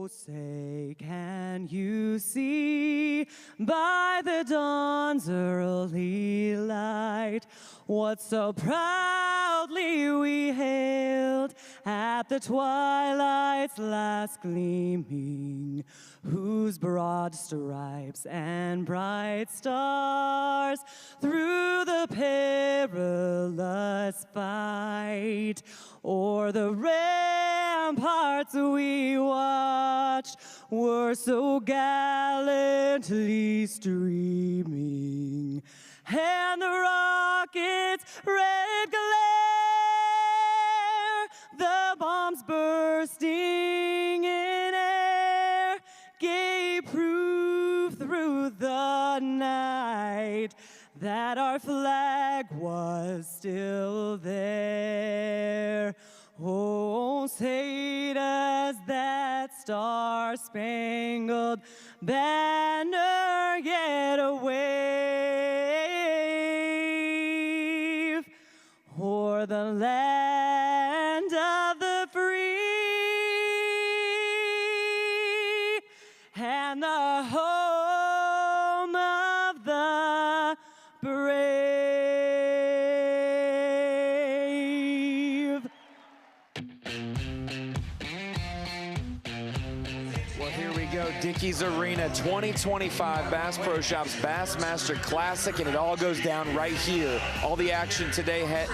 say, can you see by the dawn's early light what so proudly we hailed at the twilight's last gleaming, whose broad stripes and bright stars through the perilous fight o'er the ramparts we watched were so gallantly streaming, and the rocket's red glare, the bombs bursting in air, gave proof through the night that our flag was still there. Oh, say does that star-spangled banner yet wave o'er the land of the free and the home of the brave. Well, here we go. Dickies Arena 2025 Bass Pro Shops Bassmaster Classic, and it all goes down right here. All the action today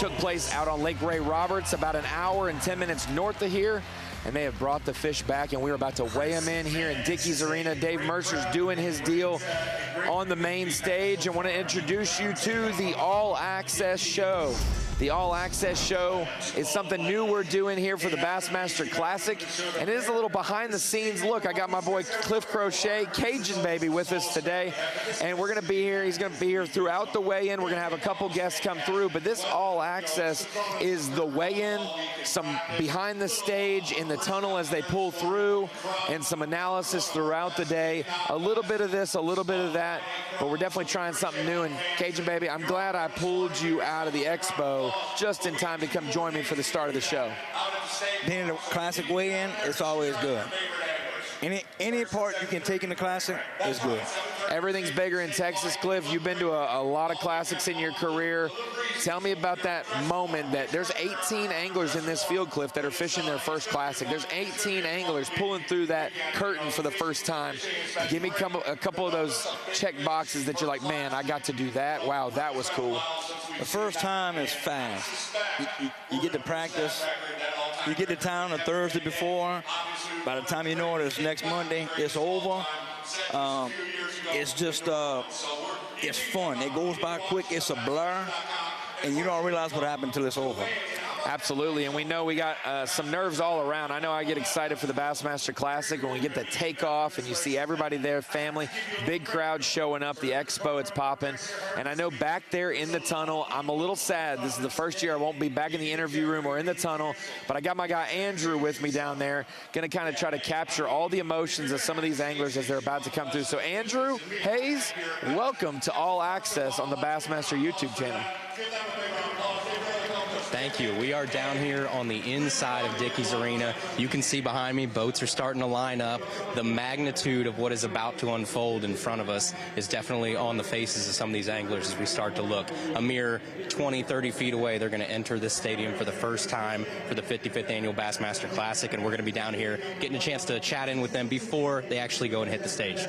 took place out on Lake Ray Roberts, about an hour and 10 minutes north of here. And they have brought the fish back, and we're about to weigh them in here in Dickies Arena. Dave Mercer's doing his deal on the main stage. I want to introduce you to the All Access Show. The All Access Show is something new we're doing here for the Bassmaster Classic, and it is a little behind the scenes look. I got my boy Cliff Crochet, Cajun Baby, with us today, and we're going to be here. He's going to be here throughout the weigh-in. We're going to have a couple guests come through, but this All Access is the weigh-in, some behind the stage in the tunnel as they pull through, and some analysis throughout the day. A little bit of this, a little bit of that, but we're definitely trying something new. And Cajun Baby, I'm glad I pulled you out of the expo just in time to come join me for the start of the show. Being in the classic weigh-in, it's always good. Any part you can take in the classic is good. Everything's bigger in Texas, Cliff. You've been to a lot of classics in your career. Tell me about that moment that there's 18 anglers in this field, Cliff, that are fishing their first classic. There's 18 anglers pulling through that curtain for the first time. Give me a couple of those check boxes that you're like, man, I got to do that. Wow, that was cool. The first time is fast. You get to practice. You get to town the Thursday before. By the time you know it, it's next Monday. It's over. It's just, it's fun. It goes by quick. It's a blur. And you don't realize what happened until it's over. Absolutely, and we know we got some nerves all around. I know I get excited for the Bassmaster Classic when we get the takeoff and you see everybody there, family, big crowd showing up, the expo, it's popping. And I know back there in the tunnel, I'm a little sad. This is the first year I won't be back in the interview room or in the tunnel, but I got my guy Andrew with me down there, gonna kind of try to capture all the emotions of some of these anglers as they're about to come through. So Andrew Hayes, welcome to All Access on the Bassmaster YouTube channel. Thank you. We are down here on the inside of Dickies Arena. You can see behind me, boats are starting to line up. The magnitude of what is about to unfold in front of us is definitely on the faces of some of these anglers as we start to look. A mere 20, 30 feet away, they're going to enter this stadium for the first time for the 55th Annual Bassmaster Classic, and we're going to be down here getting a chance to chat in with them before they actually go and hit the stage.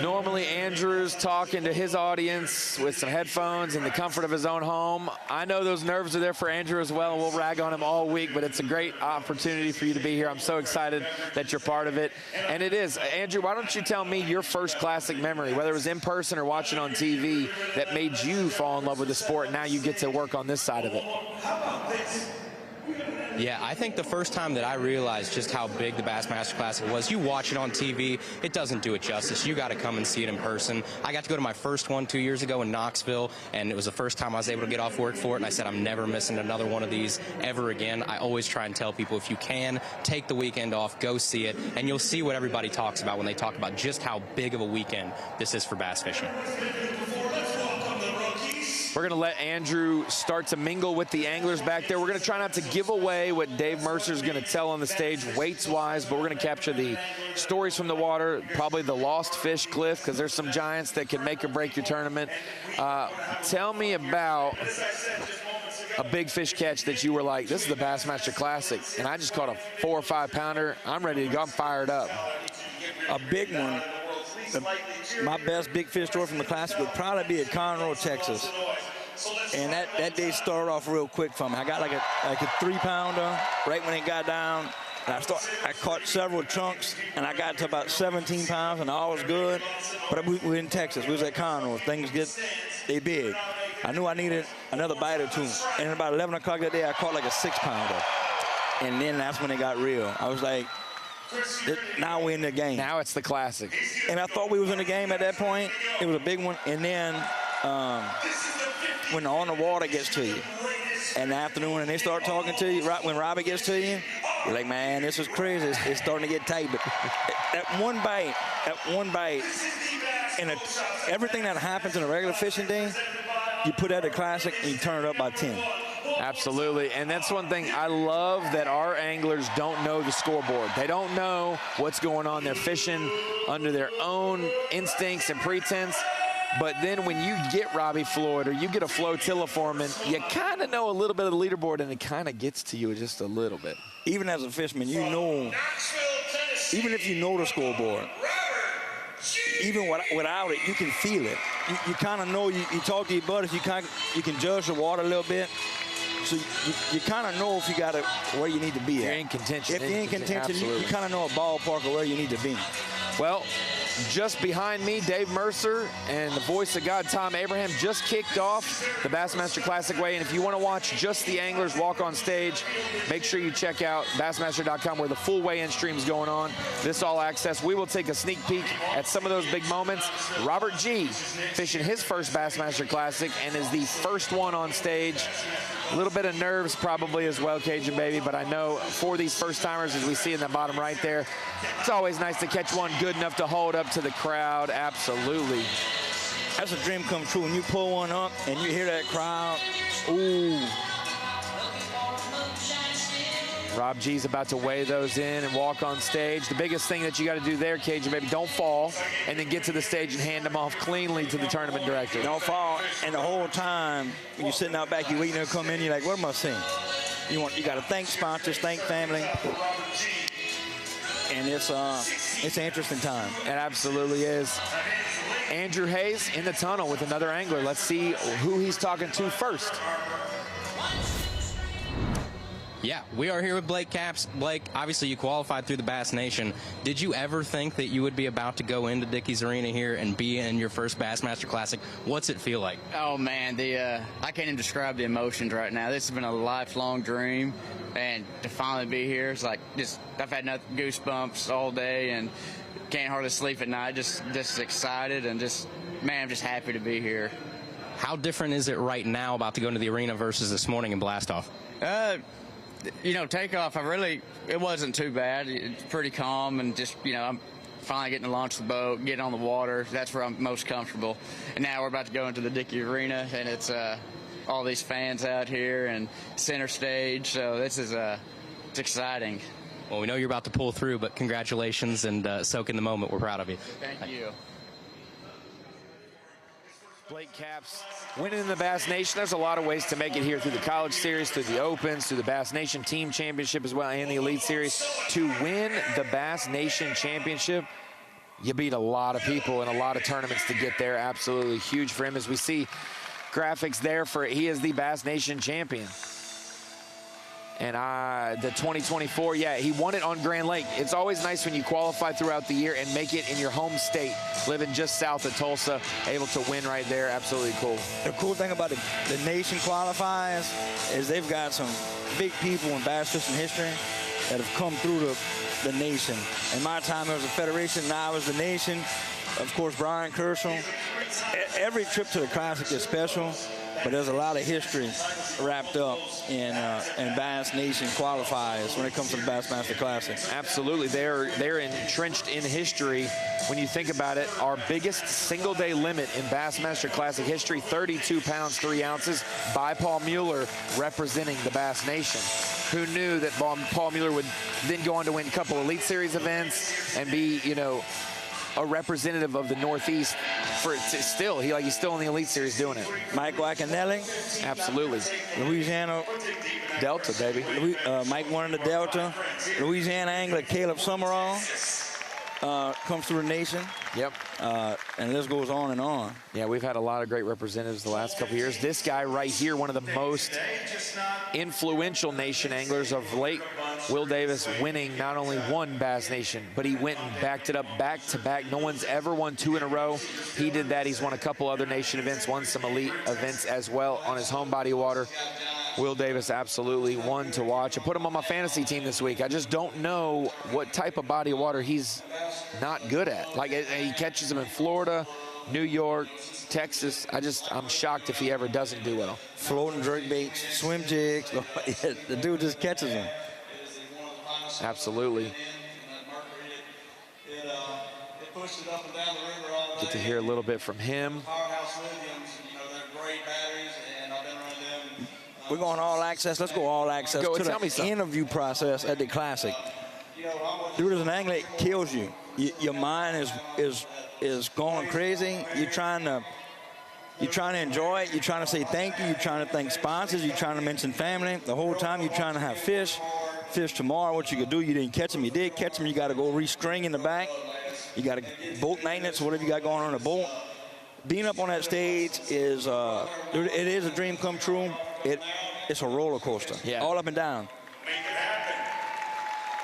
Normally, Andrew's talking to his audience with some headphones in the comfort of his own home. I know those nerves are there for Andrew as well, and we'll rag on him all week, but it's a great opportunity for you to be here. I'm so excited that you're part of it, and it is. Andrew, why don't you tell me your first classic memory, whether it was in person or watching on TV, that made you fall in love with the sport, and now you get to work on this side of it? Yeah, I think the first time that I realized just how big the Bassmaster Classic was, you watch it on TV, it doesn't do it justice. You got to come and see it in person. I got to go to my first one 2 years ago in Knoxville, and it was the first time I was able to get off work for it, and I said I'm never missing another one of these ever again. I always try and tell people, if you can, take the weekend off, go see it, and you'll see what everybody talks about when they talk about just how big of a weekend this is for bass fishing. We're going to let Andrew start to mingle with the anglers back there. We're going to try not to give away what Dave Mercer's going to tell on the stage weights-wise, but we're going to capture the stories from the water, probably the lost fish cliff, because there's some giants that can make or break your tournament. Tell me about a big fish catch that you were like, this is the Bassmaster Classic, and I just caught a 4 or 5 pounder. I'm ready to go. I'm fired up. A big one. My best big fish story from the Classic would probably be at Conroe, Texas. And that day started off real quick for me. I got like a 3-pounder right when it got down. And I caught several chunks, and I got to about 17 pounds, and all was good. But we were in Texas. We was at Conroe. Things they big. I knew I needed another bite or two. And at about 11 o'clock that day, I caught like a 6-pounder. And then that's when it got real. I was like, now we're in the game. Now it's the Classic. And I thought we was in the game at that point. It was a big one. And then when the on the water gets to you in the afternoon and they start talking to you, right when Robbie gets to you, you're like, man, this is crazy. It's starting to get tight. But that one bite, and everything that happens in a regular fishing day, you put that at a Classic and you turn it up by 10. Absolutely, and that's one thing I love, that our anglers don't know the scoreboard. They don't know what's going on. They're fishing under their own instincts and pretense. But then when you get Robbie Floyd or you get a flotilla foreman, you kind of know a little bit of the leaderboard, and it kind of gets to you just a little bit. Even as a fisherman, you know, even if you know the scoreboard, even without it, you can feel it. You kind of know, you talk to your buddies, you can judge the water a little bit. So you kind of know if you got where you need to be at. If you're in contention. If you're in contention, you kind of know a ballpark of where you need to be. Well, just behind me, Dave Mercer and the voice of God, Tom Abraham, just kicked off the Bassmaster Classic weigh-in. If you want to watch just the anglers walk on stage, make sure you check out Bassmaster.com where the full weigh-in stream is going on. This all access. We will take a sneak peek at some of those big moments. Robert G. fishing his first Bassmaster Classic and is the first one on stage. A little bit of nerves probably as well, Cajun Baby, but I know for these first-timers, as we see in the bottom right there, it's always nice to catch one good enough to hold up to the crowd. Absolutely. That's a dream come true. When you pull one up and you hear that crowd, ooh. Rob G's about to weigh those in and walk on stage. The biggest thing that you got to do there, Cajun Baby, don't fall, and then get to the stage and hand them off cleanly to the tournament director. Don't fall, and the whole time when you're sitting out back, you're waiting to come in, you're like, what am I saying? You got to thank sponsors, thank family, and it's an interesting time. It absolutely is. Andrew Hayes in the tunnel with another angler. Let's see who he's talking to first. Yeah, we are here with Blake Capps. Blake, obviously you qualified through the Bass Nation. Did you ever think that you would be about to go into Dickey's Arena here and be in your first Bassmaster Classic? What's it feel like? Oh, man, I can't even describe the emotions right now. This has been a lifelong dream, and to finally be here, it's like I've had goosebumps all day and can't hardly sleep at night. Just excited and man, I'm just happy to be here. How different is it right now about to go into the arena versus this morning in Blastoff? Takeoff, it wasn't too bad. It's pretty calm, and I'm finally getting to launch the boat, get on the water. That's where I'm most comfortable. And now we're about to go into the Dickey Arena, and it's all these fans out here and center stage. So this is it's exciting. Well, we know you're about to pull through, but congratulations and soak in the moment. We're proud of you. Thank you. Blake Capps winning in the Bass Nation. There's a lot of ways to make it here through the College Series, through the Opens, through the Bass Nation Team Championship as well, and the Elite Series. To win the Bass Nation Championship, you beat a lot of people in a lot of tournaments to get there. Absolutely huge for him, as we see graphics there for he is the Bass Nation champion. And the 2024, yeah, he won it on Grand Lake. It's always nice when you qualify throughout the year and make it in your home state, living just south of Tulsa, able to win right there. Absolutely cool. The cool thing about the nation qualifiers is they've got some big people in bass fishing history that have come through the nation. In my time, it was the Federation, now it was the nation. Of course, Brian Kershaw. Every trip to the Classic is special. But there's a lot of history wrapped up in Bass Nation qualifiers when it comes to the Bassmaster Classic. Absolutely. They're entrenched in history. When you think about it, our biggest single-day limit in Bassmaster Classic history, 32 pounds, 3 ounces, by Paul Mueller, representing the Bass Nation. Who knew that Paul Mueller would then go on to win a couple Elite Series events and be, you know, a representative of the Northeast for still. He's still in the Elite Series doing it. Mike Wacanelli. Absolutely. Louisiana Delta, baby. Mike won in the Delta. Louisiana angler Caleb Summerall comes through the nation. Yep. And this goes on and on. Yeah, we've had a lot of great representatives the last couple of years. This guy right here, one of the most influential nation anglers of late, Will Davis, winning not only one Bass Nation, but he went and backed it up back-to-back. No one's ever won 2 in a row. He did that. He's won a couple other nation events, won some elite events as well on his home body of water. Will Davis, absolutely one to watch. I put him on my fantasy team this week. I just don't know what type of body of water he's not good at. Like, he catches them in Florida, New York, Texas. I'm shocked if he ever doesn't do well. Floating jerk baits, swim jigs. The dude just catches them. Absolutely. Get to hear a little bit from him. We're going all access. Let's go all access to the interview process at the Classic. Dude, as an angler, it kills you. Your mind is going crazy. You're trying to enjoy it. You're trying to say thank you. You're trying to thank sponsors. You're trying to mention family. The whole time you're trying to have fish tomorrow. What you could do, you didn't catch them. You did catch them. You got to go restring in the back. You got to boat maintenance, whatever you got going on the boat. Being up on that stage is it is a dream come true. It's a roller coaster. Yeah. All up and down.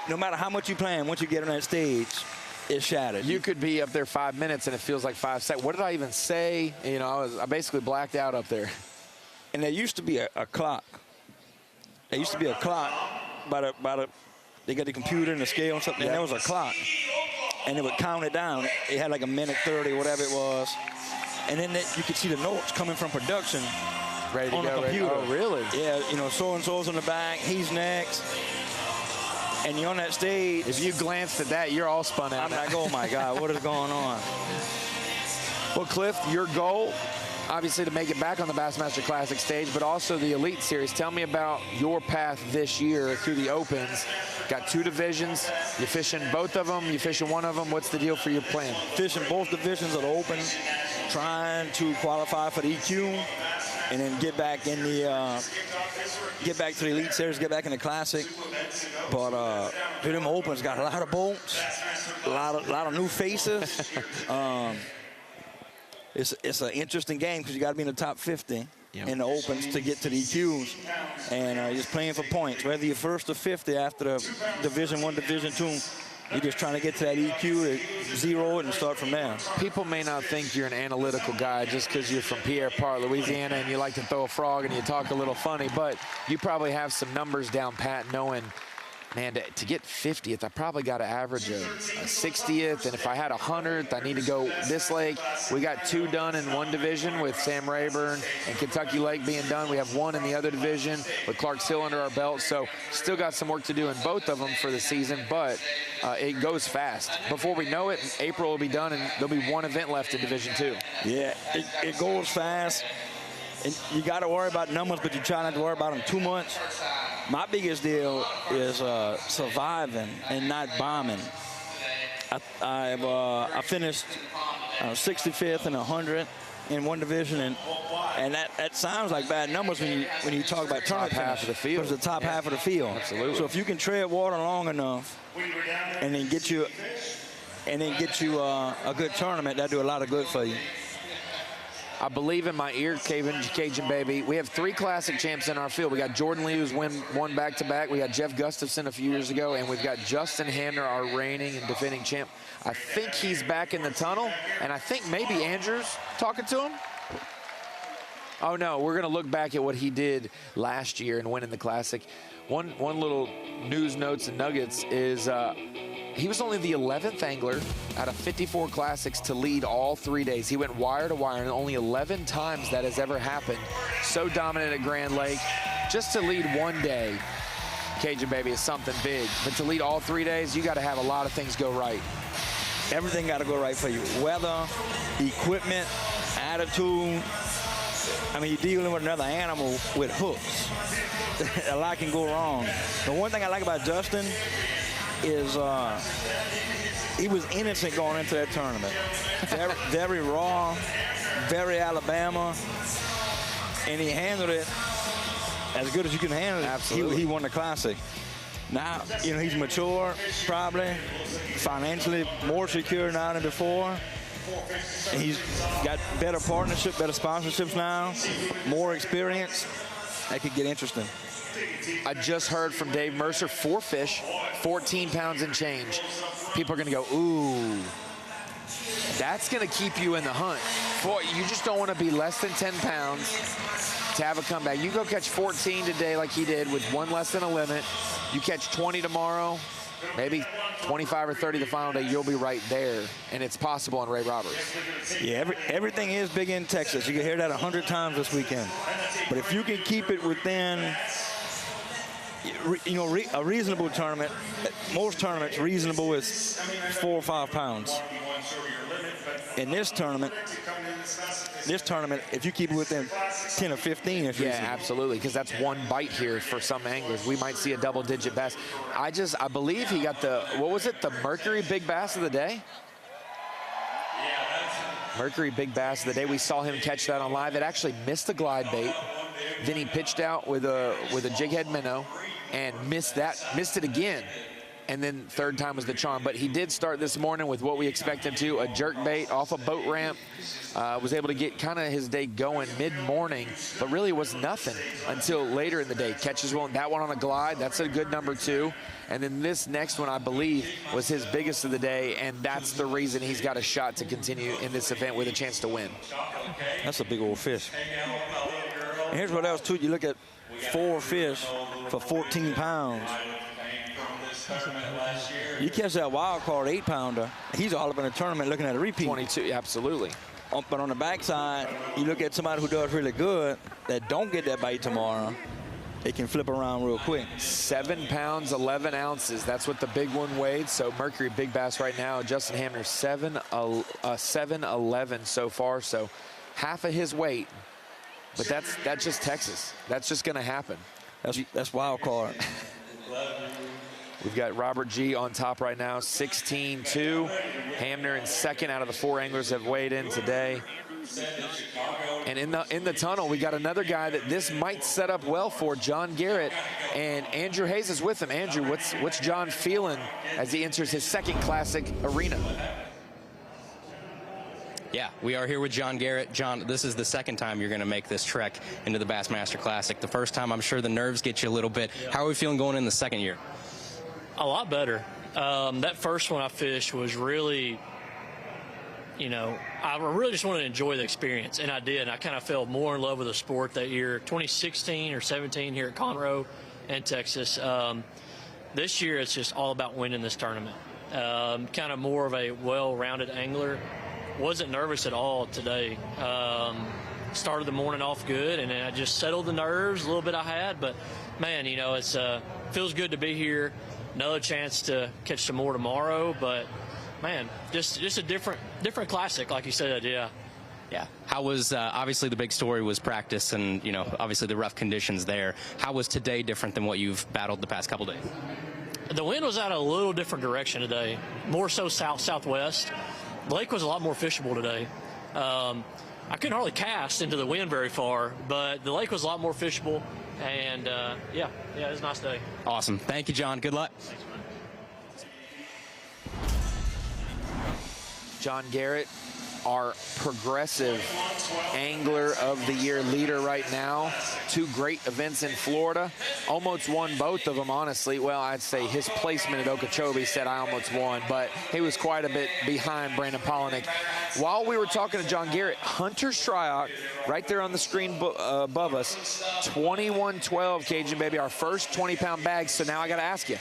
No matter how much you plan, once you get on that stage, it's shattered. You could be up there 5 minutes and it feels like 5 seconds. What did I even say? You know, I basically blacked out up there. And there used to be a clock. There used to be a clock they got the computer and the scale and something, and there was a clock. And it would count it down. It had like a minute 30, whatever it was. And then you could see the notes coming from production. Ready to on go. the computer. Oh, really? Yeah, you know, so-and-so's in the back, he's next. And you're on that stage. If you glanced at that, you're all spun out. I'm like, oh my God, what is going on? Well, Cliff, your goal, obviously, to make it back on the Bassmaster Classic stage, but also the Elite Series. Tell me about your path this year through the Opens. Got 2 divisions. You fishing both of them? You fishing one of them? What's the deal for your plan? Fishing both divisions of the Open, trying to qualify for the EQ, and then get back to the Elite Series, get back in the Classic. But them Opens got a lot of boats, a lot of new faces. It's an interesting game because you got to be in the top 50 in the Opens to get to the EQs, and you're just playing for points. Whether you're first or 50 after the Division 1, Division 2, you're just trying to get to that EQ, to zero it, and start from there. People may not think you're an analytical guy just because you're from Pierre Part, Louisiana, and you like to throw a frog and you talk a little funny, but you probably have some numbers down pat knowing, man, to get 50th, I probably got to average a 60th, and if I had 100th, I need to go this lake. We got 2 done in one division with Sam Rayburn and Kentucky Lake being done. We have 1 in the other division with Clark's Hill under our belt, so still got some work to do in both of them for the season, but it goes fast. Before we know it, April will be done, and there'll be 1 event left in Division 2. Yeah, it goes fast. And you got to worry about numbers, but you try not to worry about them too much. My biggest deal is surviving and not bombing. I finished 65th and 100 in one division, and that sounds like bad numbers when you talk about tournament half of the field. Because the top half of the field. Absolutely. So if you can tread water long enough, and then get you a good tournament, that'll do a lot of good for you. I believe in my ear, Cajun baby. We have 3 Classic champs in our field. We got Jordan Lee, who's won back-to-back. We got Jeff Gustafson a few years ago, and we've got Justin Hamner, our reigning and defending champ. I think he's back in the tunnel, and I think maybe Andrew's talking to him. Oh, no, we're going to look back at what he did last year and winning the Classic. One little news notes and nuggets is he was only the 11th angler out of 54 classics to lead all 3 days. He went wire to wire, and only 11 times that has ever happened. So dominant at Grand Lake. Just to lead one day, Cajun Baby, is something big. But to lead all 3 days, you got to have a lot of things go right. Everything got to go right for you. Weather, equipment, attitude. I mean, you're dealing with another animal with hooks. A lot can go wrong. The one thing I like about Justin is he was innocent going into that tournament. Very raw, very Alabama, and he handled it as good as you can handle it. Absolutely. He won the Classic. Now, you know, he's mature, probably, financially more secure now than before. And he's got better partnership, better sponsorships now, more experience. That could get interesting. I just heard from Dave Mercer, 4 fish, 14 pounds and change. People are going to go, ooh. That's going to keep you in the hunt. Boy, you just don't want to be less than 10 pounds to have a comeback. You go catch 14 today like he did with 1 less than a limit. You catch 20 tomorrow, maybe 25 or 30 the final day, you'll be right there. And it's possible on Ray Roberts. Yeah, everything is big in Texas. You can hear that 100 times this weekend. But if you can keep it within, you know, a reasonable tournament, most tournaments, reasonable is 4 or 5 pounds. In this tournament, if you keep it within 10 or 15, it's yeah, reasonable. absolutely, because that's 1 bite here for some anglers. We might see a double-digit bass. I believe he got the, what was it, the Mercury Big Bass of the day? Mercury Big Bass of the day. We saw him catch that on live. It actually missed the glide bait. Then he pitched out with a jig head minnow and missed it again. And then 3rd time was the charm. But he did start this morning with what we expect him to, a jerk bait off a boat ramp. Was able to get kind of his day going mid-morning, but really was nothing until later in the day. Catches that one on a glide. That's a good number 2. And then this next one, I believe, was his biggest of the day, and that's the reason he's got a shot to continue in this event with a chance to win. That's a big old fish. And here's what else, too. You look at 4 fish for 14 pounds. You catch that wild card 8-pounder, he's all up in the tournament looking at a repeat. 22, absolutely. But on the backside, you look at somebody who does really good that don't get that bite tomorrow, they can flip around real quick. 7 pounds, 11 ounces. That's what the big one weighed. So Mercury Big Bass right now, Justin Hamner, 7'11" so far. So half of his weight. But that's just Texas. That's just going to happen. That's wild card. We've got Robert G on top right now, 16-2. Hamner in 2nd out of the 4 anglers have weighed in today. And in the tunnel, we got another guy that this might set up well for, John Garrett, and Andrew Hayes is with him. Andrew, what's John feeling as he enters his 2nd Classic arena? Yeah, we are here with John Garrett. John, this is the 2nd time you're going to make this trek into the Bassmaster Classic. The first time, I'm sure the nerves get you a little bit. How are we feeling going in the 2nd year? A lot better. That first one I fished was really, you know, I really just wanted to enjoy the experience, and I did. And I kind of fell more in love with the sport that year, 2016 or 17 here at Conroe in Texas. This year, it's just all about winning this tournament. Kind of more of a well-rounded angler. Wasn't nervous at all today. Started the morning off good, and then I just settled the nerves a little bit I had. But, man, you know, it's feels good to be here. Another chance to catch some more tomorrow, but man, just a different Classic, like you said. Yeah. How was obviously the big story was practice, and you know, obviously the rough conditions there. How was today different than what you've battled the past couple days? The wind was out a little different direction today, more so southwest. The lake was a lot more fishable today. I couldn't hardly cast into the wind very far, but the lake was a lot more fishable. And, yeah, it was a nice day. Awesome. Thank you, John. Good luck. John Garrett, our progressive angler of the year leader right now. 2 great events in Florida. Almost won both of them, honestly. Well, I'd say his placement at Okeechobee said I almost won, but he was quite a bit behind Brandon Polinick. While we were talking to John Garrett, Hunter Stryock, right there on the screen above us, 21-12, Cajun Baby, our first 20-pound bag. So now I got to ask you,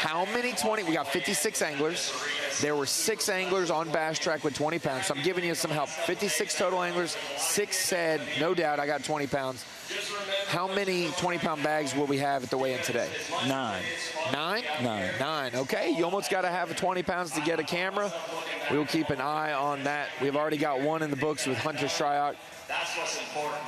how many 20, we got 56 anglers. There were 6 anglers on Bass Track with 20 pounds. So I'm giving you some help. 56 total anglers, 6 said, no doubt, I got 20 pounds. How many 20-pound bags will we have at the weigh-in today? 9. 9? 9. 9, okay. You almost got to have 20 pounds to get a camera. We will keep an eye on that. We've already got one in the books with Hunter Shryock.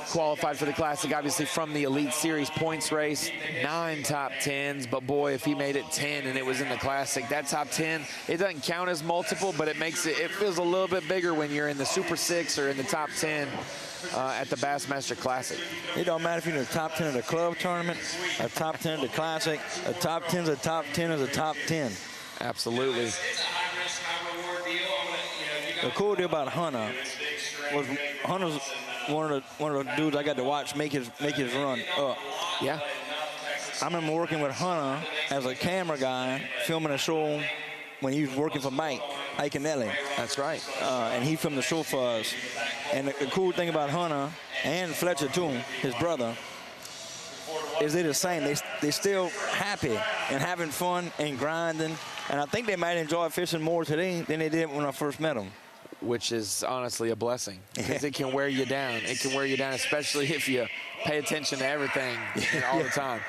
Qualified for the Classic, obviously from the Elite Series points race. 9 top 10s, but boy, if he made it 10 and it was in the Classic, that top 10, it doesn't count as multiple, but it makes it feels a little bit bigger when you're in the Super 6 or in the top 10 at the Bassmaster Classic. It don't matter if you're in the top 10 of the club tournament, a top 10 of the Classic, a top 10 is a top 10 is a top 10. Absolutely. The cool deal about Hunter was Hunter's one of the dudes I got to watch make his run up. Yeah. I remember working with Hunter as a camera guy, filming a show when he was working for Mike Iaconelli. That's right. And he filmed the show for us. And the cool thing about Hunter and Fletcher too, his brother, is they're the same. They still happy and having fun and grinding. And I think they might enjoy fishing more today than they did when I first met them. Which is honestly a blessing, because it can wear you down. It can wear you down, especially if you pay attention to everything all the time.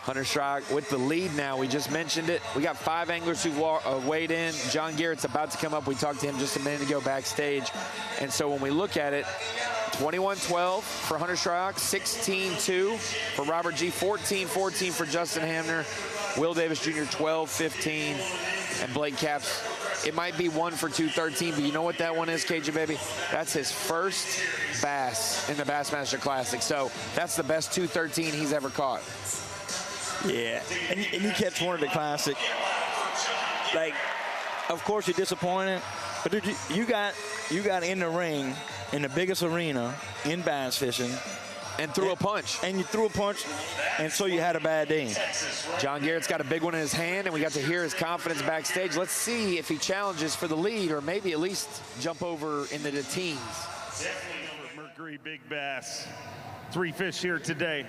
Hunter Shryock with the lead now. We just mentioned it. We got 5 anglers who've weighed in. John Garrett's about to come up. We talked to him just a minute ago backstage. And so when we look at it, 21-12 for Hunter Shryock, 16-2 for Robert G, 14-14 for Justin Hamner, Will Davis Jr. 12-15, and Blake Capps. It might be 1 for 213, but you know what that one is, KJ baby? That's his first bass in the Bassmaster Classic. So that's the best 213 he's ever caught. Yeah, and you catch one at the Classic. Like, of course you're disappointed, but dude, you got in the ring in the biggest arena in bass fishing. And threw a punch. And you threw a punch, and so you had a bad day. John Garrett's got a big one in his hand, and we got to hear his confidence backstage. Let's see if he challenges for the lead, or maybe at least jump over into the teens. Mercury Big Bass. 3 fish here today.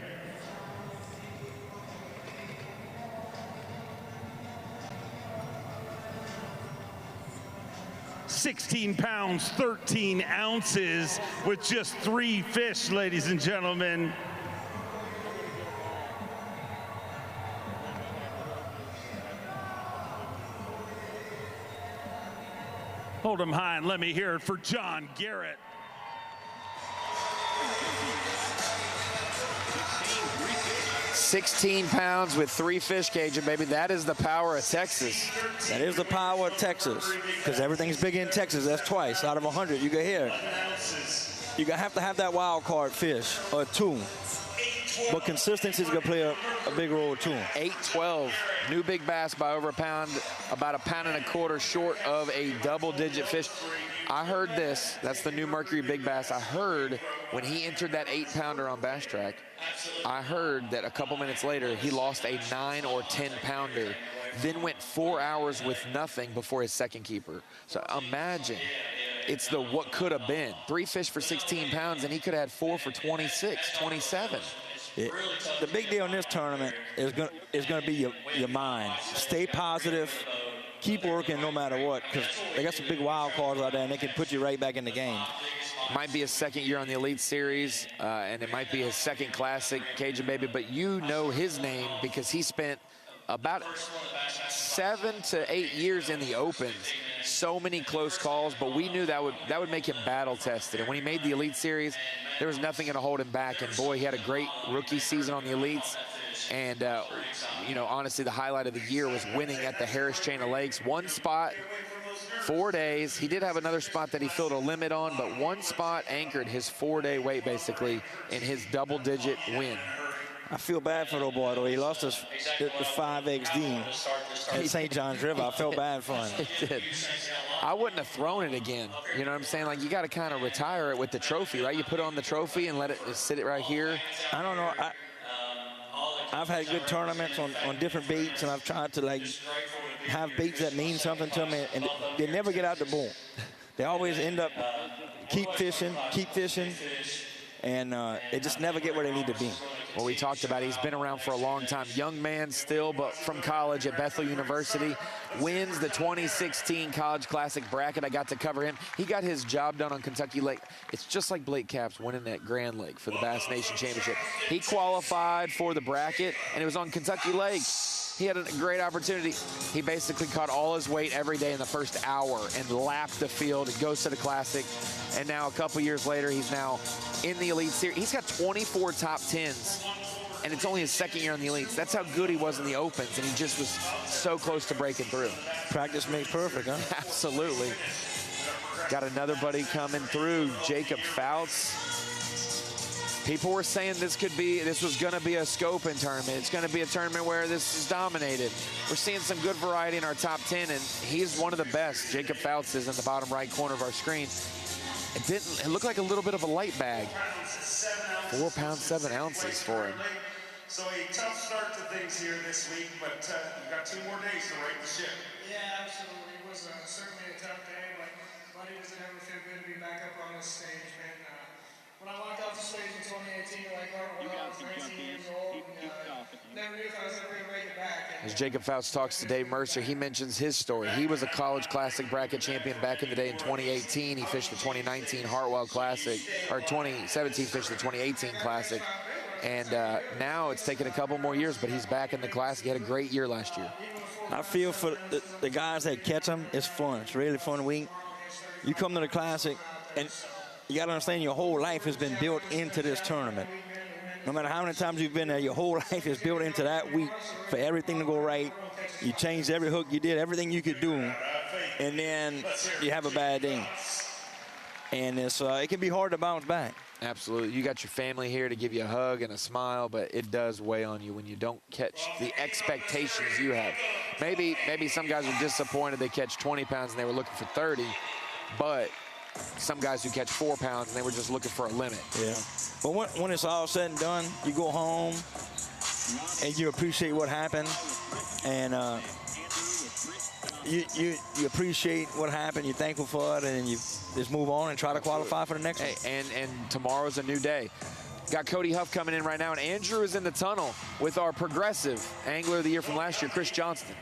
£16 pounds, 13 ounces with just 3 fish, ladies and gentlemen. Hold them high and let me hear it for John Garrett. $16 pounds with 3 fish, Cajun, baby. That is the power of Texas. That is the power of Texas, because everything's big in Texas. That's twice out of 100 you can hear. You have to have that wild card fish or 2. But consistency is going to play a big role too. 8-12, new big bass by over a pound, about a pound and a quarter short of a double-digit fish. I heard this. That's the new Mercury Big Bass. I heard when he entered that 8-pounder on Bass Track, I heard that a couple minutes later he lost a 9 or 10-pounder, then went 4 hours with nothing before his second keeper. So imagine, it's the what could have been. 3 fish for 16 pounds, and he could have had 4 for 26, 27. The big deal in this tournament is going to be your mind. Stay positive. Keep working no matter what, because they got some big wild cards out there, and they can put you right back in the game. Might be his second year on the Elite Series, and it might be his second Classic, Cajun baby, but you know his name because he spent about 7 to 8 years in the Opens. So many close calls, but we knew that would make him battle tested. And when he made the Elite Series, there was nothing going to hold him back. And boy, he had a great rookie season on the Elites. And, you know, honestly, the highlight of the year was winning at the Harris Chain of Lakes. 1 spot, 4 days. He did have another spot that he filled a limit on, but 1 spot anchored his 4-day wait, basically, in his double-digit win. I feel bad for the boy, though. He lost his 5XD at St. John's River. I felt bad for him. He did. I wouldn't have thrown it again. You know what I'm saying? Like, you got to kind of retire it with the trophy, right? You put it on the trophy and let it sit right here. I don't know. I've had good tournaments on different baits, and I've tried to, like, have baits that mean something to me, and they never get out the bowl. They always end up keep fishing, and they just never get where they need to be. Well, we talked about it. He's been around for a long time. Young man still, but from college at Bethel University. Wins the 2016 College Classic bracket. I got to cover him. He got his job done on Kentucky Lake. It's just like Blake Capps winning at Grand Lake for the Bass Nation Championship. He qualified for the bracket, and it was on Kentucky Lake. He had a great opportunity. He basically caught all his weight every day in the first hour and lapped the field and goes to the Classic. And now a couple years later, he's now in the Elite Series. He's got 24 top 10s, and it's only his second year in the Elites. That's how good he was in the Opens, and he just was so close to breaking through. Practice makes perfect, huh? Absolutely. Got another buddy coming through, Jacob Fouts. People were saying this was going to be a scoping tournament. It's going to be a tournament where this is dominated. We're seeing some good variety in our top 10, and he's one of the best. Jacob Fouts is in the bottom right corner of our screen. It looked like a little bit of a light bag. 4 pounds, 7 ounces for him. So a tough start to things here this week, but you've got 2 more days to right the ship. Yeah, absolutely. It was certainly a tough day, but buddy, does it ever feel good to be back up on this stage, man? When I walked off the stage in 2018, like when I was 19 years old, and never knew if I was ever going to make it back. As Jacob Fouts talks to Dave Mercer, he mentions his story. He was a College Classic bracket champion back in the day in 2018. He fished the 2019 Hartwell Classic, or 2017 fished the 2018 Classic. And now it's taken a couple more years, but he's back in the Classic. He had a great year last year. I feel for the guys that catch them, it's fun. It's really fun week. You come to the Classic, and you got to understand your whole life has been built into this tournament. No matter how many times you've been there, your whole life is built into that week for everything to go right. You changed every hook you did, everything you could do, and then you have a bad day. And it can be hard to bounce back. Absolutely. You got your family here to give you a hug and a smile, but it does weigh on you when you don't catch the expectations you have. Maybe some guys are disappointed they catch 20 pounds and they were looking for 30, but some guys who catch 4 pounds and they were just looking for a limit. Yeah. But when it's all said and done, you go home and you appreciate what happened, and you appreciate what happened. You're thankful for it, and you just move on and try to qualify for the next one. And tomorrow's a new day. Got Cody Huff coming in right now, and Andrew is in the tunnel with our progressive Angler of the Year from last year, Chris Johnston.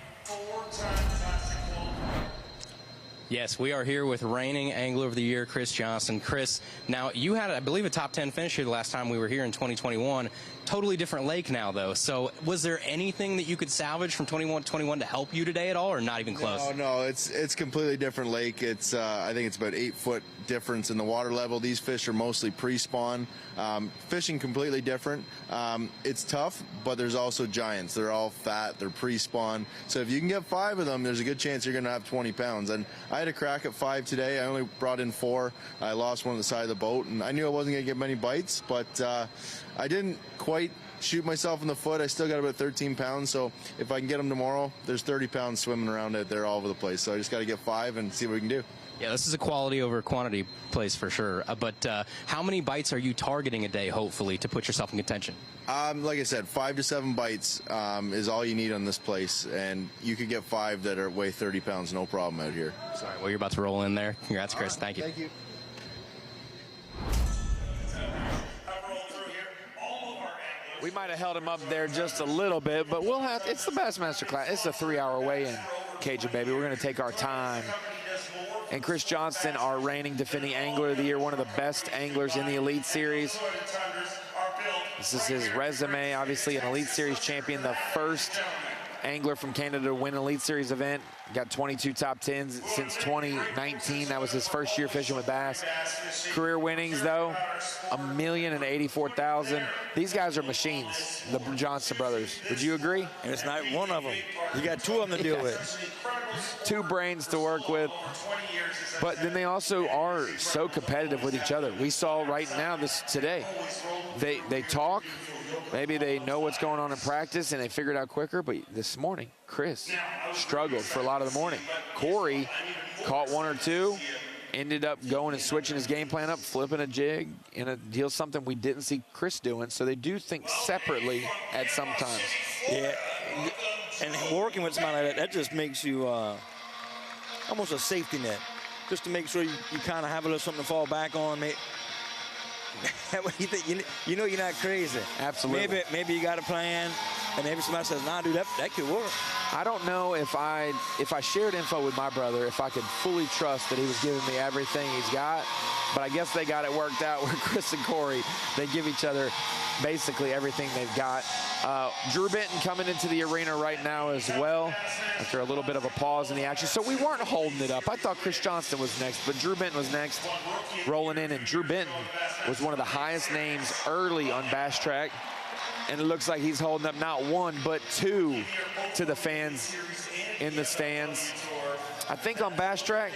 Yes, we are here with reigning Angler of the Year, Chris Johnston. Chris, now you had, I believe, a top 10 finish here the last time we were here in 2021. Totally different lake now, though. So was there anything that you could salvage from 21 to help you today at all, or not even close? No, it's completely different lake. It's I think it's about 8 foot difference in the water level. These fish are mostly pre-spawn. Fishing completely different. It's tough, but there's also giants. They're all fat. They're pre-spawn. So if you can get 5 of them, there's a good chance you're going to have 20 pounds. And I had a crack at 5 today. I only brought in 4. I lost one on the side of the boat, and I knew I wasn't going to get many bites, but I didn't quite shoot myself in the foot. I still got about 13 pounds, so if I can get them tomorrow, there's 30 pounds swimming around out there all over the place. So I just got to get 5 and see what we can do. Yeah, this is a quality over quantity place for sure. But how many bites are you targeting a day, hopefully, to put yourself in contention? Like I said, 5 to 7 bites is all you need on this place, and you could get 5 that weigh 30 pounds, no problem out here. Sorry, well, you're about to roll in there. Congrats, Chris. Thank you. Thank you. We might have held him up there just a little bit, but it's the Bassmaster class. It's a 3-hour weigh-in, Cajun baby. We're going to take our time. And Chris Johnston, our reigning defending Angler of the Year, one of the best anglers in the Elite Series. This is his resume, obviously an Elite Series champion, the first angler from Canada to win an Elite Series event. Got 22 top 10s since 2019. That was his first year fishing with Bass. Career winnings, though, 1,084,000. These guys are machines, the Johnston brothers. Would you agree? And it's not one of them. You got 2 of them to deal with. 2 brains to work with. But then they also are so competitive with each other. We saw right now today. They talk. Maybe they know what's going on in practice and they figure it out quicker, but this morning, Chris struggled for a lot of the morning. Corey caught 1 or 2, ended up going and switching his game plan up, flipping a jig, and a deal something we didn't see Chris doing. So they do think separately at some times. Yeah, and working with somebody like that just makes you almost a safety net, just to make sure you kind of have a little something to fall back on. you think, you know you're not crazy. Absolutely. Maybe you got a plan, and maybe somebody says, nah, dude, that could work. I don't know if I shared info with my brother, if I could fully trust that he was giving me everything he's got. But I guess they got it worked out where Chris and Corey, they give each other basically everything they've got. Drew Benton coming into the arena right now as well after a little bit of a pause in the action. So we weren't holding it up. I thought Chris Johnston was next, but Drew Benton was next, rolling in. And Drew Benton was one of the highest names early on Bass Track. And it looks like he's holding up not one, but two to the fans in the stands. I think on Bass Track,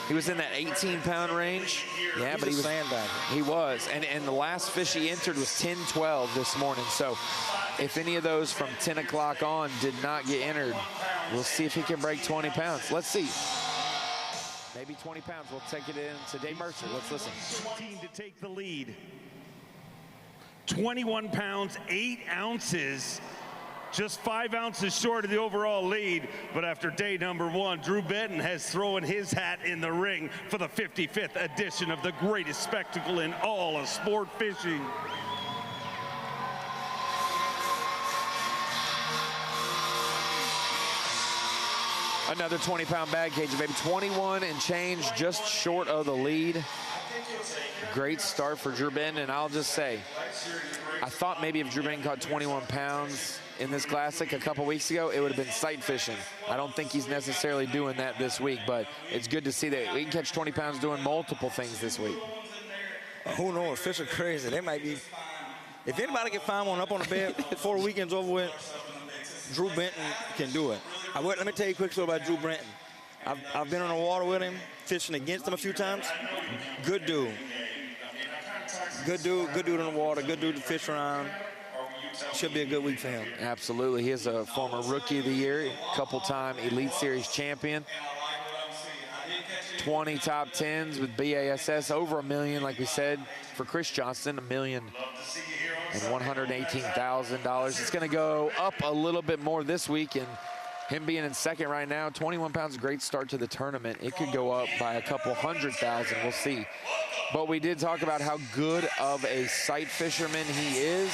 he was in that 18-pound range. Yeah, but he was sandbagger. He was. And the last fish he entered was 10-12 this morning. So if any of those from 10 o'clock on did not get entered, we'll see if he can break 20 pounds. Let's see. Maybe 20 pounds. We'll take it in to Dave Mercer. Let's listen. 14 to take the lead. 21 pounds, 8 ounces. Just 5 ounces short of the overall lead. But after day number 1, Drew Benton has thrown his hat in the ring for the 55th edition of the greatest spectacle in all of sport fishing. Another 20-pound bag cage, maybe 21 and change, just short of the lead. Great start for Drew Benton, and I'll just say, I thought maybe if Drew Benton caught 21 pounds in this classic a couple weeks ago, it would have been sight fishing. I don't think he's necessarily doing that this week, but it's good to see that we can catch 20 pounds doing multiple things this week. Who knows? Fish are crazy. They might be. If anybody can find one up on the bed before the weekend's over with, Drew Benton can do it. Let me tell you a quick story about Drew Benton. I've been on the water with him, fishing against him a few times. Good dude. Good dude in the water, good dude to fish around. Should be a good week for him. Absolutely. He is a former Rookie of the Year, couple-time Elite Series champion. 20 top 10s with B.A.S.S, over $1 million, like we said. For Chris Johnston, $1,118,000. It's going to go up a little bit more this week, and him being in second right now, 21 pounds, great start to the tournament. It could go up by a couple 100,000, we'll see. But we did talk about how good of a sight fisherman he is.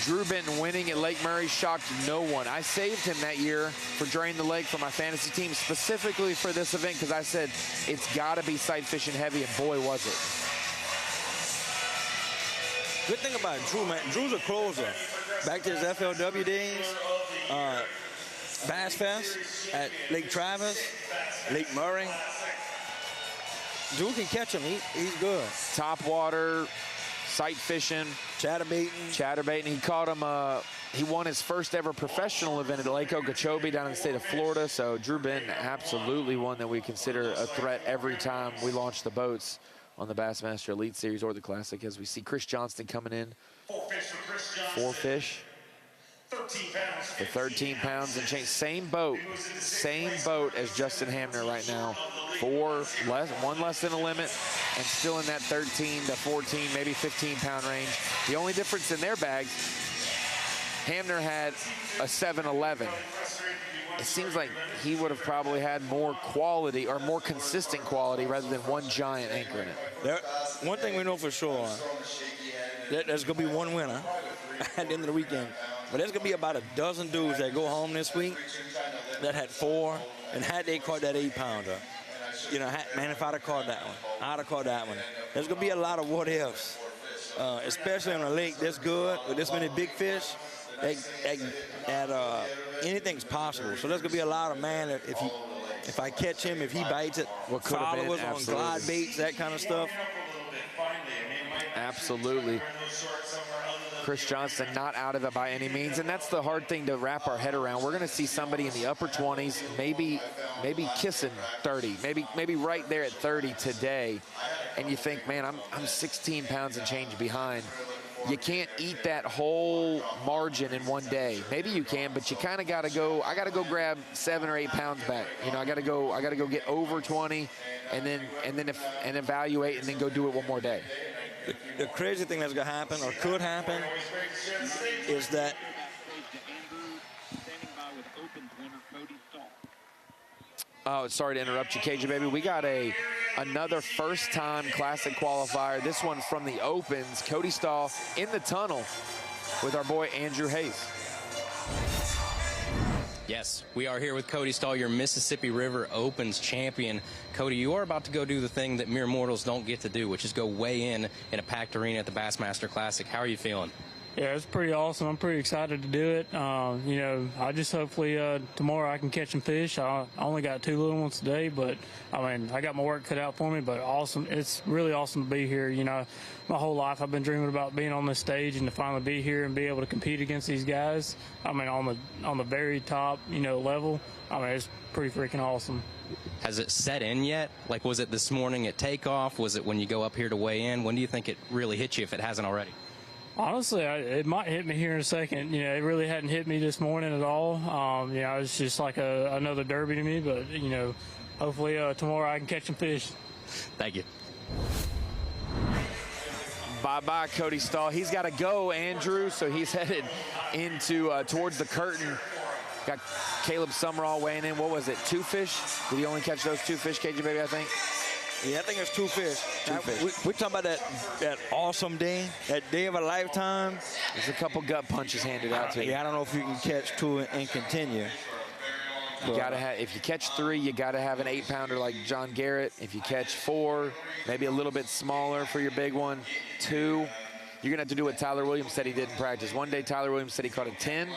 Drew Benton winning at Lake Murray shocked no one. I saved him that year for Drain the Lake for my fantasy team, specifically for this event, because I said it's got to be sight fishing heavy, and boy, was it. Good thing about Drew, man, Drew's a closer. Back to his FLW days, Bass Fest at Lake Travis, Lake Murray. Drew can catch him. He's good. Top water, sight fishing, chatterbaiting. He caught him. He won his first ever professional event at Lake Okeechobee down in the state of Florida. So Drew Benton, absolutely one that we consider a threat every time we launch the boats on the Bassmaster Elite Series or the Classic. As we see Chris Johnston coming in. 4 fish for Chris Johnston. 4 fish. 13 pounds. For 13 pounds and change. Same boat as Justin Hamner right now. 1 less than a limit, and still in that 13 to 14, maybe 15-pound range. The only difference in their bags, Hamner had a 7-11. It seems like he would have probably had more quality or more consistent quality rather than one giant anchor in it. One thing we know for sure, there's going to be one winner at the end of the weekend. But there's going to be about a dozen dudes that go home this week that had 4, and had they caught that 8-pounder, you know, man, if I'd have caught that one, I'd have caught that one. There's going to be a lot of what ifs, especially on a lake this good with this many big fish. Anything's possible. So there's going to be a lot of, man, if I catch him, if he bites it, followers on glide baits, that kind of stuff. Absolutely. Chris Johnston not out of it by any means, and that's the hard thing to wrap our head around. We're going to see somebody in the upper 20s, maybe kissing 30, maybe right there at 30 today, and you think, man, I'm 16 pounds and change behind. You can't eat that whole margin in one day. Maybe you can, but you kind of got to go. I got to go grab 7 or 8 pounds back. You know, I got to go get over 20, and then evaluate, and then go do it one more day. The crazy thing that's going to happen, or could happen, is that Oh, sorry to interrupt you, KJ, baby. We got another first-time Classic qualifier. This one from the Opens. Cody Stahl in the tunnel with our boy Andrew Hayes. Yes, we are here with Cody Stahl, your Mississippi River Opens champion. Cody, you are about to go do the thing that mere mortals don't get to do, which is go weigh in a packed arena at the Bassmaster Classic. How are you feeling? Yeah, it's pretty awesome. I'm pretty excited to do it. You know, I just hopefully tomorrow I can catch some fish. I only got 2 little ones today, but I mean, I got my work cut out for me, but awesome. It's really awesome to be here. You know, my whole life I've been dreaming about being on this stage and to finally be here and be able to compete against these guys. I mean, on the very top, you know, level. I mean, it's pretty freaking awesome. Has it set in yet? Like, was it this morning at takeoff? Was it when you go up here to weigh in? When do you think it really hit you if it hasn't already? Honestly, it might hit me here in a second. You know, it really hadn't hit me this morning at all. You know, it's just like another derby to me. But, you know, hopefully tomorrow I can catch some fish. Thank you. Bye-bye, Cody Stahl. He's got to go, Andrew, so he's headed into towards the curtain. Got Caleb Summerall weighing in. What was it, 2 fish? Did he only catch those 2 fish, KJ, baby, I think? Yeah, I think it's 2 fish. 2 fish. We're talking about that awesome day, that day of a lifetime. There's a couple gut punches handed out to you. Yeah, I don't know if you can catch 2 and continue. You gotta have, if you catch 3, you gotta have an 8-pounder like John Garrett. If you catch 4, maybe a little bit smaller for your big one. 2, you're gonna have to do what Tyler Williams said he did in practice. One day Tyler Williams said he caught a 10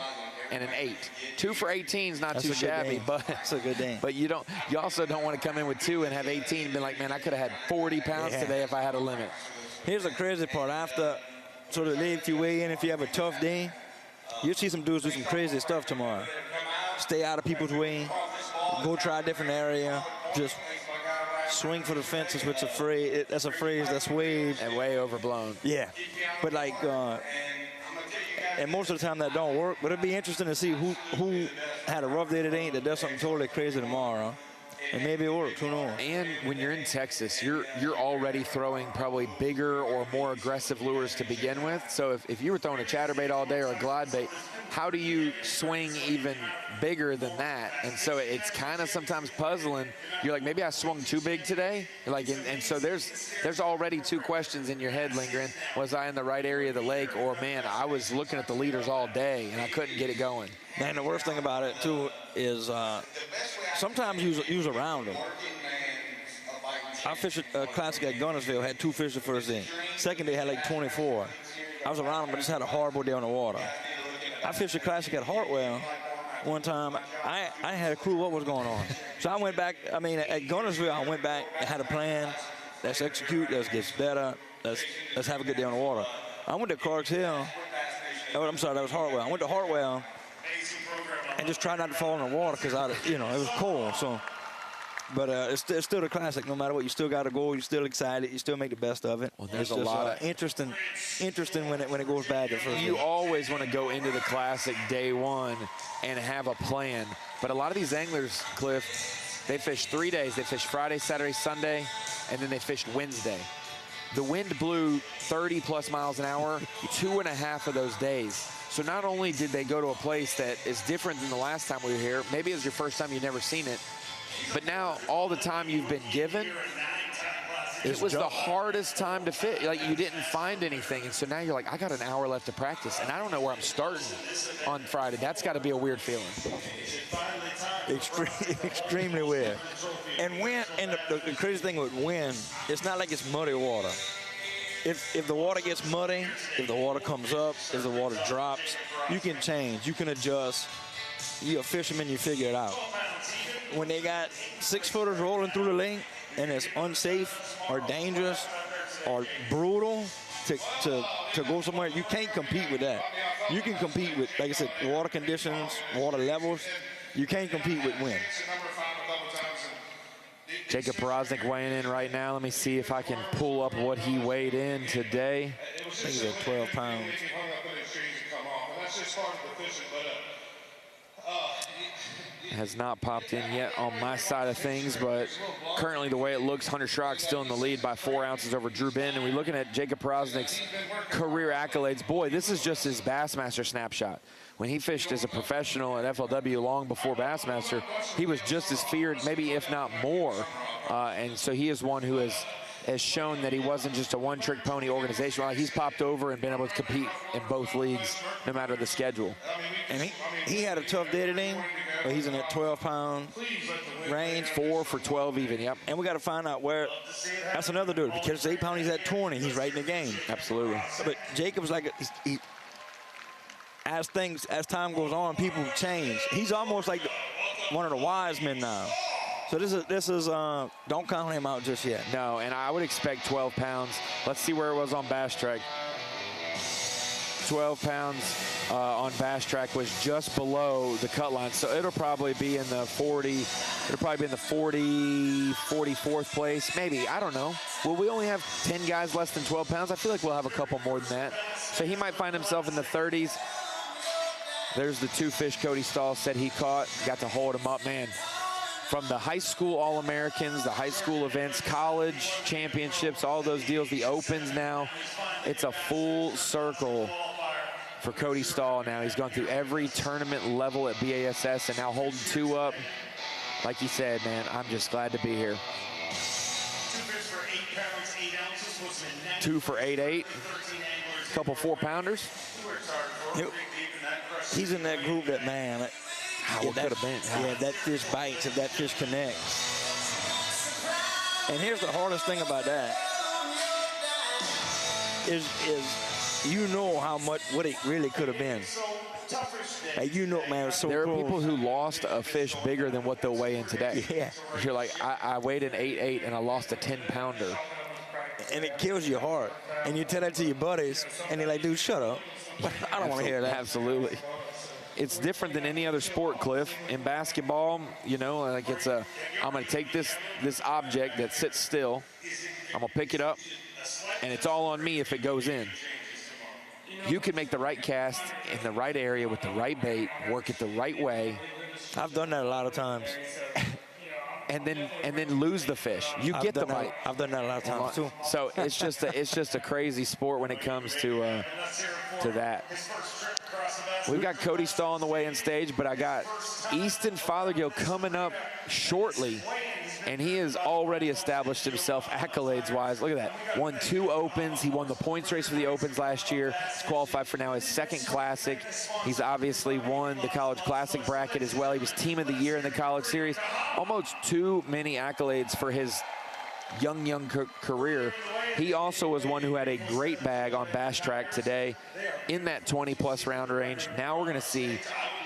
and an 8. 2 for 18 is not too shabby, but that's a good day. But you also don't want to come in with 2 and have 18 and be like, man, I could have had 40 pounds today if I had a limit. Here's the crazy part. After sort of if you weigh in, if you have a tough day, you'll see some dudes do some crazy stuff tomorrow. Stay out of people's way, go try a different area, just swing for the fences, which that's a phrase that's way overblown. Yeah, but like, and most of the time that don't work. But it'd be interesting to see who had a rough day today that does something totally crazy tomorrow. And maybe it works, who knows? And when you're in Texas, you're already throwing probably bigger or more aggressive lures to begin with. So if you were throwing a chatterbait all day or a glide bait, how do you swing even bigger than that? And so it's kind of sometimes puzzling. You're like, maybe I swung too big today. Like, and so there's already 2 questions in your head lingering. Was I in the right area of the lake? Or, man, I was looking at the leaders all day and I couldn't get it going. Man, the worst thing about it, too, is sometimes use around them. I fished a classic at Gunnersville, had 2 fish the first day. Second day, had like 24. I was around them, but just had a horrible day on the water. I fished a classic at Hartwell one time. I had a clue what was going on. So I went back, at Gunnersville, I went back and had a plan. Let's execute, let's get better, let's have a good day on the water. I went to Clark's Hill. Oh, I'm sorry, that was Hartwell. I went to Hartwell and just tried not to fall in the water because it was cold. So, but it's still a classic. No matter what, you still got to go. You're still excited. You still make the best of it. Well, there's a lot of interesting when it goes bad. You always want to go into the classic day 1 and have a plan. But a lot of these anglers, Cliff, they fish 3 days. They fish Friday, Saturday, Sunday, and then they fished Wednesday. The wind blew 30+ miles an hour 2.5 of those days. So not only did they go to a place that is different than the last time we were here, maybe it was your first time, you've never seen it, but now all the time you've been given, it was the hardest time to fit. Like, you didn't find anything, and so now you're like, I got an hour left to practice, and I don't know where I'm starting on Friday. That's got to be a weird feeling. Extremely weird. And the crazy thing with wind, it's not like it's muddy water. If the water gets muddy, if the water comes up, if the water drops, you can change, you can adjust. You're a fisherman, you figure it out. When they got 6-footers rolling through the lake and it's unsafe or dangerous or brutal to go somewhere, you can't compete with that. You can compete with, like I said, water conditions, water levels. You can't compete with wind. Jacob Poroznik weighing in right now. Let me see if I can pull up what he weighed in today. I think he's at 12 pounds. has not popped in yet on my side of things, but currently the way it looks, Hunter Schrock's still in the lead by 4 ounces over Drew Benton. And we're looking at Jacob Prosnick's career accolades. Boy, this is just his Bassmaster snapshot. When he fished as a professional at FLW long before Bassmaster, he was just as feared, maybe if not more. And so he is one who has shown that he wasn't just a one-trick pony organization. He's popped over and been able to compete in both leagues, no matter the schedule. And he had a tough day today, but he's in that 12-pound range. 4 for 12 even, yep. And we got to find out where, that's another dude. Because 8 pound, he's at 20. He's right in the game. Absolutely. But Jacob's like, as time goes on, people change. He's almost like one of the wise men now. So this is don't count him out just yet. No, and I would expect 12 pounds. Let's see where it was on Bass Track. 12 pounds on Bass Track was just below the cut line, so it'll probably be in the 40. It'll probably be in the 44th place, maybe. I don't know. Will we only have 10 guys less than 12 pounds? I feel like we'll have a couple more than that. So he might find himself in the 30s. There's the 2 fish Cody Stahl said he caught. Got to hold him up, man. From the high school All-Americans, the high school events, college championships, all those deals, the Opens now. It's a full circle for Cody Stahl now. He's gone through every tournament level at B.A.S.S. and now holding 2 up. Like he said, man, I'm just glad to be here. 2 for 8.8. Couple 4-pounders. He's in that group that, man, what could have been. Yeah, that fish bites if that fish connects. And here's the hardest thing about that is you know what it really could have been. And you know, man, it's so there are close. people who lost a fish bigger than what they'll weigh in today. Yeah. You're like, I weighed an 8.8 and I lost a 10-pounder. And it kills your heart. And you tell that to your buddies, and they're like, dude, shut up. I don't want to hear that. Absolutely. It's different than any other sport, Cliff. In basketball, you know, like I'm going to take this object that sits still. I'm going to pick it up, and it's all on me if it goes in. You can make the right cast in the right area with the right bait, work it the right way. I've done that a lot of times. And then lose the fish. You get the bite. I've done that a lot of times too. So it's just a crazy sport when it comes to that. We've got Cody Stahl on the weigh-in stage, but I got Easton Fothergill coming up shortly, and he has already established himself accolades-wise. Look at that. Won 2 Opens. He won the points race for the Opens last year. He's qualified for now his 2nd Classic. He's obviously won the College Classic bracket as well. He was Team of the Year in the College Series. Almost too many accolades for his young career. He also was one who had a great bag on Bass Track today in that 20-plus round range. Now we're going to see,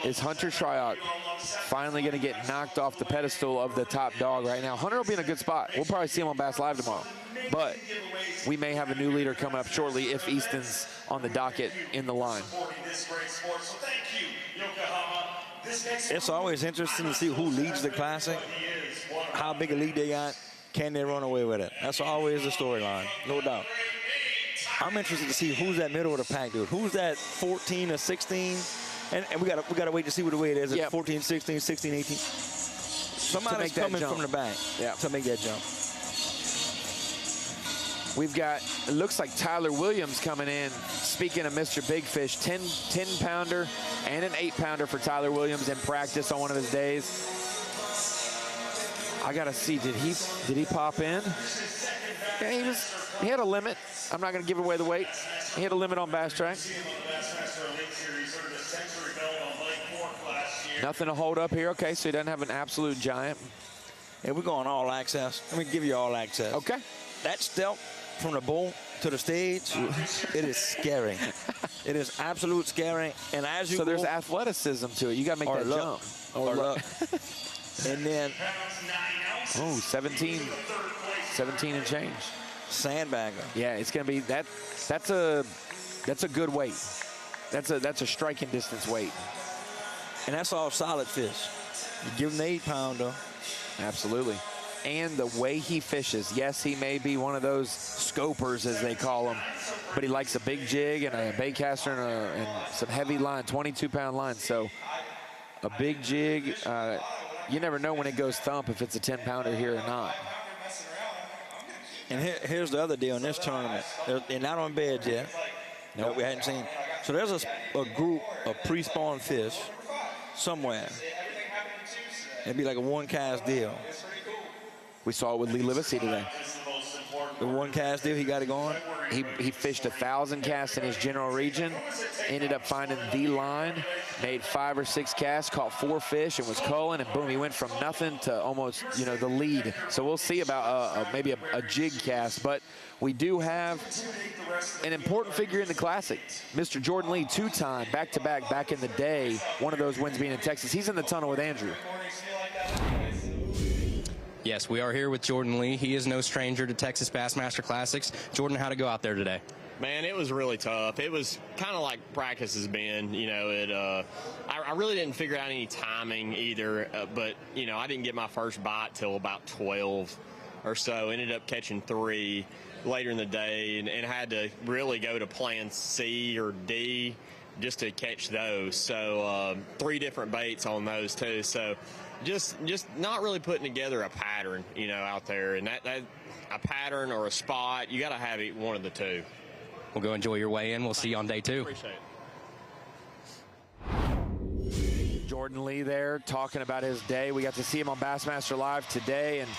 is Hunter Schrock finally going to get knocked off the pedestal of the top dog right now? Hunter will be in a good spot. We'll probably see him on Bass Live tomorrow. But we may have a new leader coming up shortly if Easton's on the docket in the line. It's always interesting to see who leads the Classic, how big a lead they got. Can they run away with it? That's always the storyline, no doubt. I'm interested to see who's that middle of the pack, dude. Who's that 14 or 16? And we gotta wait to see what the weight is. Yep. 14, 16, 16, 18. Somebody's coming from the back to make that jump. We've got, it looks like Tyler Williams coming in. Speaking of Mr. Big Fish, 10-pounder and an 8-pounder for Tyler Williams in practice on one of his days. I gotta see, did he pop in? Yeah, he had a limit. I'm not gonna give away the weight. He had a limit on Bass Track. Nothing to hold up here. Okay, so he doesn't have an absolute giant. Yeah, we're going all access. Let me give you all access. Okay. That step from the boat to the stage, it is scary. It is absolute scary. And as you so there's athleticism to it. You gotta make that jump. Or luck. And then, 17 and change. Sandbagger. Yeah, it's gonna be that's a good weight. That's a striking distance weight. And that's all solid fish. You give him the 8-pounder. Absolutely. And the way he fishes, yes, he may be one of those scopers, as they call them, but he likes a big jig and a bait caster and some heavy line, 22-pound line. So a big jig. You never know when it goes thump if it's a 10-pounder here or not. And here's the other deal in this tournament. They're not on beds yet. No, we hadn't seen. So there's a group of pre-spawn fish somewhere. It'd be like a one-cast deal. We saw it with Livesay today. The one-cast deal, he got it going? He fished 1,000 casts in his general region, ended up finding the line, made 5 or 6 casts, caught 4 fish, and was culling, and boom, he went from nothing to almost, you know, the lead. So we'll see about maybe a jig cast, but we do have an important figure in the Classic. Mr. Jordan Lee, 2-time, back-to-back, back in the day, one of those wins being in Texas. He's in the tunnel with Andrew. Yes, we are here with Jordan Lee. He is no stranger to Texas Bassmaster Classics. Jordan, how'd it go out there today? Man, it was really tough. It was kind of like practice has been. You know, I really didn't figure out any timing either, but, you know, I didn't get my first bite till about 12 or so. Ended up catching 3 later in the day and had to really go to plan C or D just to catch those. So 3 different baits on those too. So just not really putting together a pattern, you know, out there. And that a pattern or a spot, you got to have one of the two. We'll go enjoy your weigh-in. We'll see you on day 2. Appreciate it. Jordan Lee there talking about his day. We got to see him on Bassmaster Live today, and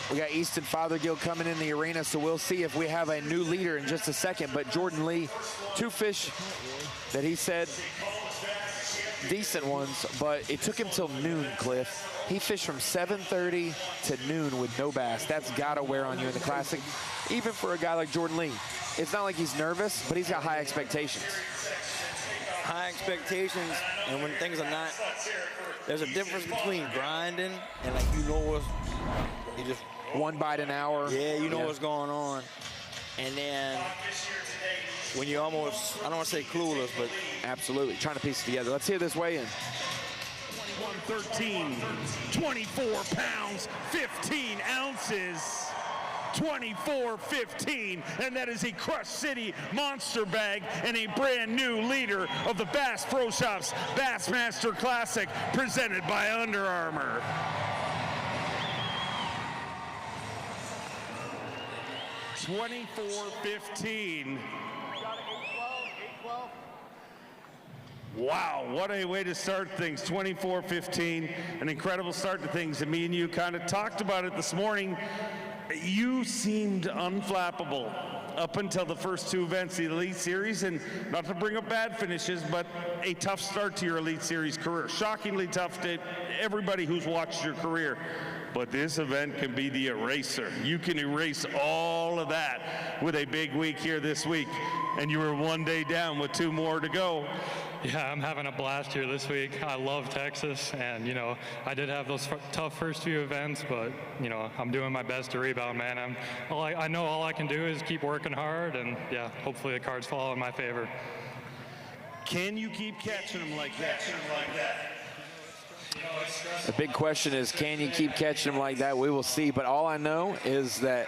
we got Easton Fothergill coming in the arena, so we'll see if we have a new leader in just a second. But Jordan Lee, 2 fish that he said decent ones, but it took him till noon, Cliff. He fished from 7:30 to noon with no bass. That's got to wear on you in the Classic. Even for a guy like Jordan Lee, it's not like he's nervous, but he's got high expectations. High expectations, and when things are not, there's a difference between grinding and, like, you know what's, you just 1 bite an hour. Yeah, you know what's going on. And then when you're almost, I don't want to say clueless, but absolutely trying to piece it together. Let's hear this weigh-in. 113, 24 pounds, 15 ounces. 24-15, and that is a Crush City monster bag and a brand new leader of the Bass Pro Shops Bassmaster Classic, presented by Under Armour. $24.15. Wow, what a way to start things. 24-15, an incredible start to things. And me and you kind of talked about it this morning. You seemed unflappable up until the first 2 events, the Elite Series, and not to bring up bad finishes, but a tough start to your Elite Series career. Shockingly tough to everybody who's watched your career. But this event can be the eraser. You can erase all of that with a big week here this week. And you were 1 day down with 2 more to go. Yeah, I'm having a blast here this week. I love Texas, and, you know, I did have those tough first few events, but, you know, I'm doing my best to rebound, man. I know all I can do is keep working hard, and, yeah, hopefully the cards fall in my favor. Can you keep catching them like that? The big question is, can you keep catching them like that? We will see, but all I know is that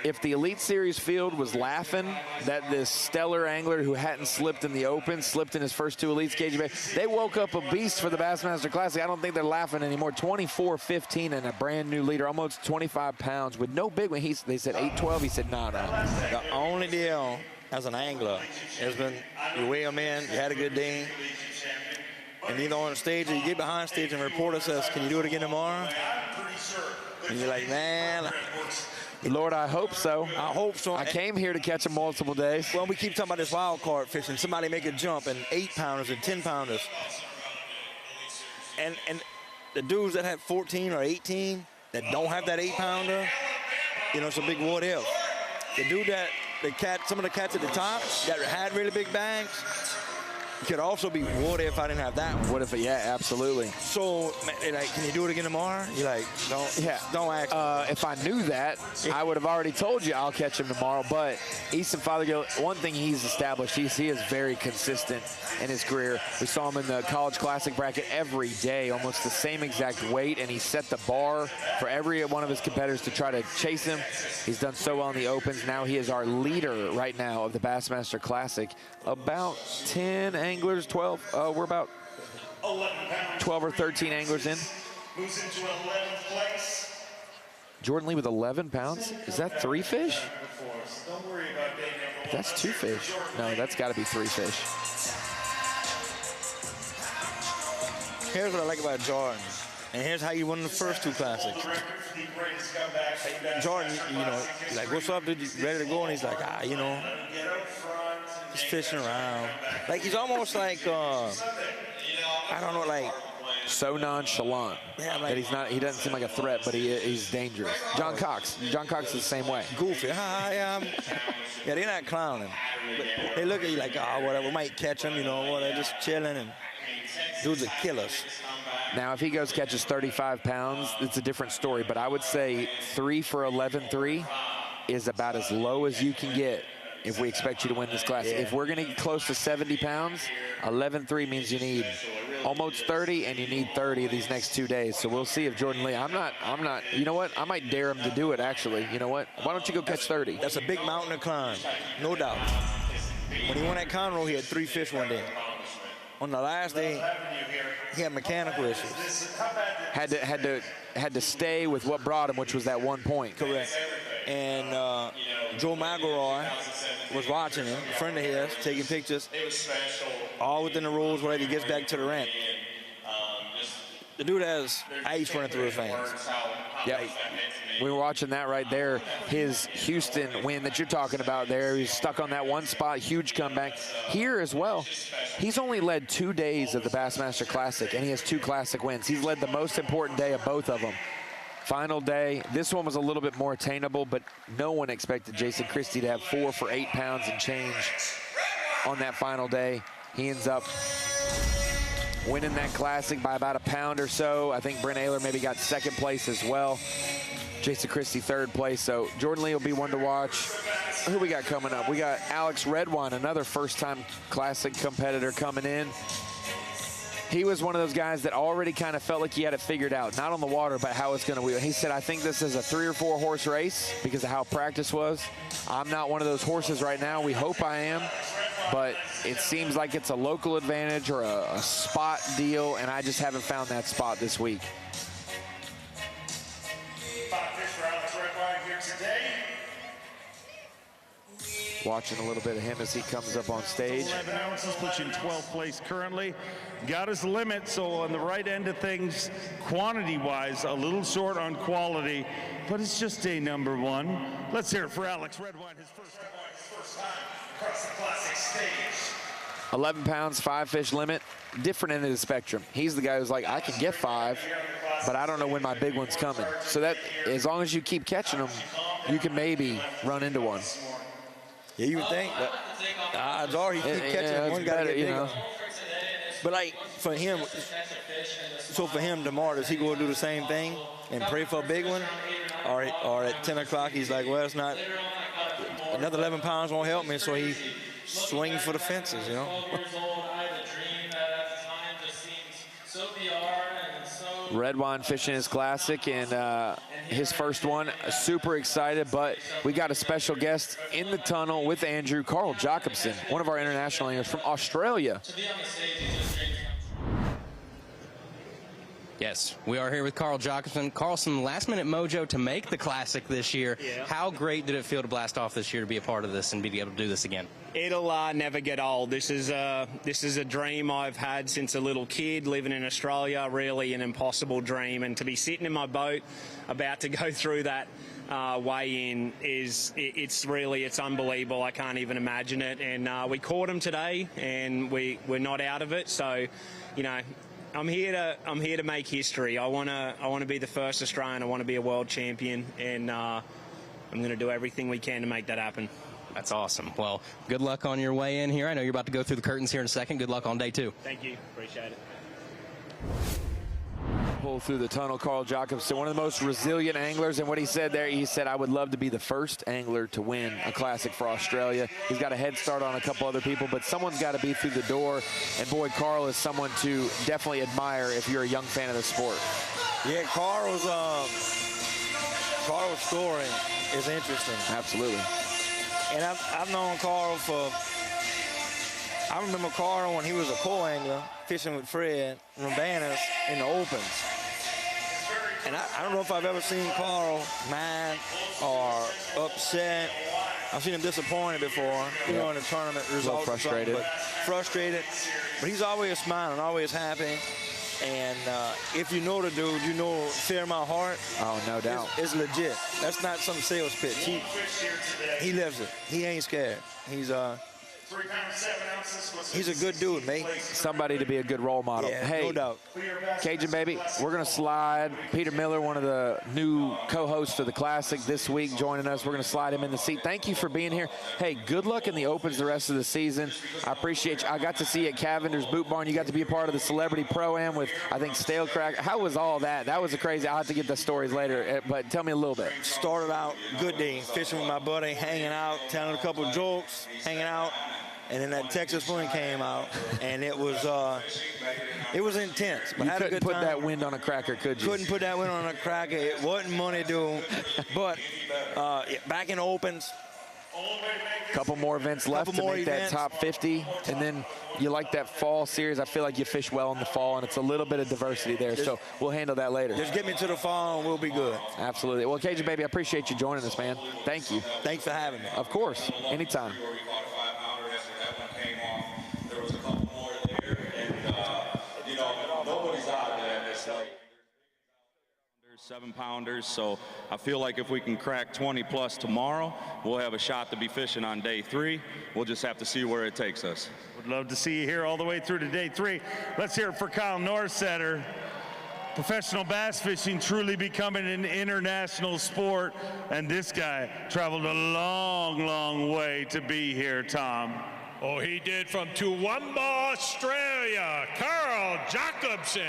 if the Elite Series field was laughing that this stellar angler who hadn't slipped in the Open, slipped in his first 2 Elites cage bait, they woke up a beast for the Bassmaster Classic. I don't think they're laughing anymore. 24-15 and a brand new leader, almost 25 pounds with no big one. They said 8-12. He said, no. The only deal as an angler has been you weigh them in, you had a good day, and either on stage or you get behind stage and the reporter says, can you do it again tomorrow? And you're like, man, Lord, I hope so. I hope so. I came here to catch them multiple days. Well, we keep talking about this wild card fishing. Somebody make a jump and 8-pounders and 10-pounders. And the dudes that have 14 or 18 that don't have that 8-pounder, you know, it's a big what if. The dude some of the cats at the top that had really big bags, could also be, what if I didn't have that one? What if, yeah, absolutely. So, like, can you do it again tomorrow? You're like, don't ask me. If I knew that, I would have already told you I'll catch him tomorrow. But Easton Fothergill, one thing he's established, he is very consistent in his career. We saw him in the College Classic bracket every day, almost the same exact weight, and he set the bar for every one of his competitors to try to chase him. He's done so well in the Opens. Now he is our leader right now of the Bassmaster Classic. About 10 anglers, 12. We're about 12 or 13 anglers in. Moves into 11th place. Jordan Lee with 11 pounds. Is that 3 fish? Don't worry about day number 1. That's 2 fish. No, that's got to be 3 fish. Here's what I like about Jordan. And here's how you won the first 2 classics. Jordan, you know, like, what's up, dude? You ready to go? And he's like, you know, he's fishing around. Like, he's almost like, I don't know, like, so nonchalant that he's not. He doesn't seem like a threat, but he's dangerous. John Cox is the same way. Goofy. Yeah, they're not clowning. But they look at you like, whatever, we might catch him, you know, whatever, just chilling, and dudes are killers. Now, if he goes catches 35 pounds, it's a different story. But I would say 3 for 11.3 is about as low as you can get if we expect you to win this class. Yeah. If we're going to get close to 70 pounds, 11.3 means you need almost 30, and you need 30 these next 2 days. So we'll see if Jordan Lee, I'm not, you know what? I might dare him to do it, actually. You know what? Why don't you go catch 30? That's a big mountain to climb, no doubt. When he won at Conroe, he had 3 fish one day. On the last day, he had mechanical issues. Had to stay with what brought him, which was that 1 point. Correct. And Joe McElroy was watching him, a friend of his, taking pictures, all within the rules, whatever he gets back to the ramp. The dude has ice running through his veins. Yeah, we were watching that right there. His Houston win that you're talking about there. He's stuck on that one spot, huge comeback. Here as well, he's only led 2 days of the Bassmaster Classic, and he has 2 Classic wins. He's led the most important day of both of them. Final day, this one was a little bit more attainable, but no one expected Jason Christie to have 4 for 8 pounds and change on that final day. He ends up winning that Classic by about a pound or so. I think Brent Ehrler maybe got 2nd place as well. Jason Christie 3rd place. So Jordan Lee will be one to watch. Who we got coming up? We got Alex Redwine, another first-time Classic competitor coming in. He was one of those guys that already kind of felt like he had it figured out, not on the water, but how it's going to wheel. He said, I think this is a 3 or 4 horse race because of how practice was. I'm not one of those horses right now. We hope I am, but it seems like it's a local advantage or a spot deal, and I just haven't found that spot this week. 5 fish for Alex Redwine here today. Watching a little bit of him as he comes up on stage. 11 ounces, puts you in 12th place currently. Got his limit, so on the right end of things, quantity-wise, a little short on quality, but it's just day number 1. Let's hear it for Alex Redwine, his first time across the Classic stage. 11 pounds, 5 fish limit, different end of the spectrum. He's the guy who's like, I can get 5, but I don't know when my big one's coming. So that, as long as you keep catching them, you can maybe run into one. Yeah, you would think, but the odds are he keep catching one guy to get bigger. But like for him, so for him tomorrow, does he go and do the same thing and pray for a big one? Or at 10 o'clock, he's like, well, it's not, another 11 pounds won't help me, so he swings for the fences, you know? Redwine fishing his Classic, and his first one, super excited, but we got a special guest in the tunnel with Andrew, Carl Jacobson, one of our international anglers from Australia. Yes, we are here with Carl Jacobson. Carl, some last-minute mojo to make the Classic this year. Yeah. How great did it feel to blast off this year to be a part of this and be able to do this again? It'll never get old. This is a dream I've had since a little kid living in Australia, really an impossible dream. And to be sitting in my boat about to go through that weigh-in it's unbelievable. I can't even imagine it. And we caught him today, and we're not out of it. So, you know, I'm here to make history. I want to be the first Australian. I want to be a world champion, and I'm going to do everything we can to make that happen. That's awesome. Well, good luck on your way in here. I know you're about to go through the curtains here in a second. Good luck on day 2. Thank you. Appreciate it. Pull through the tunnel, Carl Jacobson, one of the most resilient anglers. And what he said there, he said, I would love to be the first angler to win a Classic for Australia. He's got a head start on a couple other people, but someone's got to be through the door. And boy, Carl is someone to definitely admire if you're a young fan of the sport. Yeah, Carl's story is interesting. Absolutely. And I've known Carl for, I remember Carl when he was a co-angler fishing with Fred from B.A.S.S in the opens. And I don't know if I've ever seen Carl mad or upset. I've seen him disappointed before, you know, in the tournament results. Frustrated. But frustrated. But he's always smiling, always happy. And if you know the dude, you know Fear My Heart. Oh, no doubt. It's legit. That's not some sales pitch. He lives it. He ain't scared. He's a good dude, mate. Somebody to be a good role model. Yeah, hey, no doubt. Cajun baby, we're going to slide Peter Miller, one of the new co-hosts of the Classic this week, joining us. We're going to slide him in the seat. Thank you for being here. Hey, good luck in the Opens the rest of the season. I appreciate you. I got to see you at Cavender's Boot Barn. You got to be a part of the Celebrity Pro-Am with, I think, Stale Crack. How was all that? That was a crazy. I'll have to get the stories later, but tell me a little bit. Started out good day, fishing with my buddy, hanging out, telling a couple of jokes, hanging out. And then that Texas wind came out, and it was intense. But you had couldn't a good put time. that wind on a cracker, could you? Couldn't put that wind on a cracker. It wasn't money due. But back in Opens. A couple more events left to make that top 50. And then you like that fall series. I feel like you fish well in the fall, and it's a little bit of diversity there. So we'll handle that later. Just get me to the fall, and we'll be good. Absolutely. Well, Cajun baby, I appreciate you joining us, man. Thank you. Thanks for having me. Of course. Anytime. Nobody's out there. It's like 7-pounders, so I feel like if we can crack 20 plus tomorrow, we'll have a shot to be fishing on day 3. We'll just have to see where it takes us. Would love to see you here all the way through to day 3. Let's hear it for Kyle Norsetter. Professional bass fishing truly becoming an international sport, and this guy traveled a long, long way to be here, Tom. Oh, he did, from Toowoomba, Australia, Carl Jacobson.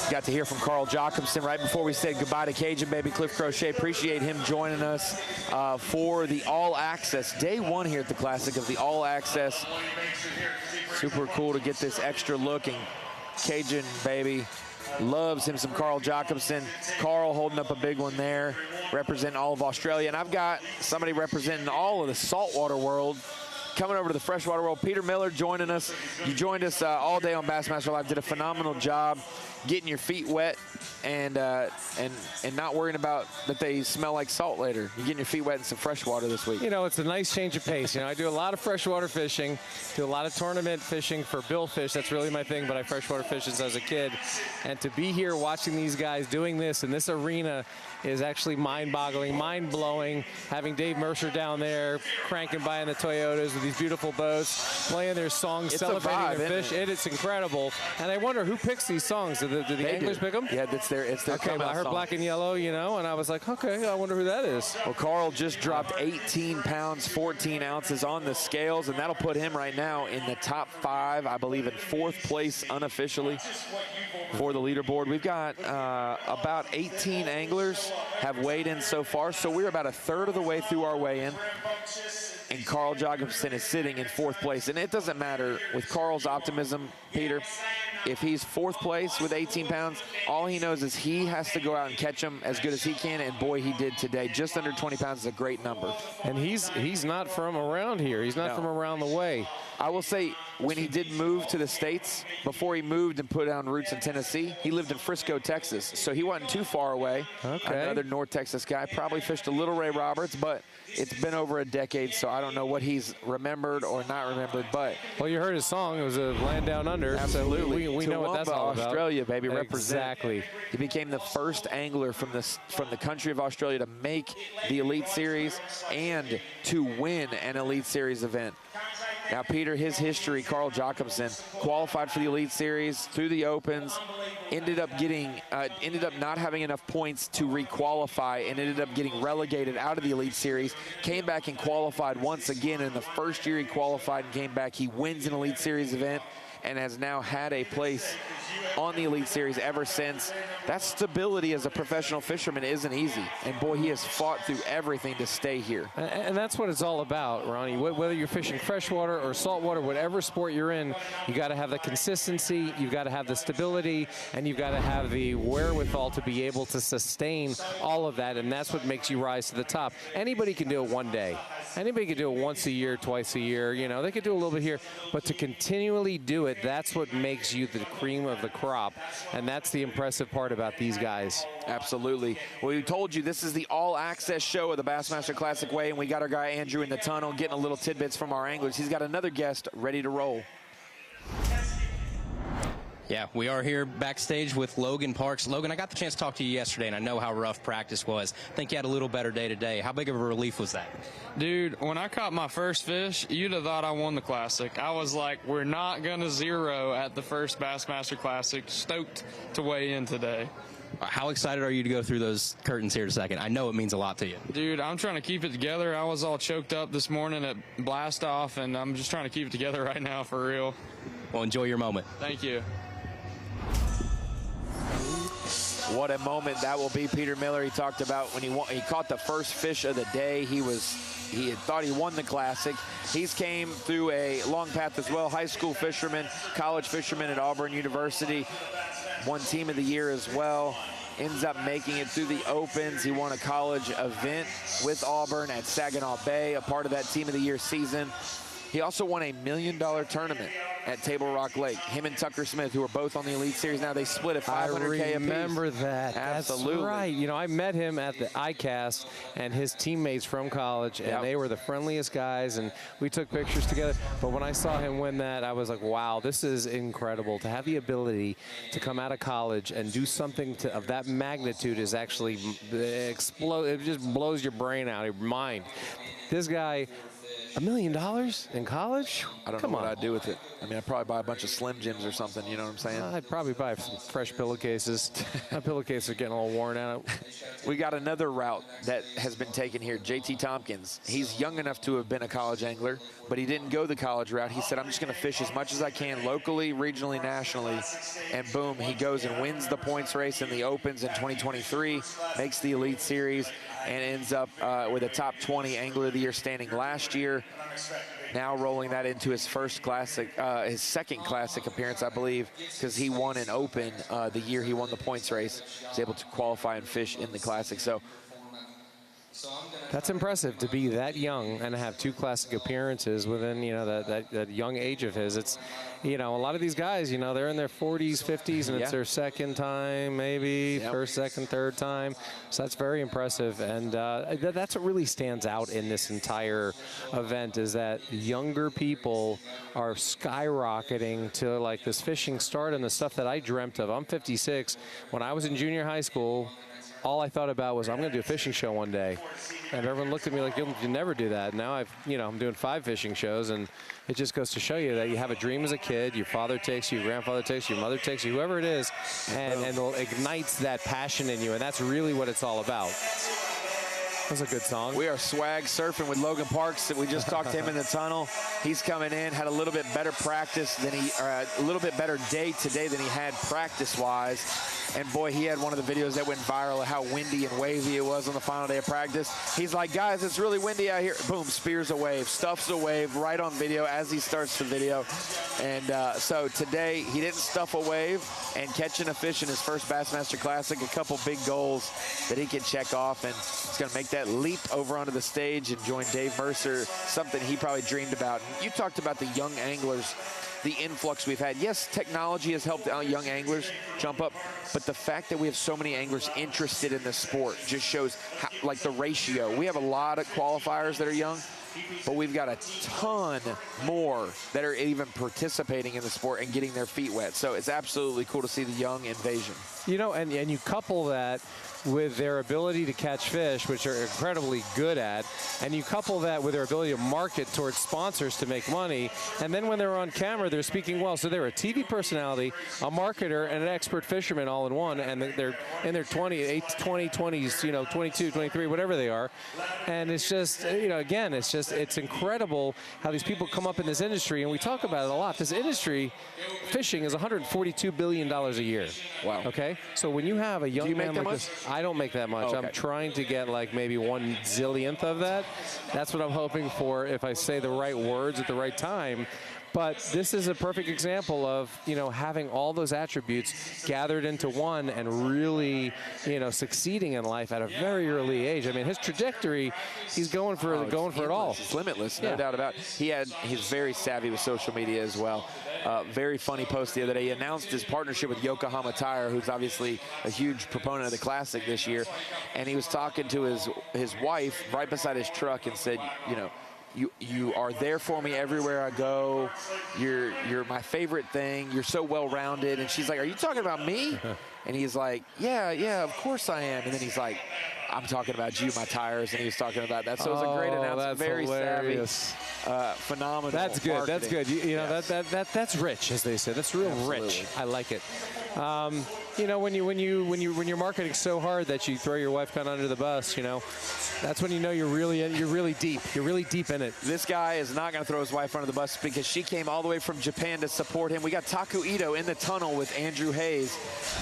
Got to hear from Carl Jacobson right before we said goodbye to Cajun baby Cliff Crochet. Appreciate him joining us for the All Access. Day 1 here at the Classic of the All Access. Super cool to get this extra look, and Cajun baby loves him some Carl Jacobson. Carl holding up a big one there, representing all of Australia. And I've got somebody representing all of the saltwater world coming over to the freshwater world. Peter Miller joining us. You joined us all day on Bassmaster Live. Did a phenomenal job getting your feet wet and not worrying about that they smell like salt later. You're getting your feet wet in some freshwater this week. You know, it's a nice change of pace. You know, I do a lot of freshwater fishing, do a lot of tournament fishing for billfish. That's really my thing, but I freshwater fished since I was a kid. And to be here watching these guys doing this in this arena is actually mind-boggling, mind-blowing. Having Dave Mercer down there cranking by in the Toyotas with these beautiful boats, playing their songs, it's celebrating their fish. It's incredible. And I wonder who picks these songs. Do the anglers pick them? Yeah, it's their okay, well, I heard song. Black and Yellow, you know, and I was like, okay, I wonder who that is. Well, Carl just dropped 18 pounds, 14 ounces on the scales, and that'll put him right now in the top 5, I believe in 4th place unofficially for the leaderboard. We've got about 18 anglers have weighed in so far, so we're about 1/3 of the way through our weigh-in. And Carl Jacobson is sitting in 4th place. And it doesn't matter with Carl's optimism, Peter. If he's 4th place with 18 pounds, all he knows is he has to go out and catch them as good as he can, and boy, he did today. Just under 20 pounds is a great number. And he's not from around here. He's not from around the way. I will say, when he did move to the States, before he moved and put down roots in Tennessee, he lived in Frisco, Texas. So he wasn't too far away. Okay. Another North Texas guy. Probably fished a little Ray Roberts, but it's been over a decade, so I don't know what he's remembered or not remembered. But well, you heard his song. It was a Land Down Under. Absolutely. So we know what that's all about. Australia, baby, represent. Exactly. He became the first angler from the country of Australia to make the Elite Series and to win an Elite Series event. Now, Peter, his history, Carl Jacobson, qualified for the Elite Series through the Opens, ended up not having enough points to re-qualify and ended up getting relegated out of the Elite Series, came back and qualified once again. In the first year he qualified and came back, he wins an Elite Series event and has now had a place on the Elite Series ever since. That stability as a professional fisherman isn't easy, and boy, he has fought through everything to stay here. And that's what it's all about, Ronnie. Whether you're fishing freshwater or saltwater, whatever sport you're in, you got to have the consistency, you've got to have the stability, and you've got to have the wherewithal to be able to sustain all of that, and that's what makes you rise to the top. Anybody can do it one day. Anybody can do it once a year, twice a year. You know, they could do a little bit here, but to continually do it, that's what makes you the cream of the crop, and that's the impressive part about these guys. Absolutely. Well, we told you this is the all-access show of the Bassmaster Classic Way, and we got our guy Andrew in the tunnel getting a little tidbits from our anglers. He's got another guest ready to roll. Yeah, we are here backstage with Logan Parks. Logan, I got the chance to talk to you yesterday, and I know how rough practice was. I think you had a little better day today. How big of a relief was that? Dude, when I caught my first fish, you'd have thought I won the Classic. I was like, we're not going to zero at the first Bassmaster Classic. Stoked to weigh in today. How excited are you to go through those curtains here in a second? I know it means a lot to you. Dude, I'm trying to keep it together. I was all choked up this morning at blast off, and I'm just trying to keep it together right now for real. Well, enjoy your moment. Thank you. What a moment that will be. Peter Miller, he talked about when he caught the first fish of the day. He had thought he won the Classic. He's came through a long path as well. High school fisherman, college fisherman at Auburn University. Won Team of the Year as well. Ends up making it through the Opens. He won a college event with Auburn at Saginaw Bay, a part of that Team of the Year season. He also won a $1 million tournament at Table Rock Lake. Him and Tucker Smith, who are both on the Elite Series now, they split at $500K apiece. I remember that. Absolutely. That's right. You know, I met him at the ICAST and his teammates from college, and they were the friendliest guys, and we took pictures together. But when I saw him win that, I was like, wow, this is incredible. To have the ability to come out of college and do something of that magnitude is actually explode. It just blows your brain out, your mind. This guy, $1 million in college? I don't know what I'd do with it. I mean, I'd probably buy a bunch of Slim Jims or something, you know what I'm saying? I'd probably buy some fresh pillowcases. My pillowcases are getting a little worn out. We got another route that has been taken here. JT Tompkins. He's young enough to have been a college angler, but he didn't go the college route. He said, I'm just going to fish as much as I can locally, regionally, nationally. And boom, he goes and wins the points race in the Opens in 2023, makes the Elite Series, and ends up with a top 20 Angler of the Year standing last year. Now rolling that into his first Classic, his second Classic appearance, I believe, because he won an Open the year he won the points race. He was able to qualify and fish in the Classic. So that's impressive to be that young and have 2 Classic appearances within, you know, that young age of his. It's, you know, a lot of these guys, you know, they're in their 40s, 50s, and it's their second time, maybe first, second, third time. So that's very impressive, and that's what really stands out in this entire event, is that younger people are skyrocketing to like this fishing start and the stuff that I dreamt of. I'm 56. When I was in junior high school, all I thought about was, I'm going to do a fishing show one day. And everyone looked at me like, you never do that. Now I'm doing 5 fishing shows, and it just goes to show you that you have a dream as a kid. Your father takes you, your grandfather takes you, your mother takes you, whoever it is, and it ignites that passion in you. And that's really what it's all about. That's a good song. We are swag surfing with Logan Parks. We just talked to him in the tunnel. He's coming in, had a little bit better practice than a little bit better day today than he had practice-wise. And boy, he had one of the videos that went viral of how windy and wavy it was on the final day of practice. He's like, guys, it's really windy out here. Boom, spears a wave, stuffs a wave right on video as he starts the video. And so today, he didn't stuff a wave, and catching a fish in his first Bassmaster Classic, a couple big goals that he can check off, and he's going to make that leap over onto the stage and join Dave Mercer, something he probably dreamed about. And you talked about the young anglers, the influx we've had. Yes, technology has helped young anglers jump up, but the fact that we have so many anglers interested in the sport just shows how, like, the ratio. We have a lot of qualifiers that are young, but we've got a ton more that are even participating in the sport and getting their feet wet. So it's absolutely cool to see the young invasion. You know, and you couple that with their ability to catch fish, which they're incredibly good at, and you couple that with their ability to market towards sponsors to make money, and then when they're on camera, they're speaking well. So they're a TV personality, a marketer, and an expert fisherman all in one, and they're in their 20s, you know, 22, 23, whatever they are. And it's just, you know, again, it's incredible how these people come up in this industry, and we talk about it a lot. This industry, fishing, is $142 billion a year. Wow. Okay? So when you have a young man like this, I don't make that much. Oh, okay. I'm trying to get like maybe 1 zillionth of that. That's what I'm hoping for if I say the right words at the right time. But this is a perfect example of, you know, having all those attributes gathered into one and really, you know, succeeding in life at a very early age. I mean, his trajectory, he's going for it all. It's limitless, no doubt about it. He's very savvy with social media as well. Very funny post the other day. He announced his partnership with Yokohama Tire, who's obviously a huge proponent of the Classic this year. And he was talking to his wife right beside his truck and said, you know, you are there for me everywhere I go. You're my favorite thing. You're so well-rounded. And she's like, are you talking about me? And he's like, yeah, of course I am. And then he's like, I'm talking about you, my tires. And he was talking about that. So it was a great announcement. That's very hilarious. Savvy, phenomenal. That's good. Marketing. That's good. You know, yes. that's rich, as they say. That's real rich. I like it. You know, when you're marketing so hard that you throw your wife kind of under the bus, you know, that's when you know you're really deep. You're really deep in it. This guy is not going to throw his wife under the bus because she came all the way from Japan to support him. We got Taku Ito in the tunnel with Andrew Hayes,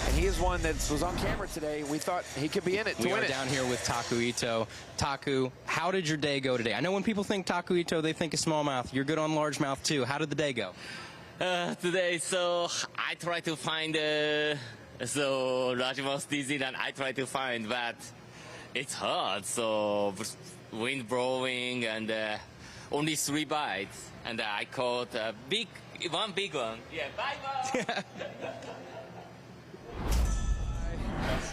and he is one that was on camera today. We thought he could be in it to win it. We are down here with Taku Ito. Taku, how did your day go today? I know when people think Taku Ito, they think of smallmouth. You're good on largemouth too. How did the day go? Today, so I try to find so largemouth dizzy, and I try to find, but it's hard. So wind blowing and only 3 bites, and I caught one big one. Yeah, bye.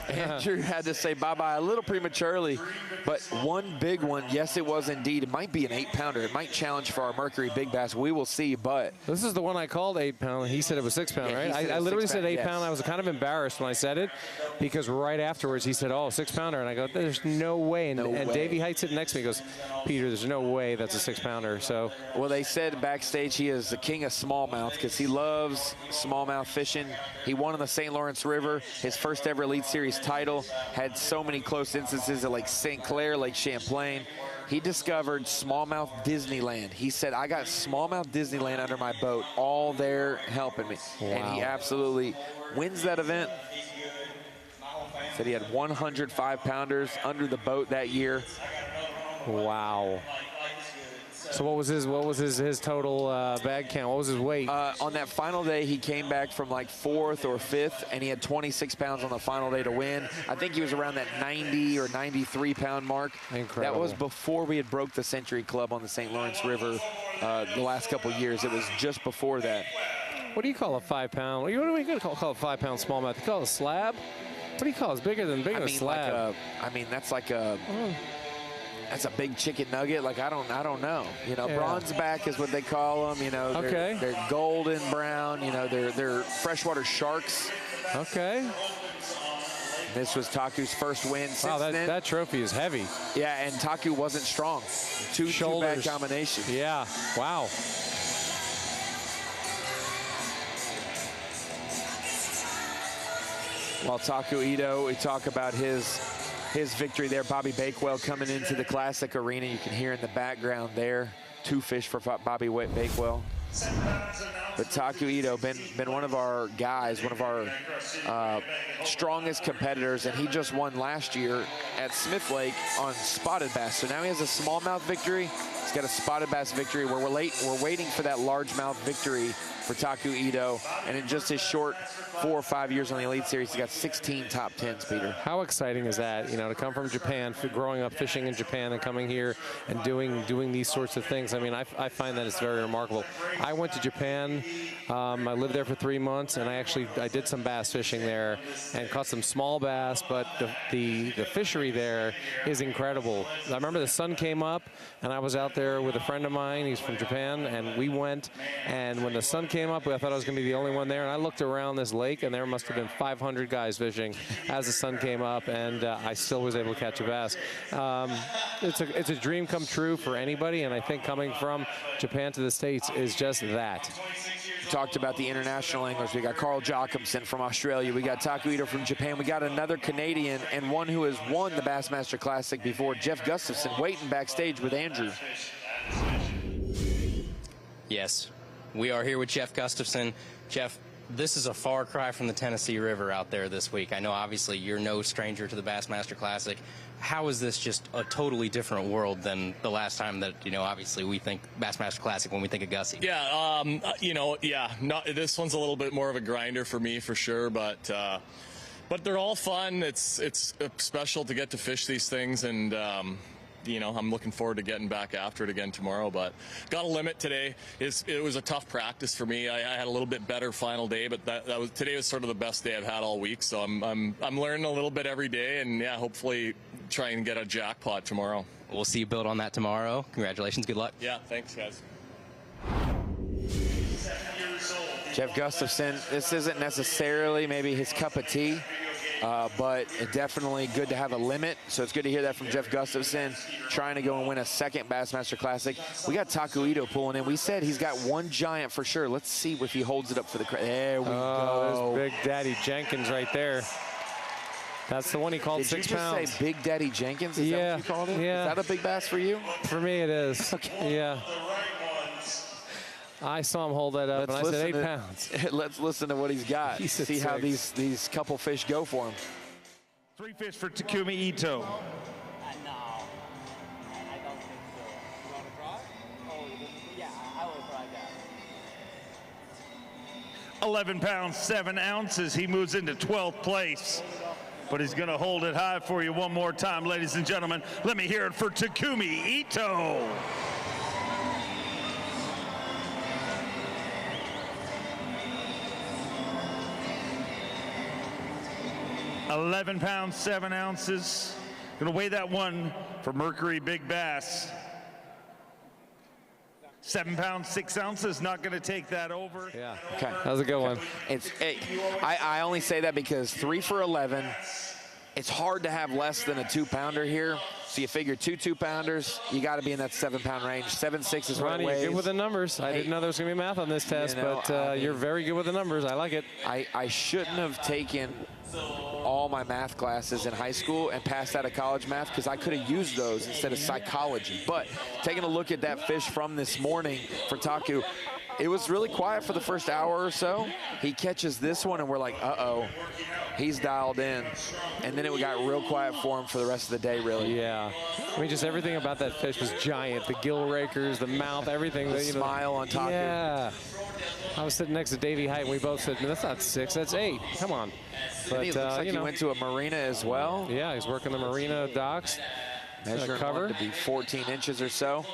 Andrew had to say bye-bye a little prematurely, but one big one, yes, it was indeed. It might be an 8-pounder. It might challenge for our Mercury Big Bass. We will see, but... This is the one I called 8-pound. He said it was 6-pound, right? I literally said 8-pound. Yes. I was kind of embarrassed when I said it because right afterwards he said, oh, 6-pounder. And I go, there's no way. And Davey Height sitting next to me goes, Peter, there's no way that's a 6-pounder. So, well, they said backstage he is the king of smallmouth because he loves smallmouth fishing. He won on the St. Lawrence River, his first ever Elite Series title, had so many close instances at Lake St. Clair, Lake Champlain. He discovered smallmouth Disneyland. He said, I got smallmouth Disneyland under my boat, all there helping me. Wow. And he absolutely wins that event. Said he had 105-pounders under the boat that year. Wow. So what was his total bag count? What was his weight? On that final day, he came back from like 4th or 5th, and he had 26 pounds on the final day to win. I think he was around that 90 or 93-pound mark. Incredible. That was before we had broke the Century Club on the St. Lawrence River the last couple years. It was just before that. What do you call a 5-pound? What are we going to call a 5-pound smallmouth? You call it a slab? What do you call it? It's bigger than a slab. That's like a... That's a big chicken nugget. Like I don't know. You know, bronze back is what they call them. You know, they're golden brown. You know, they're freshwater sharks. Okay. This was Taku's first win since then. That trophy is heavy. Yeah, and Taku wasn't strong. Two bad combinations. Yeah. Wow. While Taku Ito, we talk about his victory there. Bobby Bakewell coming into the Classic arena. You can hear in the background there. 2 fish for Bobby Bakewell. But Taku Ito been one of our guys, one of our strongest competitors, and he just won last year at Smith Lake on spotted bass. So now he has a smallmouth victory. He's got a spotted bass victory where we're waiting for that largemouth victory for Taku Ito. And in just his short 4 or 5 years on the Elite Series, he's got 16 top 10s, Peter. How exciting is that? You know, to come from Japan, growing up fishing in Japan and coming here and doing these sorts of things. I mean, I find that it's very remarkable. I went to Japan Japan. I lived there for 3 months, and I did some bass fishing there and caught some small bass, but the fishery there is incredible. I remember the sun came up, and I was out there with a friend of mine. He's from Japan, and we went, and when the sun came up, I thought I was going to be the only one there, and I looked around this lake, and there must have been 500 guys fishing as the sun came up, and I still was able to catch a bass. It's a dream come true for anybody, and I think coming from Japan to the States is just that. Talked about the international anglers. We got Carl Jacobson from Australia. We got Taku Ito from Japan. We got another Canadian and one who has won the Bassmaster Classic before, Jeff Gustafson, waiting backstage with Andrew. Yes, we are here with Jeff Gustafson. Jeff, this is a far cry from the Tennessee River out there this week. I know obviously you're no stranger to the Bassmaster Classic. How is this just a totally different world than the last time that, obviously we think Bassmaster Classic when we think of Gussie? Yeah, this one's a little bit more of a grinder for me for sure, but they're all fun. It's special to get to fish these things, and I'm looking forward to getting back after it again tomorrow, but got a limit today. It was a tough practice for me. I had a little bit better final day, but today was sort of the best day I've had all week. So I'm learning a little bit every day, and yeah, hopefully try and get a jackpot tomorrow. We'll see you build on that tomorrow. Congratulations. Good luck. Yeah, thanks, guys. Jeff Gustafson, this isn't necessarily maybe his cup of tea, but definitely good to have a limit. So it's good to hear that from Jeff Gustafson, trying to go and win a second Bassmaster Classic. We got Taku Ito pulling in. We said he's got one giant for sure. Let's see if he holds it up for the crowd. There we go. There's Big Daddy Jenkins right there. That's the one he called 6 pounds. Did you just say Big Daddy Jenkins? Is that what you called it? Yeah. Is that a big bass for you? For me, it is. Okay. Yeah. I saw him hold that up, and I said 8 pounds. Let's listen to what he's got. See how these couple fish go for him. 3 fish for Takumi Ito. No, I don't think so. You want to try? Oh, yeah, I will try that. 11 pounds, 7 ounces. He moves into 12th place. But he's going to hold it high for you one more time, ladies and gentlemen. Let me hear it for Takumi Ito. £11, 7 ounces. Gonna weigh that one for Mercury Big Bass. 7 pounds, 6 ounces. Not gonna take that over. Yeah. Okay. That was a good one. I only say that because 3 for 11. It's hard to have less than a 2-pounder here. So you figure 2 2-pounders, you got to be in that 7-pound range. 7.6 is what it weighs. You're good with the numbers. I didn't know there was going to be math on this test, but you're very good with the numbers. I like it. I shouldn't have taken all my math classes in high school and passed out of college math, because I could have used those instead of psychology. But taking a look at that fish from this morning for Taku, it was really quiet for the first hour or so. He catches this one, and we're like, uh-oh, he's dialed in. And then it got real quiet for him for the rest of the day, really. Yeah. I mean, just everything about that fish was giant. The gill rakers, the mouth, everything. The smile on Taku. Yeah. I was sitting next to Davey Height, and we both said, that's not 6, that's 8. Come on. But he looks like he went to a marina as well. Yeah, he's working the marina docks. Measuring cover to be 14 inches or so.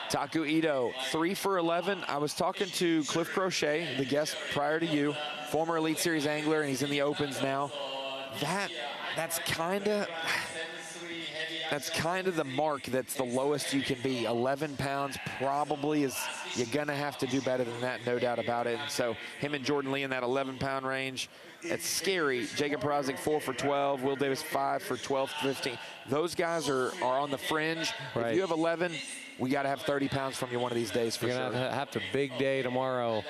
Taku Ito, 3 for 11. I was talking to Cliff Crochet, the guest prior to you, former Elite Series angler, and he's in the Opens now. That's kind of the mark that's the lowest you can be. 11 pounds probably is, you're gonna have to do better than that, no doubt about it. And so him and Jordan Lee in that 11-pound range, it's scary. Jacob Prozik 4 for 12, Will Davis 5 for 12, 15. Those guys are on the fringe. Right. If you have 11, we got to have 30 pounds from you one of these days for You're sure. going to have to big day tomorrow.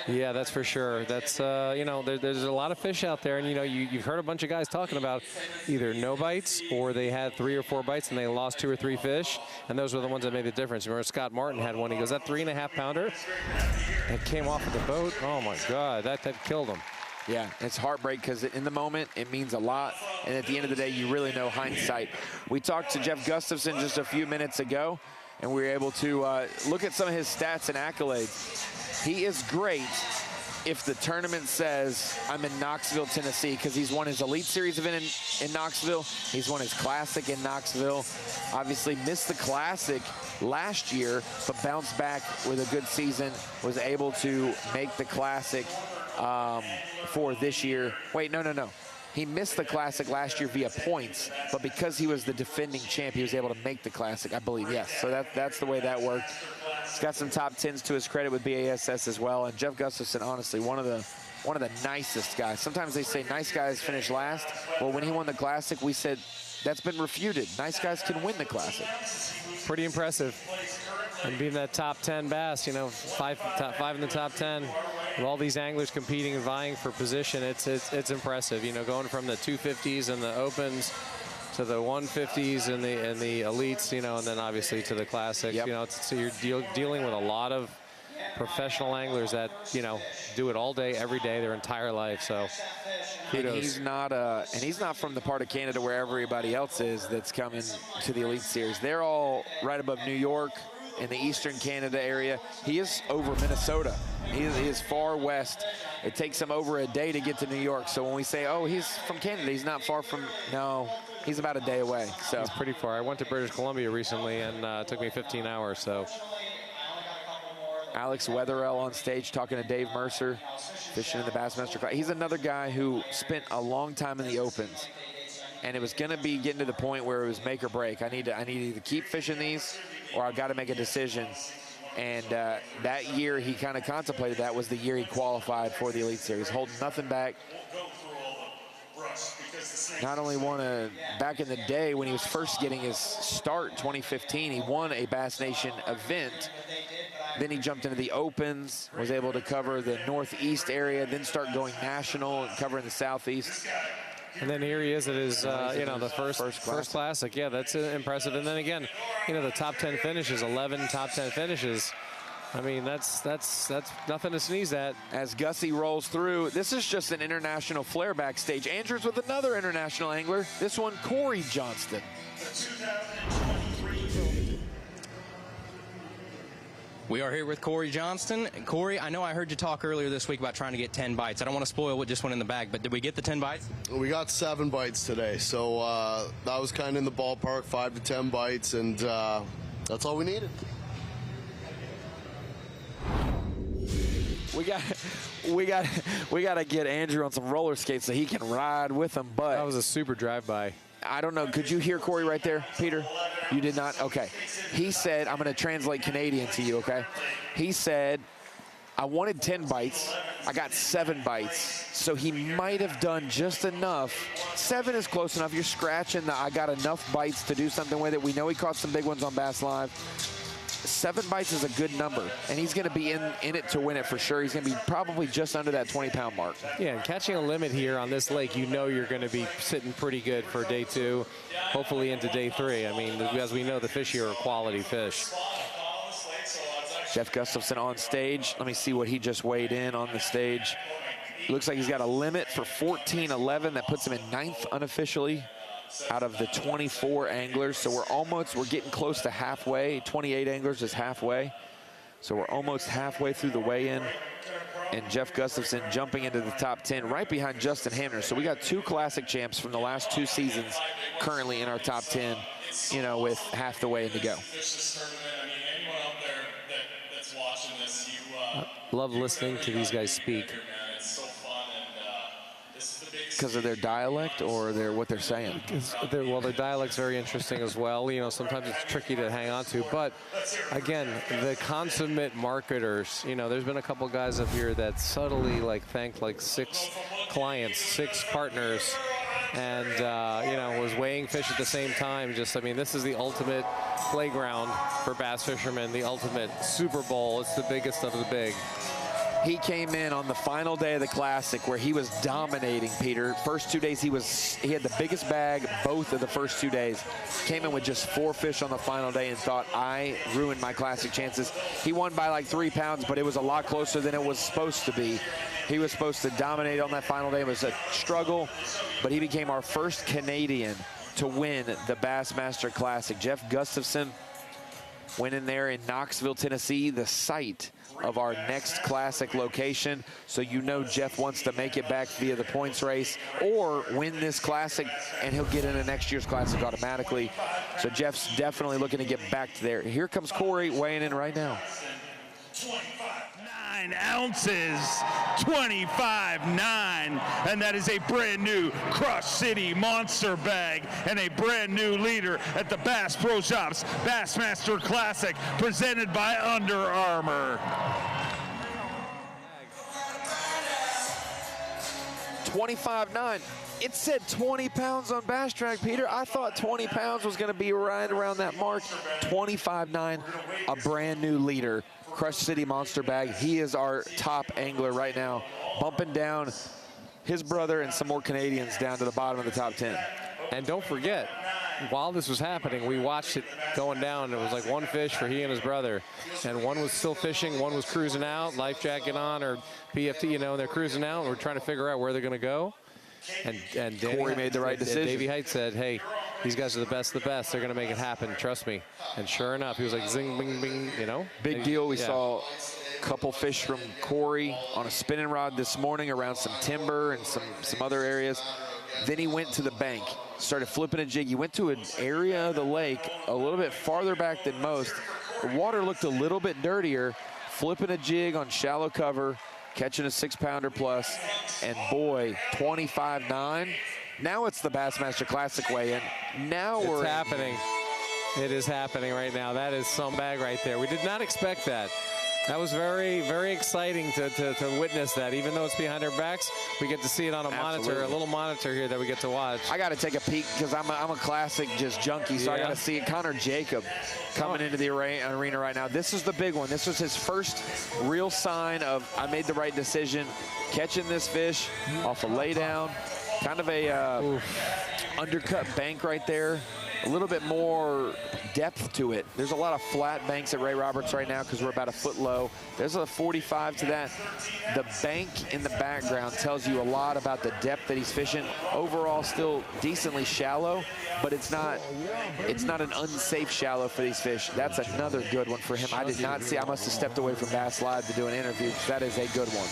Yeah, that's for sure. That's, there's a lot of fish out there. And, you've heard a bunch of guys talking about either no bites or they had 3 or 4 bites and they lost 2 or 3 fish. And those were the ones that made the difference. Remember, Scott Martin had one. He goes, that 3.5-pounder that came off of the boat. Oh, my God, that killed him. Yeah, it's heartbreak because in the moment, it means a lot. And at the end of the day, you really know hindsight. We talked to Jeff Gustafson just a few minutes ago, and we were able to look at some of his stats and accolades. He is great if the tournament says I'm in Knoxville, Tennessee, because he's won his Elite Series event in Knoxville. He's won his Classic in Knoxville. Obviously missed the Classic last year, but bounced back with a good season. Was able to make the Classic for this year. Wait, no. He missed the Classic last year via points, but because he was the defending champ, he was able to make the Classic, I believe, yes. So that's the way that worked. He's got some top 10s to his credit with B.A.S.S as well. And Jeff Gustafson, honestly, one of the nicest guys. Sometimes they say nice guys finish last. Well, when he won the Classic, we said that's been refuted. Nice guys can win the Classic. Pretty impressive. And being that top 10 bass, you know, five in the top 10, with all these anglers competing and vying for position, it's impressive. You know, going from the 250s and the opens to the 150s and the elites, you know, and then obviously to the Classics. Yep. You know, so you're dealing with a lot of professional anglers that, you know, do it all day, every day, their entire life. So kudos. And he's not from the part of Canada where everybody else is that's coming to the Elite Series. They're all right above New York in the Eastern Canada area. He is over Minnesota. He is far west. It takes him over a day to get to New York. So when we say, oh, he's from Canada, he's not far from, no, he's about a day away. So it's pretty far. I went to British Columbia recently, and it took me 15 hours. So Alex Wetherell on stage talking to Dave Mercer, fishing in the Bassmaster class. He's another guy who spent a long time in the opens, and it was going to be getting to the point where it was make or break. I need to either keep fishing these, or I've got to make a decision. And that year he kind of contemplated that was the year he qualified for the Elite Series, holding nothing back. Not only won back in the day when he was first getting his start, 2015, he won a Bass Nation event. Then he jumped into the Opens, was able to cover the Northeast area, then start going national and covering the Southeast. And then here he is at his, you know, the first Classic. Yeah, that's impressive. And then again, you know, the top 10 finishes, 11 top 10 finishes. I mean, that's nothing to sneeze at. As Gussie rolls through, this is just an international flare backstage. Andrews with another international angler. This one, Corey Johnston. We are here with Corey Johnston. Corey, I know I heard you talk earlier this week about trying to get 10 bites. I don't want to spoil what just went in the bag, but did we get the 10 bites? We got 7 bites today, so that was kind of in the ballpark, 5 to 10 bites, and that's all we needed. We got to get Andrew on some roller skates so he can ride with them. But that was a super drive-by. I don't know. Could you hear Corey right there, Peter? You did not? Okay. He said, I'm going to translate Canadian to you, okay? He said, I wanted 10 bites. I got 7 bites. So he might have done just enough. 7 is close enough. You're scratching the I got enough bites to do something with it. We know he caught some big ones on Bass Live. 7 bites is a good number, and he's going to be in it to win it for sure. He's going to be probably just under that 20-pound mark. Yeah, and catching a limit here on this lake, you know you're going to be sitting pretty good for day 2, hopefully into day 3. I mean, as we know, the fish here are quality fish. Jeff Gustafson on stage. Let me see what he just weighed in on the stage. Looks like he's got a limit for 14.11. That puts him in 9th unofficially out of the 24 anglers. So we're getting close to halfway. 28 anglers is halfway. So we're almost halfway through the weigh-in. And Jeff Gustafson jumping into the top 10 right behind Justin Hamner. So we got 2 Classic champs from the last 2 seasons currently in our top 10, you know, with half the way in to go. Love listening to these guys speak. Because of their dialect or what they're saying? Well, their dialect's very interesting as well. You know, sometimes it's tricky to hang on to. But, again, the consummate marketers, you know, there's been a couple guys up here that subtly, thanked 6 clients, 6 partners, and, you know, was weighing fish at the same time. I mean, this is the ultimate playground for bass fishermen, the ultimate Super Bowl. It's the biggest of the big. He came in on the final day of the Classic where he was dominating, Peter. First 2 days, he had the biggest bag both of the first 2 days. Came in with just 4 fish on the final day and thought, I ruined my Classic chances. He won by 3 pounds, but it was a lot closer than it was supposed to be. He was supposed to dominate on that final day. It was a struggle, but he became our first Canadian to win the Bassmaster Classic. Jeff Gustafson, winning there in Knoxville, Tennessee, the site of our next Classic location. So you know Jeff wants to make it back via the points race or win this Classic, and he'll get into next year's Classic automatically. So Jeff's definitely looking to get back to there. Here comes Corey weighing in right now. 9 ounces, 25.9, and that is a brand new Crush City Monster bag and a brand new leader at the Bass Pro Shops Bassmaster Classic, presented by Under Armour. 25.9. It said 20 pounds on Bass Track, Peter. I thought 20 pounds was going to be right around that mark. 25.9, a brand new leader. Crush City Monster bag. He is our top angler right now, bumping down his brother and some more Canadians down to the bottom of the top 10. And don't forget, while this was happening, we watched it going down. It was like one fish for he and his brother. And one was still fishing, one was cruising out, life jacket on or PFT, you know, and they're cruising out. And we're trying to figure out where they're going to go. And Corey made the right decision. Davey Height said, hey, these guys are the best of the best. They're going to make it happen. Trust me. And sure enough, he was like, zing, bing, bing, you know. Big deal. We saw a couple fish from Corey on a spinning rod this morning around some timber and some other areas. Then he went to the bank, started flipping a jig. He went to an area of the lake a little bit farther back than most. The water looked a little bit dirtier, flipping a jig on shallow cover, catching a 6-pounder plus, and boy, 25.9. Now it's the Bassmaster Classic weigh-in. Now it's happening. It is happening right now. That is some bag right there. We did not expect that. That was very, very exciting to witness that. Even though it's behind our backs, we get to see it on a monitor, a little monitor here that we get to watch. I got to take a peek because I'm a Classic just junkie, so I got to see it. Connor Jacob coming into the arena right now. This is the big one. This was his first real sign of I made the right decision, catching this fish off a laydown. Kind of a undercut bank right there. A little bit more depth to it. There's a lot of flat banks at Ray Roberts right now because we're about a foot low. There's a 45 to that. The bank in the background tells you a lot about the depth that he's fishing. Overall, still decently shallow, but it's not an unsafe shallow for these fish. That's another good one for him. I did not see. I must have stepped away from Bass Live to do an interview. That is a good one.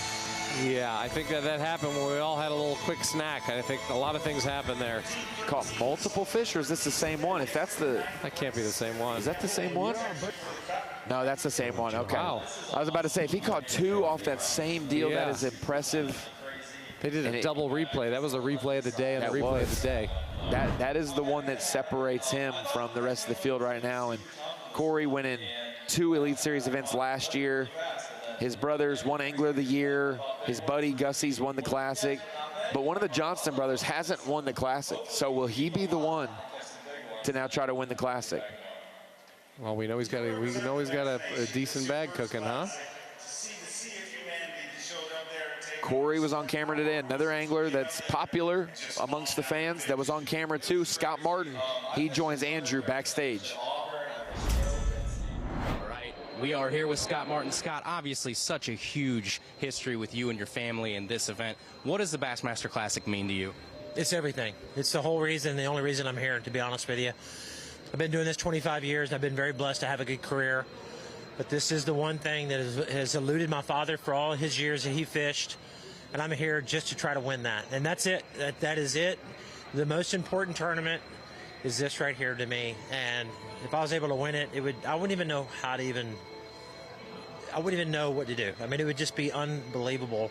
Yeah, I think that happened when we all had a little quick snack. I think a lot of things happened there. Caught multiple fish, or is this the same one? If that's the... That can't be the same one. Is that the same one? No, that's the same one. Okay. Wow. I was about to say, if he caught 2 off that same deal, that is impressive. They did a double replay. That was a replay of the day and a replay of the day. That is the one that separates him from the rest of the field right now. And Corey winning 2 Elite Series events last year. His brothers won Angler of the Year. His buddy Gussie's won the Classic. But one of the Johnston brothers hasn't won the Classic. So will he be the one to now try to win the Classic? Well, we know he's got a decent bag cooking, huh? Corey was on camera today, another angler that's popular amongst the fans that was on camera too, Scott Martin. He joins Andrew backstage. We are here with Scott Martin. Scott, obviously such a huge history with you and your family in this event. What does the Bassmaster Classic mean to you? It's everything. It's the whole reason, the only reason I'm here, to be honest with you. I've been doing this 25 years, and I've been very blessed to have a good career. But this is the one thing that has eluded my father for all his years that he fished, and I'm here just to try to win that. And that's it. That is it. The most important tournament is this right here to me. And if I was able to win it, I wouldn't even know how to I wouldn't even know what to do. I mean, it would just be unbelievable.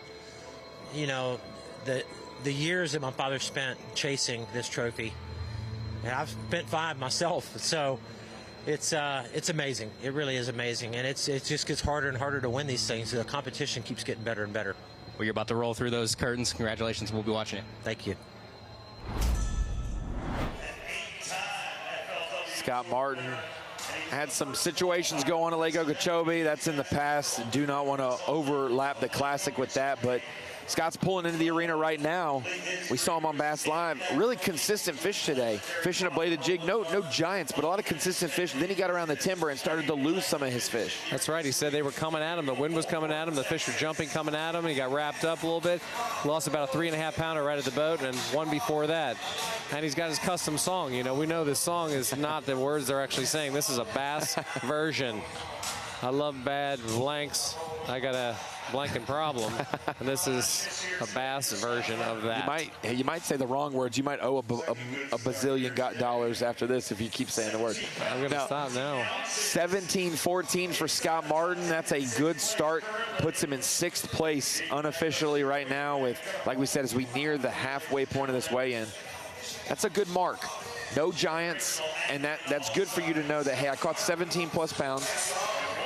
You know, the years that my father spent chasing this trophy. And I've spent 5 myself. So it's amazing. It really is amazing. And it just gets harder and harder to win these things. The competition keeps getting better and better. Well, you're about to roll through those curtains. Congratulations. We'll be watching it. Thank you. Scott Martin had some situations go on at Lake Okeechobee. That's in the past. Do not want to overlap the Classic with that, but Scott's pulling into the arena right now. We saw him on Bass Live. Really consistent fish today. Fishing a bladed jig. No giants, but a lot of consistent fish. Then he got around the timber and started to lose some of his fish. That's right. He said they were coming at him. The wind was coming at him. The fish were jumping, coming at him. And he got wrapped up a little bit. Lost about a 3.5 pounder right at the boat, and one before that. And he's got his custom song. You know, we know this song is not the words they're actually saying. This is a Bass version. I love bad blanks. I got a blanking problem. And this is a Bass version of that. You might say the wrong words. You might owe a bazillion dollars after this if you keep saying the word. I'm going to stop now. 17-14 for Scott Martin. That's a good start. Puts him in 6th place unofficially right now with, like we said, as we near the halfway point of this weigh-in. That's a good mark. No giants, and that's good for you to know that, hey, I caught 17+ pounds.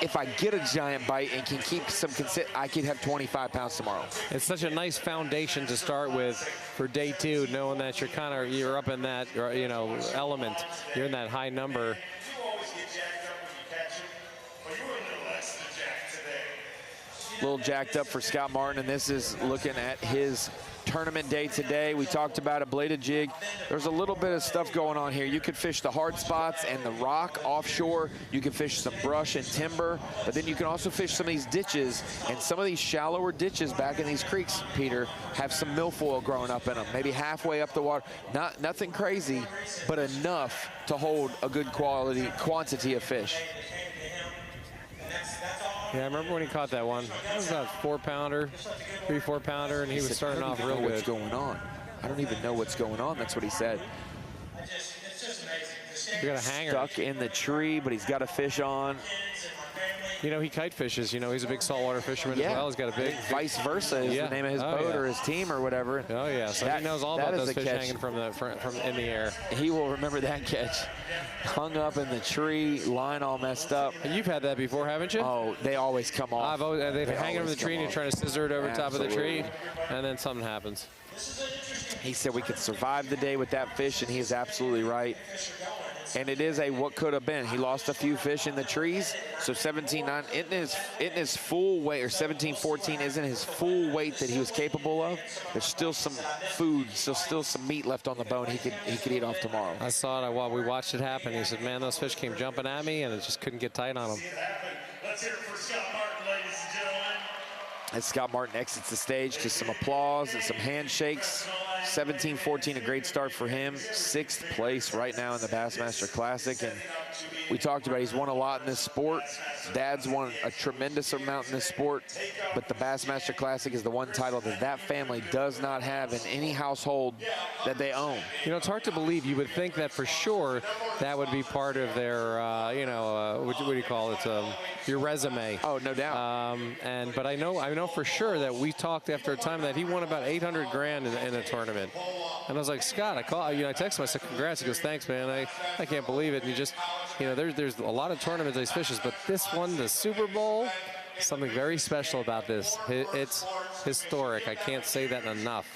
If I get a giant bite and can keep some I could have 25 pounds tomorrow. It's such a nice foundation to start with for day 2, knowing that you're up in that, you know, element. You're in that high number. A little jacked up for Scott Martin, and this is looking at his tournament day today. We talked about a bladed jig. There's a little bit of stuff going on here. You could fish the hard spots and the rock offshore. You can fish some brush and timber, but then you can also fish some of these ditches, and some of these shallower ditches back in these creeks, Peter, have some milfoil growing up in them, maybe halfway up the water. Nothing crazy, but enough to hold a good quantity of fish. Yeah, I remember when he caught that one. It was about 4-pounder, 3-4 pounder, and he was starting off real good. What's going on? I don't even know what's going on. That's what he said. You got a hanger. Stuck in the tree, but he's got a fish on. You know, he kite fishes. You know, he's a big saltwater fisherman as well. He's got a big... Vice versa is the name of his boat or his team or whatever. Oh, yeah. So he knows all about those fish hanging from in the air. He will remember that catch. Hung up in the tree, line all messed up. You've had that before, haven't you? Oh, they always come off. They hang over the tree and you're trying to scissor it over top of the tree, and then something happens. He said we could survive the day with that fish, and he is absolutely right. And it is a what could have been. He lost a few fish in the trees, so 17-9 isn't his full weight, or 17-14 isn't his full weight that he was capable of. There's still some food, still some meat left on the bone he could eat off tomorrow. I saw it while we watched it happen. He said, man, those fish came jumping at me, and it just couldn't get tight on them. Let's hear it for Scott Martin, ladies and gentlemen. As Scott Martin exits the stage, just some applause and some handshakes. 17-14, a great start for him. 6th place right now in the Bassmaster Classic. And we talked about he's won a lot in this sport. Dad's won a tremendous amount in this sport. But the Bassmaster Classic is the one title that family does not have in any household that they own. You know, it's hard to believe. You would think that for sure that would be part of their, what do you call it, your resume. Oh, no doubt. But I know for sure that we talked after a time that he won about 800 grand in a tournament. And I was like, Scott, I texted him, I said, congrats. He goes, thanks, man. I can't believe it. And you just, there's a lot of tournaments these fishes, but this one, the Super Bowl, something very special about this. It's historic. I can't say that enough.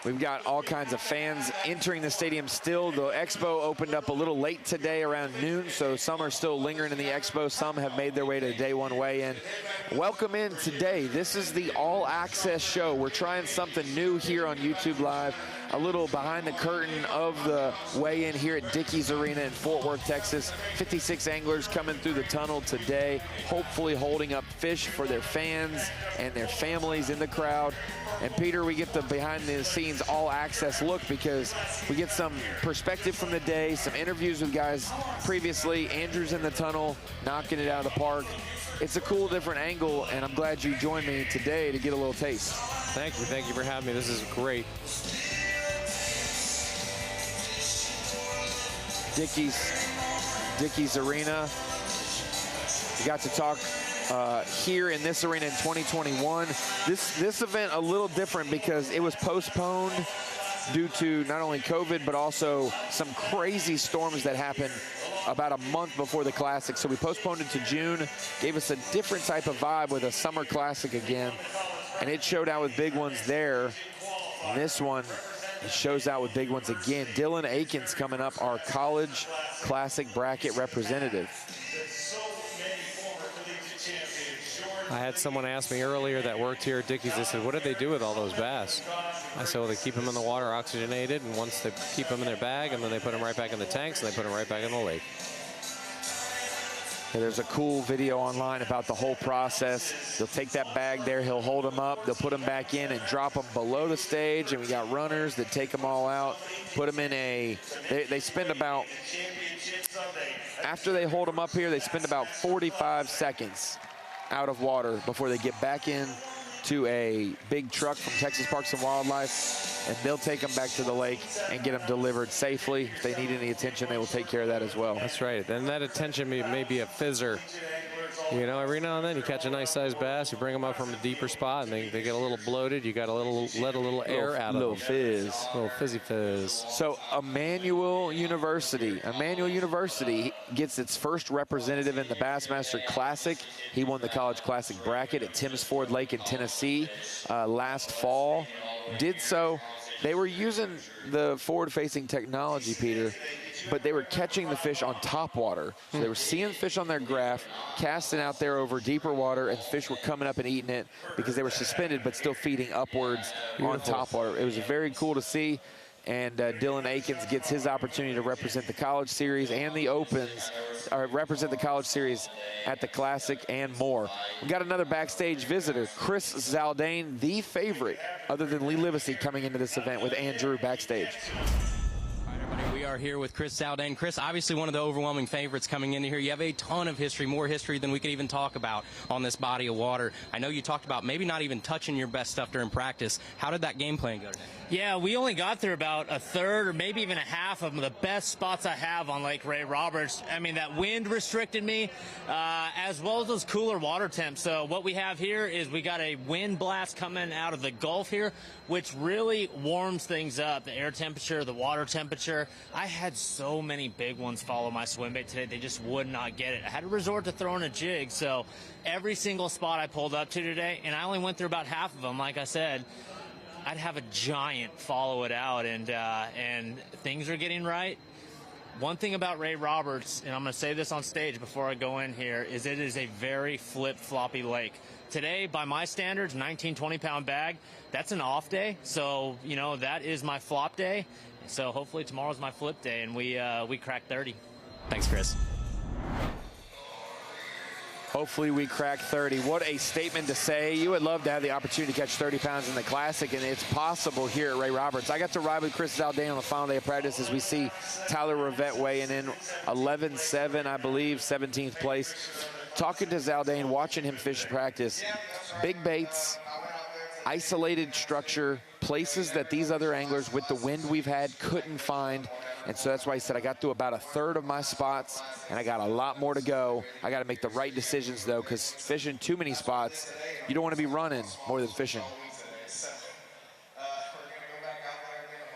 We've got all kinds of fans entering the stadium still. The expo opened up a little late today around noon, so some are still lingering in the expo. Some have made their way to day 1 weigh-in. Welcome in today. This is the All Access Show. We're trying something new here on YouTube Live. A little behind the curtain of the weigh-in here at Dickies Arena in Fort Worth, Texas. 56 anglers coming through the tunnel today, hopefully holding up fish for their fans and their families in the crowd. And Peter, we get the behind-the-scenes all-access look because we get some perspective from the day, some interviews with guys previously. Andrew's in the tunnel, knocking it out of the park. It's a cool, different angle, and I'm glad you joined me today to get a little taste. Thank you for having me. This is great. Dickies Arena. We got to talk here in this arena in 2021. This event a little different because it was postponed due to not only COVID, but also some crazy storms that happened about a month before the Classic. So we postponed it to June, gave us a different type of vibe with a summer Classic again. And it showed out with big ones there. And this one, it shows out with big ones again. Dylan Aikens coming up, our college Classic bracket representative. I had someone ask me earlier that worked here at Dickey's. They said, what did they do with all those bass? I said, well, they keep them in the water oxygenated, and once they keep them in their bag, and then they put them right back in the tanks, and they put them right back in the lake. Yeah, there's a cool video online about the whole process. They'll take that bag there, he'll hold them up, they'll put them back in and drop them below the stage, and we got runners that take them all out, put them in a, they spend about, after they hold them up here, they spend about 45 seconds out of water before they get back in to a big truck from Texas Parks and Wildlife, and they'll take them back to the lake and get them delivered safely. If they need any attention, they will take care of that as well. That's right. And that attention may be a fizzer. You know, every now and then you catch a nice sized bass, you bring them up from a deeper spot, and they get a little bloated. You got to let a little air out of them. Little fizz. Little fizzy fizz. So Emmanuel University gets its first representative in the Bassmaster Classic. He won the College Classic bracket at Timms Ford Lake in Tennessee last fall. Did so. They were using the forward-facing technology, Peter, but they were catching the fish on top water. So they were seeing fish on their graph, casting out there over deeper water, and fish were coming up and eating it because they were suspended but still feeding upwards on top water. It was very cool to see. And Dylan Akins gets his opportunity to represent the College Series and the Opens, or represent the College Series at the Classic and more. We got another backstage visitor, Chris Zaldane, the favorite, other than Lee Livesay, coming into this event with Andrew backstage. We are here with Chris Zaldane. Chris, obviously one of the overwhelming favorites coming into here. You have a ton of history, more history than we could even talk about on this body of water. I know you talked about maybe not even touching your best stuff during practice. How did that game plan go today? Yeah, we only got through about a third or maybe even a half of the best spots I have on Lake Ray Roberts. I mean, that wind restricted me, as well as those cooler water temps. So what we have here is we got a wind blast coming out of the Gulf here, which really warms things up, the air temperature, the water temperature. I had so many big ones follow my swim bait today. They just would not get it. I had to resort to throwing a jig. So every single spot I pulled up to today, and I only went through about half of them, like I said, I'd have a giant follow it out, and things are getting right. One thing about Ray Roberts, and I'm going to say this on stage before I go in here, is it is a very flip-floppy lake. Today, by my standards, 19, 20-pound bag, that's an off day. So, you know, that is my flop day. So hopefully tomorrow's my flip day, and we crack 30. Thanks, Chris. Hopefully we crack 30. What a statement to say. You would love to have the opportunity to catch 30 pounds in the Classic, and it's possible here at Ray Roberts. I got to ride with Chris Zaldane on the final day of practice as we see Tyler Rivette weighing in 11-7, I believe, 17th place. Talking to Zaldane, watching him fish practice, big baits, isolated structure, places that these other anglers with the wind we've had couldn't find. And so that's why he said I got through about a third of my spots, and I got a lot more to go. I got to make the right decisions, though, because fishing too many spots, you don't want to be running more than fishing.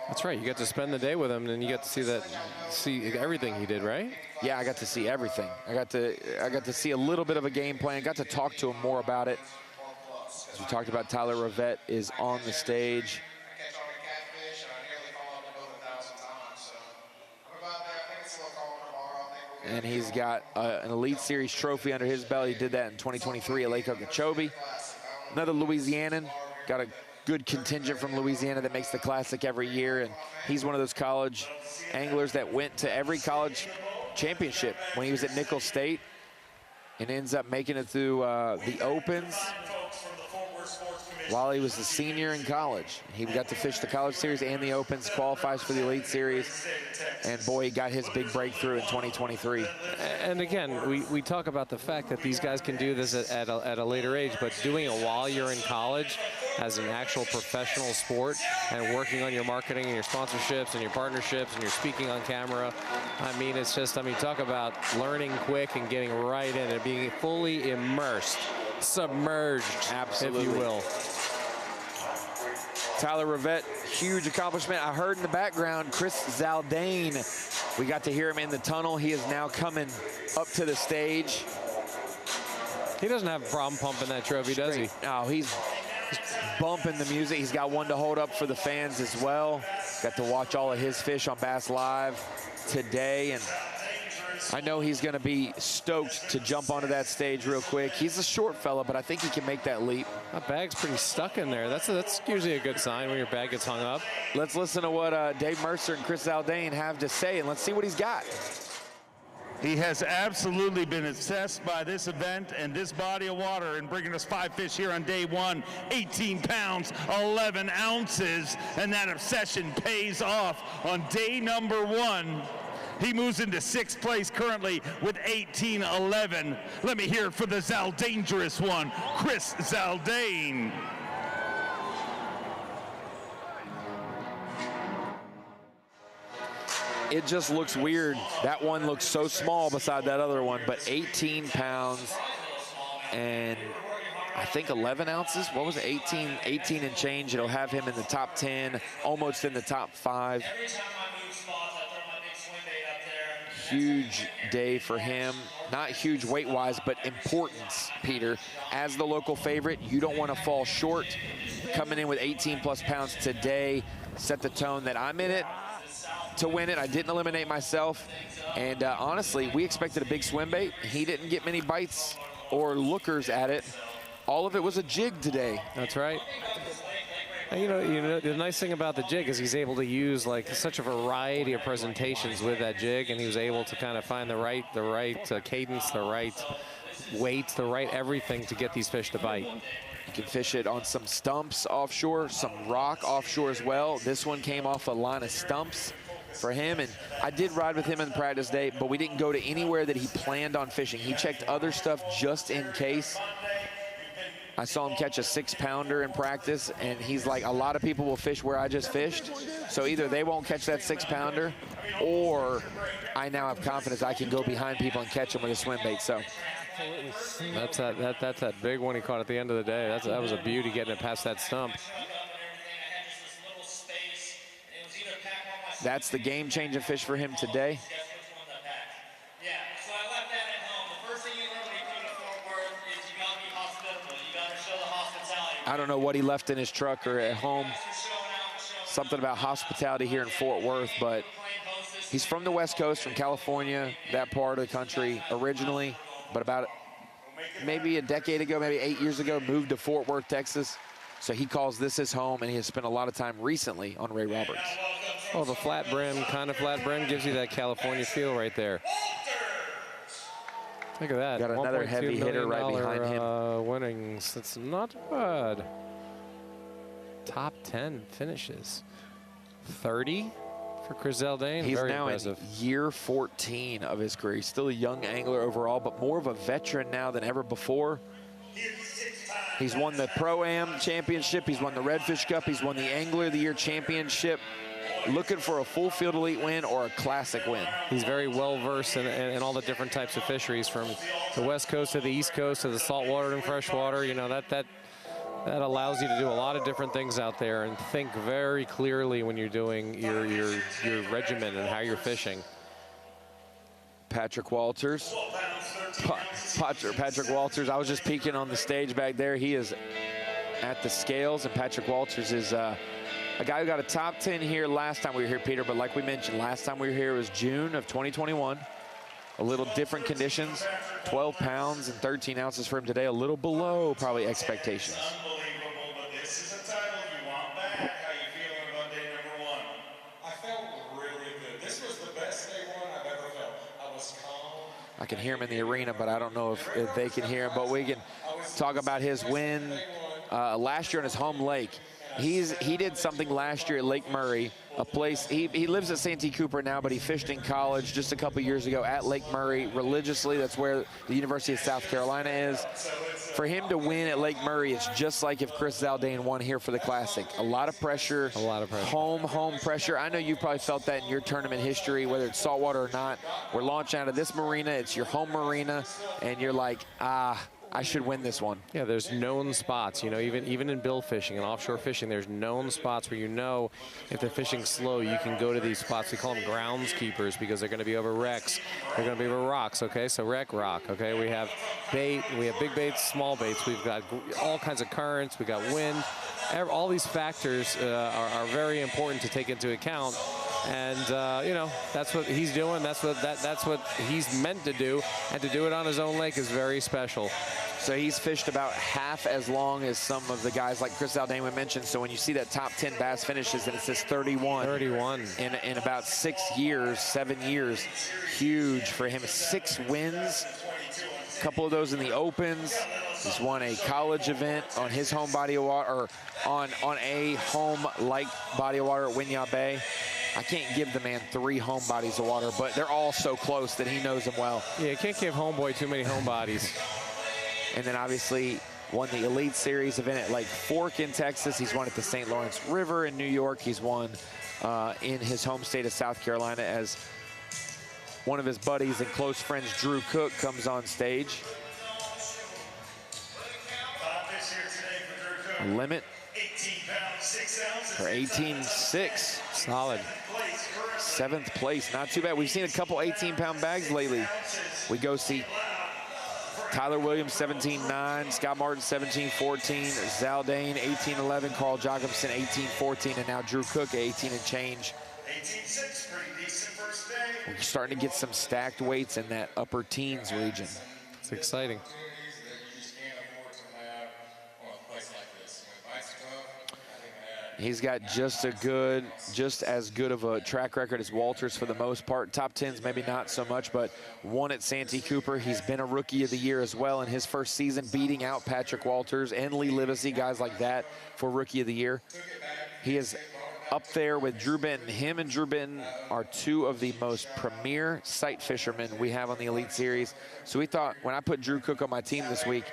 That's right. You got to spend the day with him, and you got to see everything he did, right? Yeah, I got to see everything. I got to see a little bit of a game plan. Got to talk to him more about it. As we talked about, Tyler Rivette is on the stage. And he's got an Elite Series trophy under his belt. He did that in 2023 at Lake Okeechobee. Another Louisianan, got a good contingent from Louisiana that makes the Classic every year, and he's one of those college anglers that went to every college championship when he was at Nicholls State and ends up making it through the Opens while he was a senior in college. He got to fish the College Series and the Opens, qualifies for the Elite Series, and boy, he got his big breakthrough in 2023. And again, we talk about the fact that these guys can do this at a later age, but doing it while you're in college as an actual professional sport and working on your marketing and your sponsorships and your partnerships and your speaking on camera, I mean, it's just, I mean, talk about learning quick and getting right in and being fully immersed, submerged, absolutely, if you will. Tyler Rivette, huge accomplishment. I heard in the background, Chris Zaldane. We got to hear him in the tunnel. He is now coming up to the stage. He doesn't have a problem pumping that trophy, does he? No, he's bumping the music. He's got one to hold up for the fans as well. Got to watch all of his fish on Bass Live today, and I know he's going to be stoked to jump onto that stage real quick. He's a short fella, but I think he can make that leap. That bag's pretty stuck in there. That's usually a good sign when your bag gets hung up. Let's listen to what Dave Mercer and Chris Zaldain have to say, and let's see what he's got. He has absolutely been obsessed by this event and this body of water and bringing us 5 fish here on day 1, 18 pounds, 11 ounces, and that obsession pays off on day number 1. He moves into 6th place currently with 18-11. Let me hear it for the Zaldangerous one, Chris Zaldain. It just looks weird. That one looks so small beside that other one, but 18 pounds and I think 11 ounces. What was it? 18 and change. It'll have him in the top 10, almost in the top 5. Huge day for him. Not huge weight-wise, but importance, Peter. As the local favorite, you don't want to fall short. Coming in with 18-plus pounds today, set the tone that I'm in it to win it. I didn't eliminate myself. And honestly, we expected a big swim bait. He didn't get many bites or lookers at it. All of it was a jig today. That's right. And you know, the nice thing about the jig is he's able to use like such a variety of presentations with that jig, and he was able to kind of find the right cadence, the right weight, the right everything to get these fish to bite. You can fish it on some stumps offshore, some rock offshore as well. This one came off a line of stumps for him, and I did ride with him in practice day, but we didn't go to anywhere that he planned on fishing. He checked other stuff just in case. I saw him catch a 6-pounder in practice, and he's like, a lot of people will fish where I just fished, so either they won't catch that 6-pounder, or I now have confidence I can go behind people and catch them with a swim bait. So that's that big one he caught at the end of the day. That was a beauty, getting it past that stump. That's the game-changing fish for him today. I don't know what he left in his truck or at home. Something about hospitality here in Fort Worth, but he's from the West Coast, from California, that part of the country originally, but about maybe a decade ago, maybe 8 years ago, moved to Fort Worth, Texas. So he calls this his home, and he has spent a lot of time recently on Ray Roberts. Oh, the flat brim, kind of flat brim, gives you that California feel right there. Look at that. Got another heavy hitter right behind him. Winnings. That's not bad. Top 10 finishes. 30 for Chris Zaldain. He's very now impressive. in year 14 of his career. He's still a young angler overall, but more of a veteran now than ever before. He's won the Pro-Am Championship. He's won the Redfish Cup. He's won the Angler of the Year Championship. Looking for a full field elite win or a classic win. He's very well versed in all the different types of fisheries, from the West Coast to the East Coast to the saltwater and freshwater. You know, that allows you to do a lot of different things out there and think very clearly when you're doing your regimen and how you're fishing. Patrick Walters. Patrick Walters, I was just peeking on the stage back there. He is at the scales, and Patrick Walters is a guy who got a top 10 here last time we were here, Peter, but like we mentioned, last time we were here was June of 2021. A little different conditions, 12 pounds and 13 ounces for him today, a little below probably expectations. Unbelievable, but this is a title you want back. How you feeling about day number 1? I felt really good. This was the best day 1 I've ever felt. I was calm. I can hear him in the arena, but I don't know if they can hear him, but we can talk about his win last year on his home lake. He did something last year at Lake Murray, a place, he lives at Santee Cooper now, but he fished in college just a couple years ago at Lake Murray religiously. That's where the University of South Carolina is. For him to win at Lake Murray, it's just like if Chris Zaldain won here for the Classic. A lot of pressure. Home pressure. I know you've probably felt that in your tournament history, whether it's saltwater or not. We're launching out of this marina. It's your home marina, and you're like, I should win this one. Yeah, there's known spots, you know, even in bill fishing and offshore fishing, there's known spots where you know if they're fishing slow, you can go to these spots. We call them groundskeepers because they're going to be over wrecks. They're going to be over rocks, okay? So wreck, rock, okay? We have bait, we have big baits, small baits. We've got all kinds of currents. We got wind. All these factors are very important to take into account And you know, that's what he's doing. That's what he's meant to do, and to do it on his own lake is very special. So he's fished about half as long as some of the guys like Chris Zaldain we mentioned. So when you see that top 10 bass finishes and it says 31. 31. In about 6 years, 7 years, huge for him. 6 wins, a couple of those in the Opens. He's won a college event on his home body of water, or on a home-like body of water at Winyah Bay. I can't give the man 3 home bodies of water, but they're all so close that he knows them well. Yeah, you can't give homeboy too many home bodies. And then obviously won the Elite Series event at Lake Fork in Texas. He's won at the St. Lawrence River in New York. He's won in his home state of South Carolina as one of his buddies and close friends, Drew Cook, comes on stage. A limit for 18.6. Solid. 7th place, not too bad. We've seen a couple 18-pound bags lately. We go see Tyler Williams, 17.9, Scott Martin, 17.14, Zaldain, 18.11, Carl Jacobson, 18.14, and now Drew Cook, 18 and change. 18.6, pretty decent first day. We're starting to get some stacked weights in that upper teens region. It's exciting. He's got just as good of a track record as Walters for the most part. Top 10s, maybe not so much, but won at Santee Cooper. He's been a Rookie of the Year as well in his first season, beating out Patrick Walters and Lee Livesay, guys like that, for Rookie of the Year. He is up there with Drew Benton. Him and Drew Benton are 2 of the most premier sight fishermen we have on the Elite Series. So we thought, when I put Drew Cook on my team this week,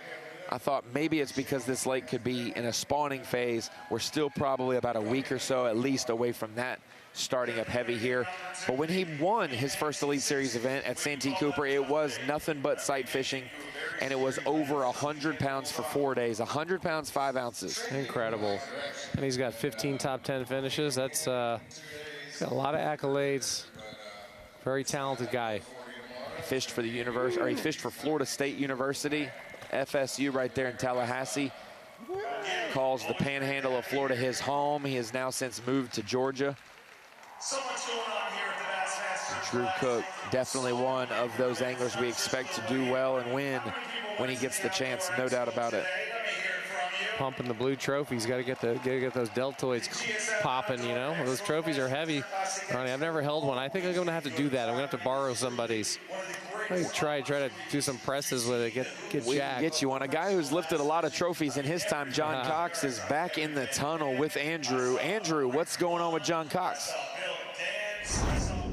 I thought maybe it's because this lake could be in a spawning phase. We're still probably about a week or so at least away from that starting up heavy here. But when he won his first Elite Series event at Santee Cooper, it was nothing but sight fishing, and it was over 100 pounds for 4 days. 100 pounds, 5 ounces. Incredible. And he's got 15 top 10 finishes. That's got a lot of accolades. Very talented guy. He fished for the university, or he fished for Florida State University, FSU right there in Tallahassee. Calls the Panhandle of Florida his home. He has now since moved to Georgia. So much going on here at the Bassmaster. Drew Cook, definitely one of those anglers we expect to do well and win when he gets the chance, no doubt about it. Pumping the blue trophies. Got to get those deltoids popping, you know. Those trophies are heavy. Ronnie, I've never held one. I think I'm going to have to do that. I'm going to have to borrow somebody's. Try to do some presses with it, get We jacked. can get you one. A guy who's lifted a lot of trophies in his time, John Cox, is back in the tunnel with Andrew. Andrew, what's going on with John Cox?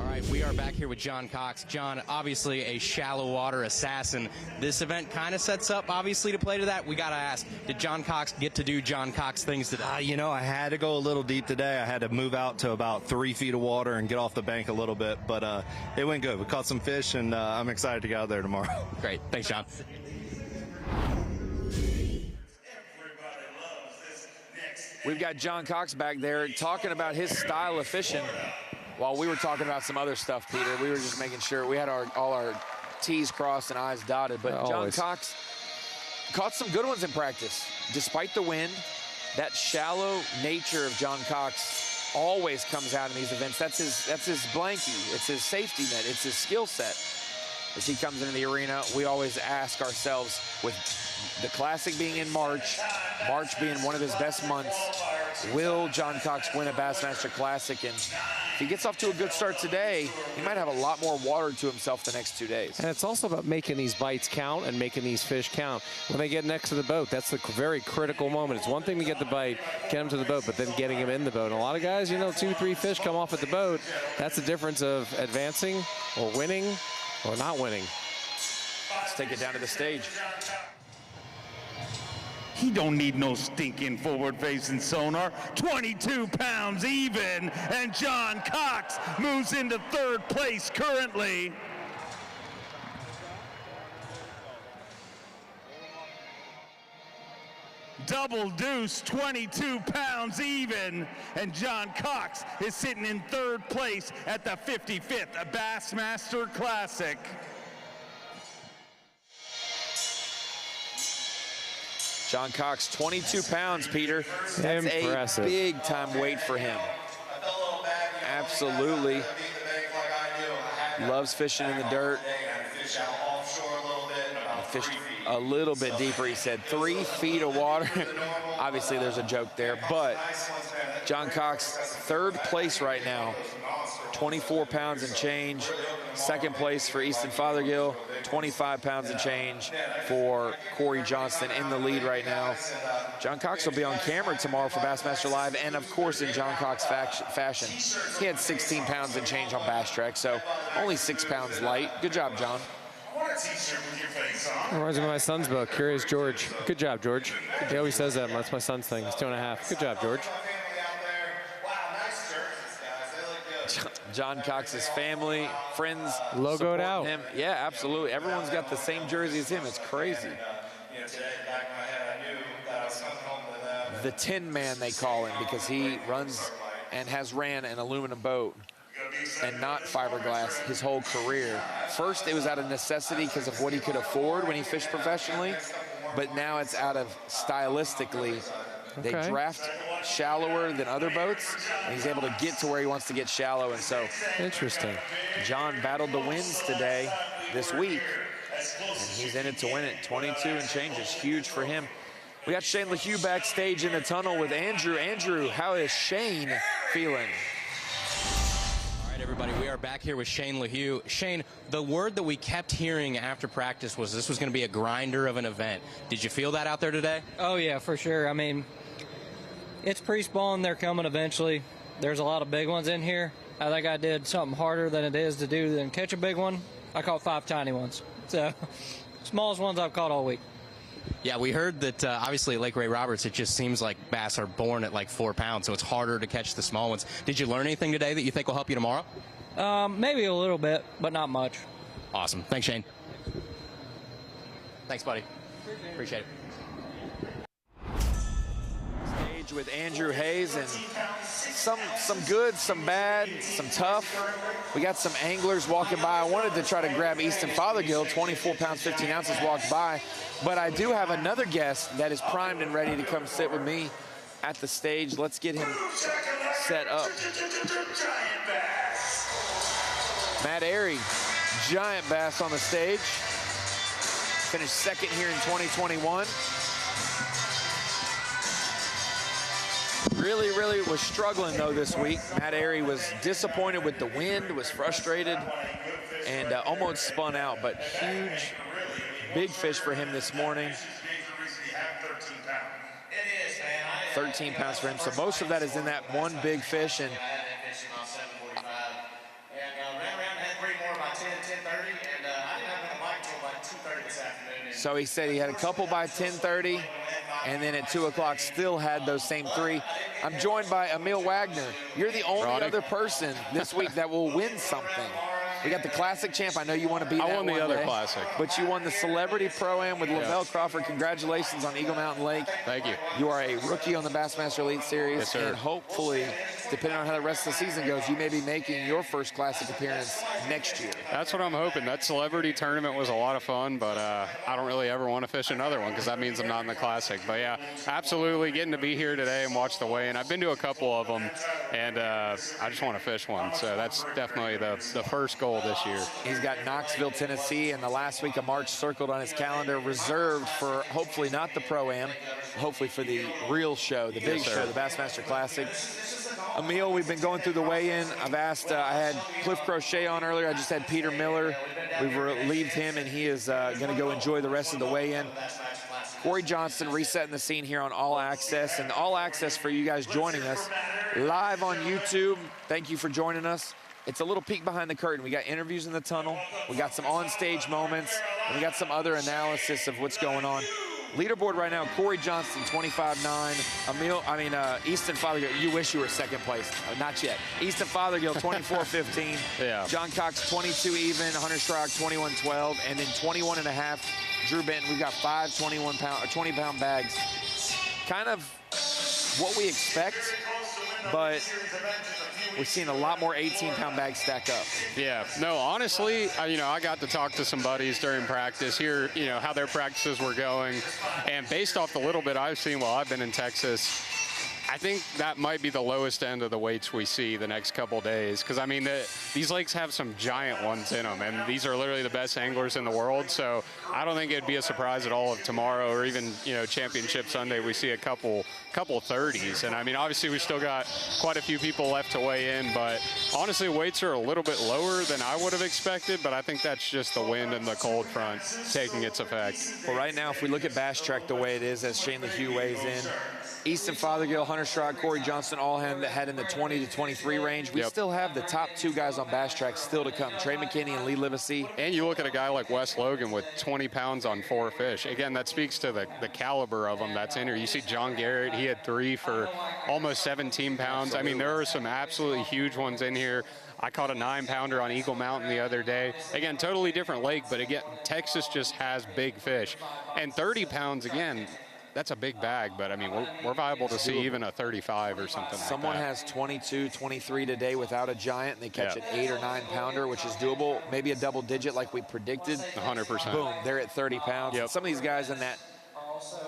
All right, we are back here with John Cox. John, obviously a shallow water assassin. This event kind of sets up, obviously, to play to that. We got to ask, did John Cox get to do John Cox things today? You know, I had to go a little deep today. I had to move out to about 3 feet of water and get off the bank a little bit, but it went good. We caught some fish, and I'm excited to get out there tomorrow. Great. Thanks, John. We've got John Cox back there talking about his style of fishing. While we were talking about some other stuff, Peter, we were just making sure we had all our T's crossed and I's dotted. But John Always. Cox caught some good ones in practice. Despite the wind, that shallow nature of John Cox always comes out in these events. That's his blankie. It's his safety net. It's his skill set. As he comes into the arena, we always ask ourselves, with the Classic being in March being one of his best months, will John Cox win a Bassmaster Classic? And if he gets off to a good start today, he might have a lot more water to himself the next 2 days. And it's also about making these bites count and making these fish count. When they get next to the boat, that's the very critical moment. It's one thing to get the bite, get him to the boat, but then getting him in the boat. And a lot of guys, you know, 2, 3 fish come off at the boat. That's the difference of advancing or winning or not winning. Let's take it down to the stage. He don't need no stinking forward-facing sonar. 22 pounds even, and John Cox moves into 3rd place currently. Double deuce, 22 pounds even, and John Cox is sitting in 3rd place at the 55th Bassmaster Classic. John Cox, 22 pounds, Peter. That's Impressive. a big-time weight for him. Absolutely. Loves fishing in the dirt. Fished a little bit deeper, he said. 3 feet of water. Obviously, there's a joke there, but John Cox, 3rd place right now, 24 pounds and change. 2nd place for Easton Fothergill, 25 pounds and change for Corey Johnston in the lead right now. John Cox will be on camera tomorrow for Bassmaster Live, and of course in John Cox fashion. He had 16 pounds and change on Bass Trek, so only 6 pounds light. Good job, John. Reminds me of my son's book, Curious George. Good job, George. He always says that. That's my son's thing. He's 2.5. Good job, George. John Cox's family, friends, logoed out. Him. Yeah, absolutely. Everyone's got the same jersey as him. It's crazy. The Tin Man, they call him, because he runs and has ran an aluminum boat and not fiberglass his whole career. First, it was out of necessity because of what he could afford when he fished professionally, but now it's out of stylistically. They draft shallower than other boats, and he's able to get to where he wants to get shallow. And so, interesting. John battled the winds today, this week, and he's in it to win it. 22 and change is huge for him. We got Shane LaHue backstage in the tunnel with Andrew. Andrew, how is Shane feeling? All right, everybody, we are back here with Shane LaHue. Shane, the word that we kept hearing after practice was this was going to be a grinder of an event. Did you feel that out there today? Oh, yeah, for sure. I mean, it's pre-spawn. They're coming eventually. There's a lot of big ones in here. I think I did something harder than it is to do than catch a big one. I caught 5 tiny ones. So, smallest ones I've caught all week. Yeah, we heard that obviously at Lake Ray Roberts, it just seems like bass are born at like 4 pounds, so it's harder to catch the small ones. Did you learn anything today that you think will help you tomorrow? Maybe a little bit, but not much. Awesome. Thanks, Shane. Thanks, buddy. Appreciate it. Stage with Andrew Hayes, and some good, some bad, some tough. We got some anglers walking by. I wanted to try to grab Easton Fothergill, 24 pounds, 15 ounces, walked by. But I do have another guest that is primed and ready to come sit with me at the stage. Let's get him set up. Matt Airy, giant bass on the stage. Finished 2nd here in 2021. Really was struggling, though, this week. Matt Airy was disappointed with the wind, was frustrated, and almost spun out, but huge, big fish for him this morning. 13 pounds for him, so most of that is in that one big fish. And so he said he had a couple by 10:30, and then at 2 o'clock still had those same 3. I'm joined by Emil Wagner. You're the only other person this week that will win something. We got the Classic champ. I know you want to be that one. I won the other Classic. But you won the Celebrity Pro-Am with Lavelle Crawford. Congratulations on Eagle Mountain Lake. Thank you. You are a rookie on the Bassmaster Elite Series. Yes, sir. And hopefully, depending on how the rest of the season goes, you may be making your first Classic appearance next year. That's what I'm hoping. That Celebrity tournament was a lot of fun, but I don't really ever want to fish another one because that means I'm not in the Classic. But yeah, absolutely getting to be here today and watch the weigh-in. I've been to a couple of them, and I just want to fish one. So that's definitely the first goal this year. He's got Knoxville, Tennessee, and the last week of March circled on his calendar, reserved for hopefully not the Pro-Am, hopefully for the real show, the big show, the Bassmaster Classic. Emil, we've been going through the weigh-in. I've asked, I had Cliff Crochet on earlier. I just had Peter Miller. We've relieved him, and he is going to go enjoy the rest of the weigh-in. Corey Johnston resetting the scene here on All Access, and All Access for you guys joining us live on YouTube. Thank you for joining us. It's a little peek behind the curtain. We got interviews in the tunnel. We got some on-stage moments, and we got some other analysis of what's going on. Leaderboard right now, Corey Johnston, 25.9. Easton Fothergill, you wish you were 2nd place. Not yet. Easton Fothergill, 24.15. Yeah. John Cox, 22 even. Hunter Strock, 21.12. And then 21.5. Drew Benton, we've got 5 20-pound bags. Kind of what we expect, but we're seeing a lot more 18-pound bags stack up. Yeah, no, honestly, I got to talk to some buddies during practice, hear, how their practices were going. And based off the little bit I've seen while I've been in Texas, I think that might be the lowest end of the weights we see the next couple days, because I mean these lakes have some giant ones in them, and these are literally the best anglers in the world. So I don't think it'd be a surprise at all if tomorrow or even Championship Sunday we see a couple 30s. And I mean obviously we still got quite a few people left to weigh in, but honestly weights are a little bit lower than I would have expected. But I think that's just the wind and the cold front taking its effect. Well, right now if we look at Bass Track the way it is as Shane LaHue weighs in, Easton Fothergill, Hunter Stroud, Corey Johnston all had in the 20 to 23 range. We still have the top 2 guys on Bass Track still to come, Trey McKinney and Lee Livesay. And you look at a guy like Wes Logan with 20 pounds on 4 fish. Again, that speaks to the caliber of them that's in here. You see John Garrett, he had 3 for almost 17 pounds. I mean, there are some absolutely huge ones in here. I caught a 9-pounder on Eagle Mountain the other day. Again, totally different lake, but again, Texas just has big fish. And 30 pounds, again, that's a big bag, but I mean, we're viable to see even a 35 or something like that. Someone has 22, 23 today without a giant, and they catch an 8 or 9 pounder, which is doable. Maybe a double digit like we predicted. 100%. Boom, they're at 30 pounds. Some of these guys in that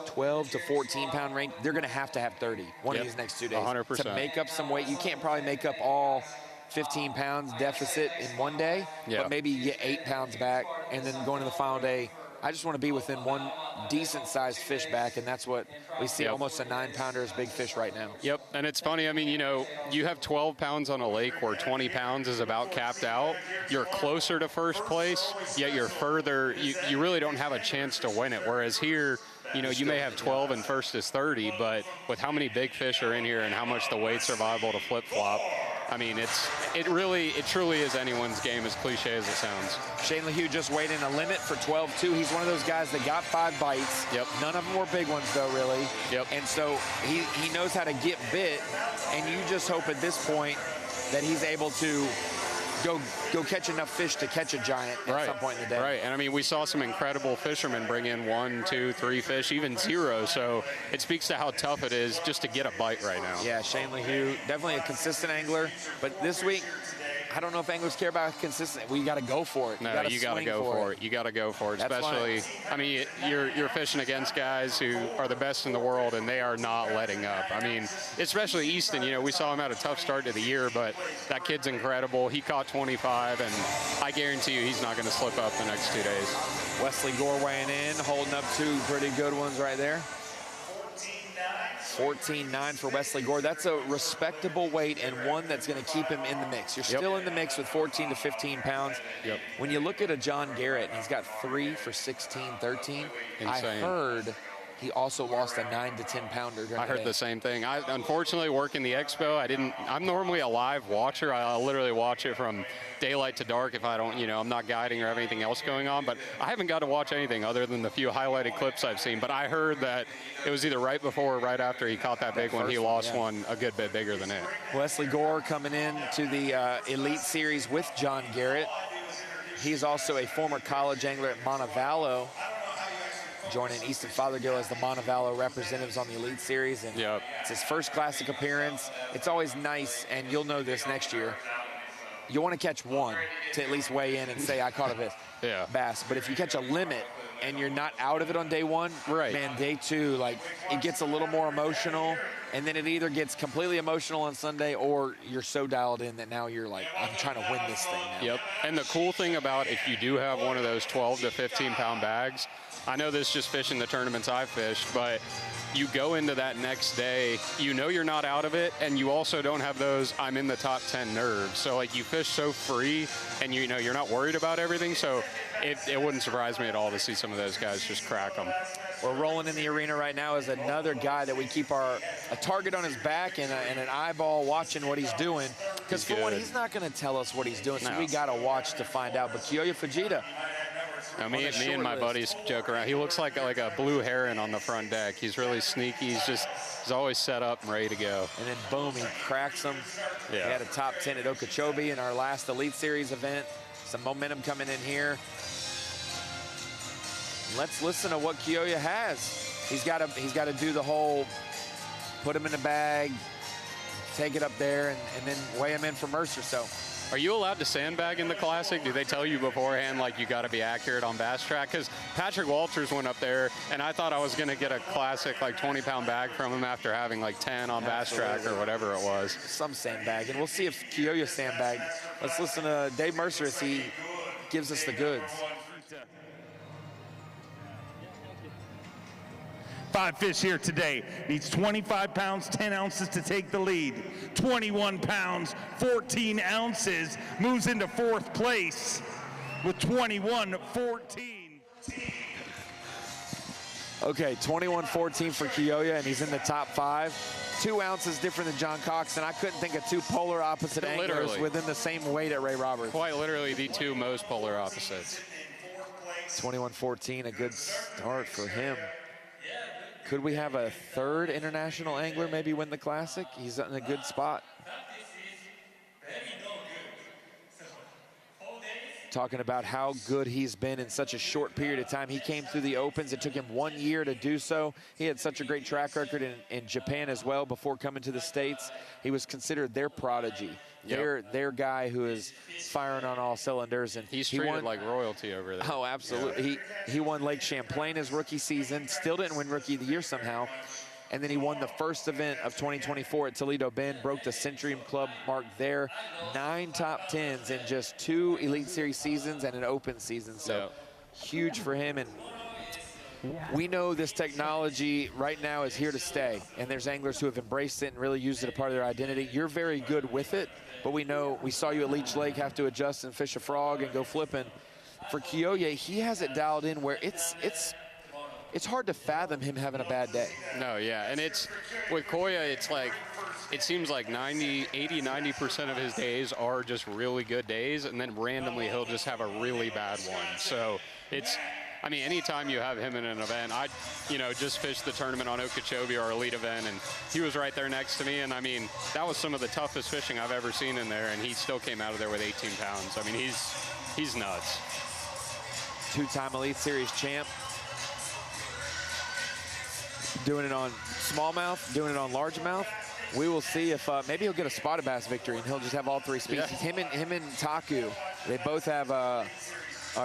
12 to 14 pound range, they're going to have 30 one of these next 2 days 100%. to make up some weight. You can't probably make up all 15 pounds deficit in one day, but maybe you get 8 pounds back, and then going to the final day, I just want to be within one decent-sized fish back, and that's what we see. Almost a 9-pounder is big fish right now. Yep, and it's funny. I mean, you have 12 pounds on a lake where 20 pounds is about capped out. You're closer to first place, yet you're further. You really don't have a chance to win it. Whereas here, you may have 12 and first is 30, but with how many big fish are in here and how much the weights are viable to flip-flop, I mean, it truly is anyone's game, as cliche as it sounds. Shane LaHue just weighed in a limit for 12-2. He's one of those guys that got 5 bites. None of them were big ones, though, really. And so he knows how to get bit, and you just hope at this point that he's able to go catch enough fish to catch a giant at some point in the day. Right, and I mean, we saw some incredible fishermen bring in 1, 2, 3 fish, even 0. So it speaks to how tough it is just to get a bite right now. Yeah, Shane LaHue, definitely a consistent angler. But this week, I don't know if anglers care about consistency. We got to go for it. No, you got to go for it. You got to go for it. Especially, I mean, you're fishing against guys who are the best in the world, and they are not letting up. I mean, especially Easton. We saw him at a tough start to the year, but that kid's incredible. He caught 25, and I guarantee you he's not going to slip up the next 2 days. Wesley Gore weighing in, holding up 2 pretty good ones right there. 14.9 for Wesley Gore. That's a respectable weight and one that's going to keep him in the mix. You're still in the mix with 14 to 15 pounds. When you look at a John Garrett, he's got 3 for 16, 13. Insane. I heard he also lost a 9 to 10 pounder. I heard the same thing. I unfortunately work in the expo. I'm normally a live watcher. I literally watch it from daylight to dark if I don't, I'm not guiding or have anything else going on. But I haven't got to watch anything other than the few highlighted clips I've seen. But I heard that it was either right before or right after he caught that big one. He lost one a good bit bigger than it. Wesley Gore coming in to the Elite Series with John Garrett. He's also a former college angler at Montevallo, joining Easton Fothergill as the Montevallo representatives on the Elite Series. And it's his first Classic appearance. It's always nice, and you'll know this next year, you want to catch one to at least weigh in and say, I caught a bass. But if you catch a limit and you're not out of it on day 1, man, day 2, like, it gets a little more emotional, and then it either gets completely emotional on Sunday or you're so dialed in that now you're like, I'm trying to win this thing now. And the cool thing about if you do have one of those 12 to 15 pound bags, I know this is just fishing the tournaments I've fished, but you go into that next day, you're not out of it, and you also don't have those I'm in the top 10 nerves. So like you fish so free, and you're not worried about everything. So it wouldn't surprise me at all to see some of those guys just crack them. We're rolling in the arena right now is another guy that we keep a target on his back and an eyeball watching what he's doing. Because for one, he's not going to tell us what he's doing, so we got to watch to find out. But Kyoya Fujita. Now, me and my buddies joke around. He looks like a blue heron on the front deck. He's really sneaky. He's always set up and ready to go. And then boom, he cracks them. We had a top 10 at Okeechobee in our last Elite Series event. Some momentum coming in here. Let's listen to what Kyoya has. He's got to do the whole put him in the bag, take it up there, and then weigh him in for Mercer. So Are you allowed to sandbag in the Classic? Do they tell you beforehand, like, you got to be accurate on Bass Track? Because Patrick Walters went up there, and I thought I was going to get a Classic, like, 20-pound bag from him after having, like, 10 on Bass Track or whatever it was. Some sandbag, and we'll see if Kiyoya sandbagged. Let's listen to Dave Mercer as he gives us the goods. 5 fish here today. Needs 25 pounds, 10 ounces to take the lead. 21 pounds, 14 ounces. Moves into 4th place with 21-14. Okay, 21-14 for Kiyoya, and he's in the top 5. 2 ounces different than John Cox, and I couldn't think of 2 polar opposite anglers within the same weight at Ray Roberts. Quite literally the 2 most polar opposites. 21-14, a good start for him. Could we have a 3rd international angler maybe win the Classic? He's in a good spot. Talking about how good he's been in such a short period of time. He came through the Opens. It took him 1 year to do so. He had such a great track record in Japan as well before coming to the States. He was considered their prodigy. Yep. Their guy who is firing on all cylinders. And he's treated like royalty over there. Oh, absolutely. Yeah. He won Lake Champlain his rookie season. Still didn't win Rookie of the Year somehow. And then he won the first event of 2024 at Toledo Bend, broke the Century Club mark there. 9 top 10s in just 2 Elite Series seasons and an Open season. So huge for him. And we know this technology right now is here to stay. And there's anglers who have embraced it and really used it as a part of their identity. You're very good with it. But we know, we saw you at Leech Lake have to adjust and fish a frog and go flipping. For Kiyoya, he has it dialed in where it's hard to fathom him having a bad day. No, yeah, and it's, with Koya, it's like, it seems like 80-90% of his days are just really good days, and then randomly he'll just have a really bad one. So it's, I mean, anytime you have him in an event, I, just fished the tournament on Okeechobee, our elite event, and he was right there next to me. And I mean, that was some of the toughest fishing I've ever seen in there, and he still came out of there with 18 pounds. I mean, he's nuts. 2-time Elite Series champ. Doing it on smallmouth, doing it on largemouth. We will see if maybe he'll get a spotted bass victory, and he'll just have all 3 species. Yeah. Him and Taku, they both have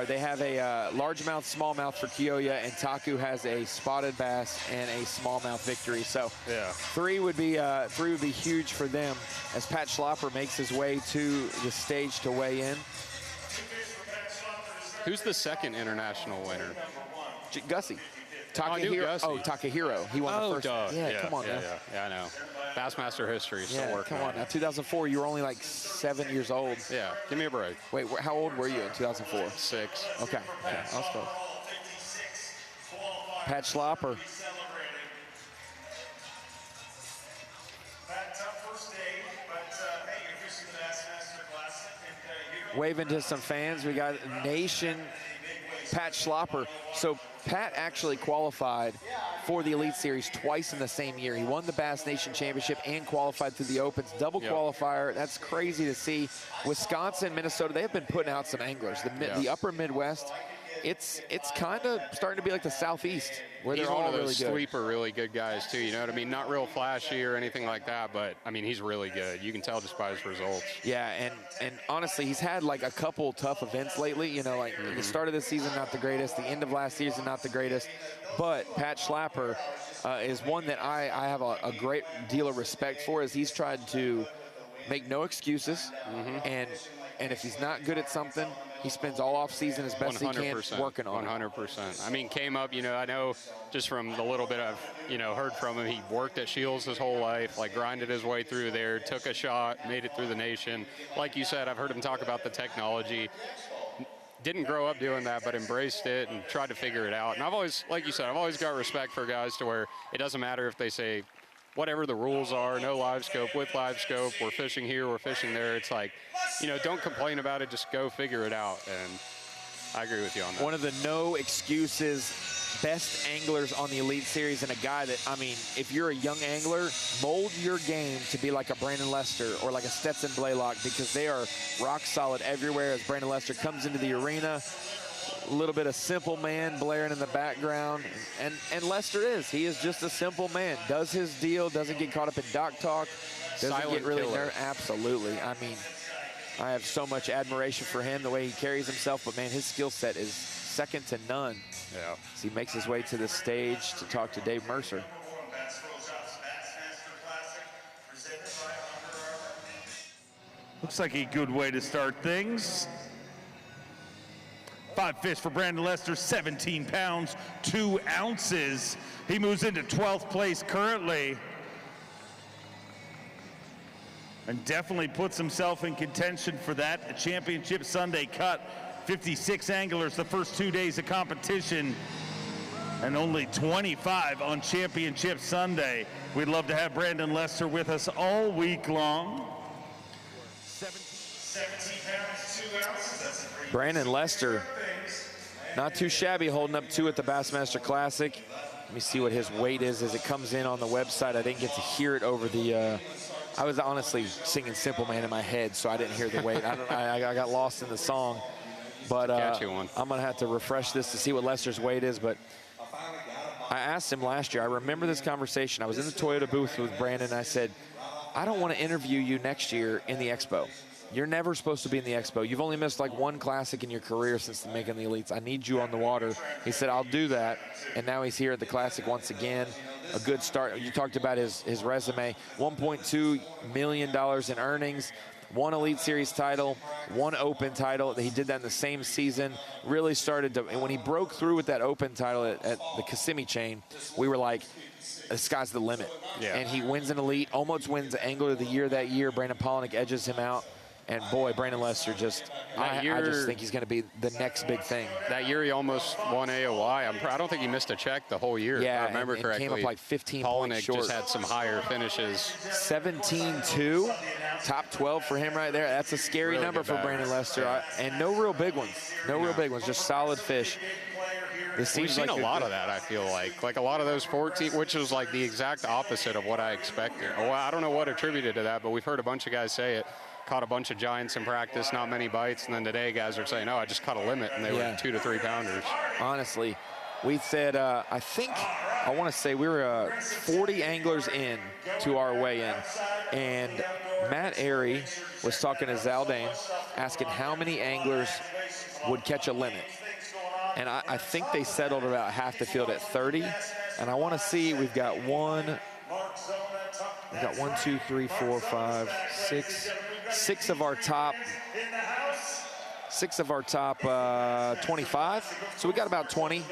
they have a largemouth, smallmouth for Kiyoya, and Taku has a spotted bass and a smallmouth victory. So 3 would be huge for them as Pat Schlopper makes his way to the stage to weigh in. Who's the 2nd international winner? Gussie. Takahiro. He won the first. Yeah, come on now. Yeah, I know. Bassmaster history. Still working. Come on now. 2004, you were only like 7 years old. Yeah, give me a break. Wait, how old were you in 2004? 6. Okay. I'll start. Pat Schlopper. Waving to some fans. We got Nation Pat Schlopper. So Pat actually qualified for the Elite Series twice in the same year. He won the Bass Nation Championship and qualified through the Opens. Double qualifier. That's crazy to see. Wisconsin, Minnesota, they have been putting out some anglers. The upper Midwest, it's kind of starting to be like the Southeast, where he's they're all one of really those good. Sleeper, really good guys too. You know what I mean? Not real flashy or anything like that, but I mean, he's really good. You can tell just by his results. Yeah, and honestly, he's had like a couple tough events lately. Like the start of the season, not the greatest. The end of last season, not the greatest. But Pat Schlopper is one that I have a great deal of respect for, as he's tried to make no excuses. And if he's not good at something, he spends all off season as best 100%, he can working on 100%. I mean, came up, I know just from the little bit I've, heard from him, he worked at Shields his whole life, like grinded his way through there, took a shot, made it through the Nation. Like you said, I've heard him talk about the technology. Didn't grow up doing that, but embraced it and tried to figure it out. And I've always, like you said, I've always got respect for guys to where it doesn't matter if they say, whatever the rules are, no live scope, with live scope, we're fishing here, we're fishing there. It's like, don't complain about it, just go figure it out. And I agree with you on that. One of the no excuses best anglers on the Elite Series, and a guy that, I mean, if you're a young angler, mold your game to be like a Brandon Lester or like a Stetson Blaylock, because they are rock solid everywhere as Brandon Lester comes into the arena. A little bit of simple man blaring in the background, and Lester he is just a simple man, does his deal, doesn't get caught up in doc talk, doesn't get really nervous. Absolutely. I mean, I have so much admiration for him, the way he carries himself, but man, his skill set is second to none. Yeah. As he makes his way to the stage to talk to Dave Mercer. Looks like a good way to start things. 5 fish for Brandon Lester, 17 pounds, 2 ounces. He moves into 12th place currently. And definitely puts himself in contention for that championship Sunday cut. 56 anglers the first 2 days of competition, and only 25 on championship Sunday. We'd love to have Brandon Lester with us all week long. 17 pounds, 2 ounces. That's a great Brandon Lester, not too shabby, holding up 2 at the Bassmaster Classic. Let me see what his weight is as it comes in on the website. I didn't get to hear it over the, I was honestly singing Simple Man in my head, so I didn't hear the weight. I got lost in the song. But I'm going to have to refresh this to see what Lester's weight is. But I asked him last year, I remember this conversation. I was in the Toyota booth with Brandon, and I said, I don't want to interview you next year in the Expo. You're never supposed to be in the Expo. You've only missed like 1 classic in your career since making the Elites. I need you on the water. He said, I'll do that. And now he's here at the Classic once again. A good start. You talked about his resume. $1.2 million in earnings. 1 Elite Series title, 1 Open title. He did that in the same season. Really started to, and when he broke through with that Open title at the Kissimmee chain, we were like, the sky's the limit. Yeah. And he wins an Elite, almost wins Angler of the Year that year. Brandon Polnick edges him out. And boy, Brandon Lester just, I just think he's going to be the next big thing. That year he almost won AOI. I don't think he missed a check the whole year, yeah, if I remember correctly. Came up like 15 points short. Polnick just had some higher finishes. 17-2, top 12 for him right there. That's a scary Really number for Brandon Lester. And no real big ones. No real big ones, just solid fish. We've seen a lot of that, I feel like. Like a lot of those 14, which was like the exact opposite of what I expected. Oh, I don't know what attributed to that, but we've heard a bunch of guys say it. Caught a bunch of giants in practice, not many bites, and then today guys are saying, no, I just caught a limit, and they were 2 to 3 pounders. Honestly, we said, I want to say we were 40 anglers in to our weigh-in, and Matt Airy was talking to Zaldane, asking how many anglers would catch a limit. And I think they settled about half the field at 30, and I want to see, we've got 1, 2, 3, 4, 5, 6 of our top 25. So we got about 20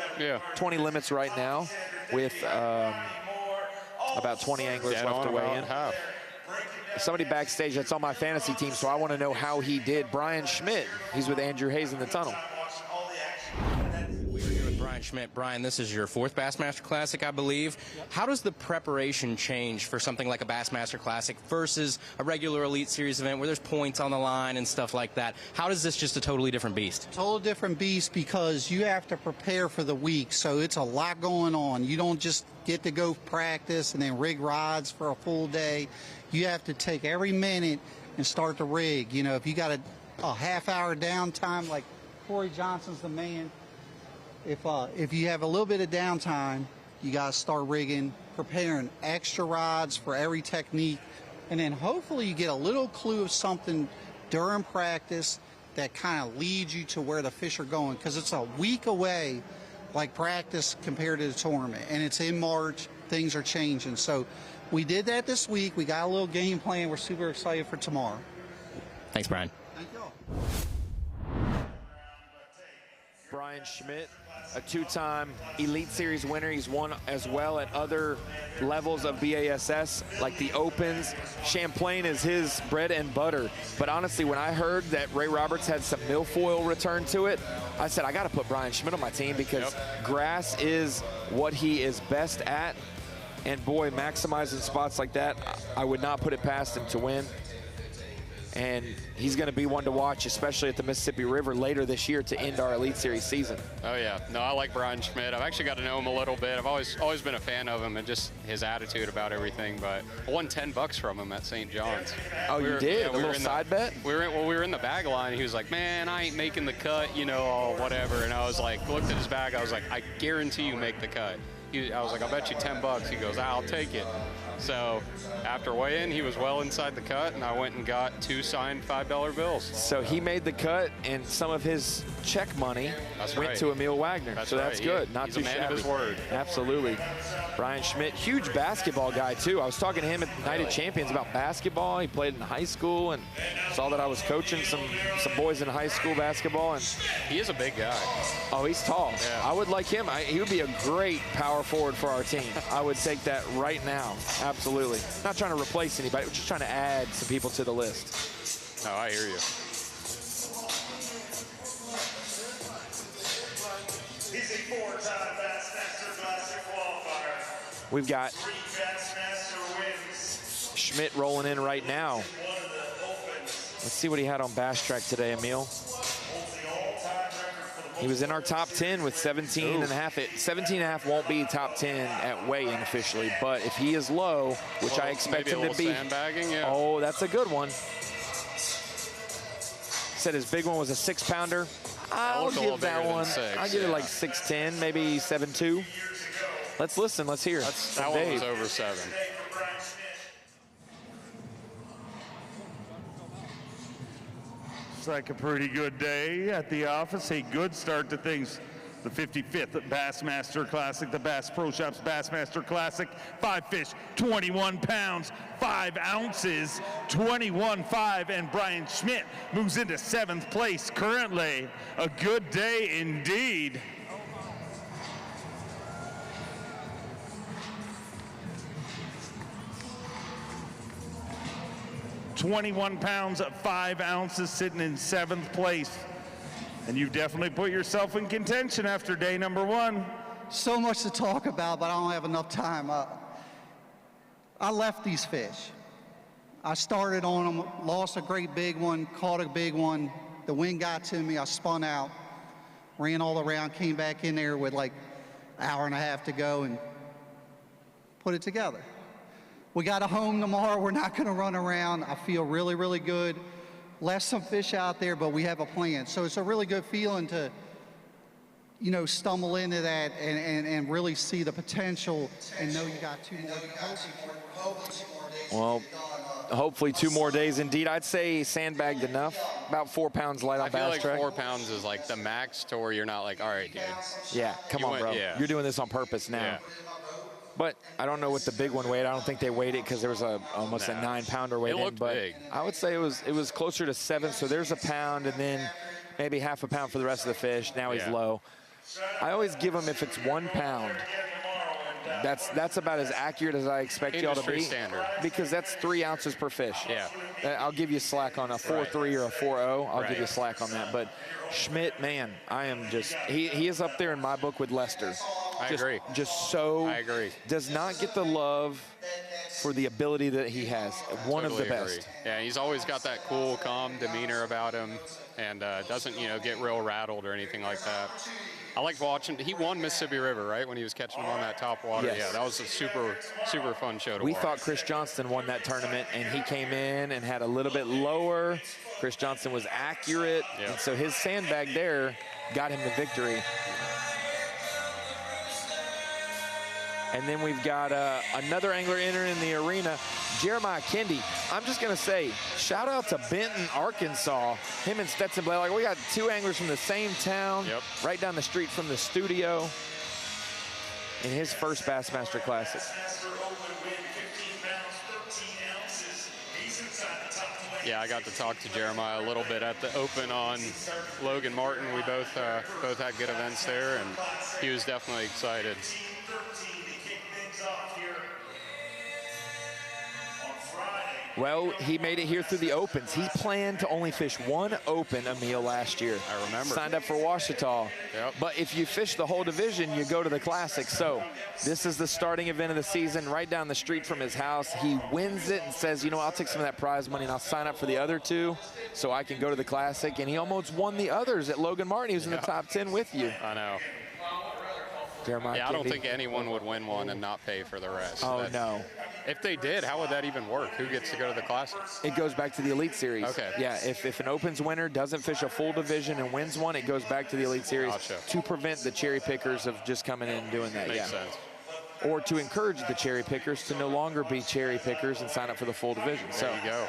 limits right now with about 20 anglers left to weigh in. Somebody backstage that's on my fantasy team, so I want to know how he did. Brian Schmidt, he's with Andrew Hayes in the tunnel. Brian Schmidt. Brian, this is your 4th Bassmaster Classic, I believe. How does the preparation change for something like a Bassmaster Classic versus a regular Elite Series event where there's points on the line and stuff like that? How does this just a totally different beast? Total different beast because you have to prepare for the week, so it's a lot going on. You don't just get to go practice and then rig rods for a full day. You have to take every minute and start the rig. You know, if you got a half-hour downtime, like Corey Johnson's the man. If you have a little bit of downtime, you got to start rigging, preparing extra rods for every technique, and then hopefully you get a little clue of something during practice that kind of leads you to where the fish are going, because it's a week away, like practice compared to the tournament, and it's in March. Things are changing. So we did that this week. We got a little game plan. We're super excited for tomorrow. Thanks, Brian. Thank you all. Brian Schmidt, a 2-time Elite Series winner. He's won as well at other levels of B.A.S.S, like the Opens. Champlain is his bread and butter. But honestly, when I heard that Ray Roberts had some milfoil return to it, I said, I got to put Brian Schmidt on my team because grass is what he is best at. And boy, maximizing spots like that, I would not put it past him to win. And he's going to be one to watch, especially at the Mississippi River later this year to end our Elite Series season. Oh, yeah. No, I like Brian Schmidt. I've actually got to know him a little bit. I've always been a fan of him and just his attitude about everything. But I won $10 from him at St. John's. Oh, you did? Yeah, a little side bet? We were in the bag line. He was like, man, I ain't making the cut, you know, whatever. And I was like, looked at his bag. I was like, I guarantee you make the cut. I was like, I'll bet you 10 bucks. He goes, I'll take it. So after weigh-in, he was well inside the cut, and I went and got 2 signed $5 bills. So he made the cut, and some of his check money went to Emil Wagner. That's so that's good. Yeah. Not He's too a man shabby. of his word. Absolutely. Brian Schmidt, huge basketball guy too. I was talking to him at Night of Champions about basketball. He played in high school and saw that I was coaching some boys in high school basketball. And he is a big guy. Oh, he's tall. Yeah. I would like him. He would be a great power forward for our team. I would take that right now. Absolutely. Not trying to replace anybody. We're just trying to add some people to the list. Oh, I hear you. He's a 4-time Bassmaster Classic qualifier. We've got 3 Bassmaster wins. Schmidt rolling in right now. Let's see what he had on Bass Track today, Emil. He was in our top 10 with 17 and a half. 17 and a half won't be top 10 at weigh-in officially, but if he is low, which I expect him to be. Sandbagging, yeah. Oh, that's a good one. Said his big one was a 6-pounder. I'll give that one. I'll give it like 6'10", maybe 7'2". Let's listen. Let's hear. That one was over 7. Looks like a pretty good day at the office. A good start to things. The 55th Bassmaster Classic, the Bass Pro Shops Bassmaster Classic. 5 fish, 21 pounds, 5 ounces, 21.5, and Brian Schmidt moves into 7th place currently. A good day indeed. £21 pounds, 5 ounces, sitting in 7th place. And you've definitely put yourself in contention after day number 1. So much to talk about, but I don't have enough time. I left these fish. I started on them, lost a great big one, caught a big one. The wind got to me, I spun out, ran all around, came back in there with like an hour and a half to go and put it together. We got a home tomorrow. We're not going to run around. I feel really, really good. Left some fish out there, but we have a plan. So it's a really good feeling to, you know, stumble into that and really see the potential and know you got 2 more. Well, hopefully 2 more days indeed. I'd say sandbagged enough. About 4 pounds light on I feel Bass like Track. 4 pounds is like the max to where you're not like, all right, dude. Yeah, come on, bro. Yeah. You're doing this on purpose now. Yeah. But I don't know what the big one weighed. I don't think they weighed it because there was almost a 9-pounder weighed It in. looked But big. I would say it was closer to 7. So there's a pound and then maybe half a pound for the rest of the fish. Now he's low. I always give him if it's 1 pound. That's about as accurate as I expect y'all to be. Standard. Because that's 3 ounces per fish. Yeah. I'll give you slack on a 4.3 or a 4.0. I'll give you slack on that. But Schmidt, man, I am just he is up there in my book with Lester. I agree. Just so I agree. Does not get the love for the ability that he has. One of the Totally best. agree. Yeah, he's always got that cool, calm demeanor about him, and doesn't, you know, get real rattled or anything like that. I liked watching. He won Mississippi River, right, when he was catching them on that top water. Yes. Yeah, that was a super, super fun show to We watch. thought Chris Johnston won that tournament, and he came in and had a little bit lower. Chris Johnston was accurate, and so his sandbag there got him the victory. And then we've got another angler entering the arena, Jeremiah Kendi. I'm just going to say, shout out to Benton, Arkansas. Him and Stetson Blake. Like, we got 2 anglers from the same town, right down the street from the studio, in his first Bassmaster Classic. Yeah, I got to talk to Jeremiah a little bit at the Open on Logan Martin. We both had good events there, and he was definitely excited. Well, he made it here through the Opens. He planned to only fish 1 Open, Emil, last year. I remember. Signed up for Ouachita. Yep. But if you fish the whole division, you go to the Classic. So this is the starting event of the season right down the street from his house. He wins it and says, you know, I'll take some of that prize money and I'll sign up for the other 2 so I can go to the Classic. And he almost won the others at Logan Martin. He was in the top 10 with you. I know. Jeremiah Yeah, I don't Kendi. think anyone would win one and not pay for the rest. Oh, no. If they did, how would that even work? Who gets to go to the Classic? It goes back to the Elite Series. Okay. Yeah, if an Opens winner doesn't fish a full division and wins one, it goes back to the Elite Series to prevent the cherry pickers of just coming in and doing that. Makes sense. or to encourage the cherry pickers to no longer be cherry pickers and sign up for the full division. There you go.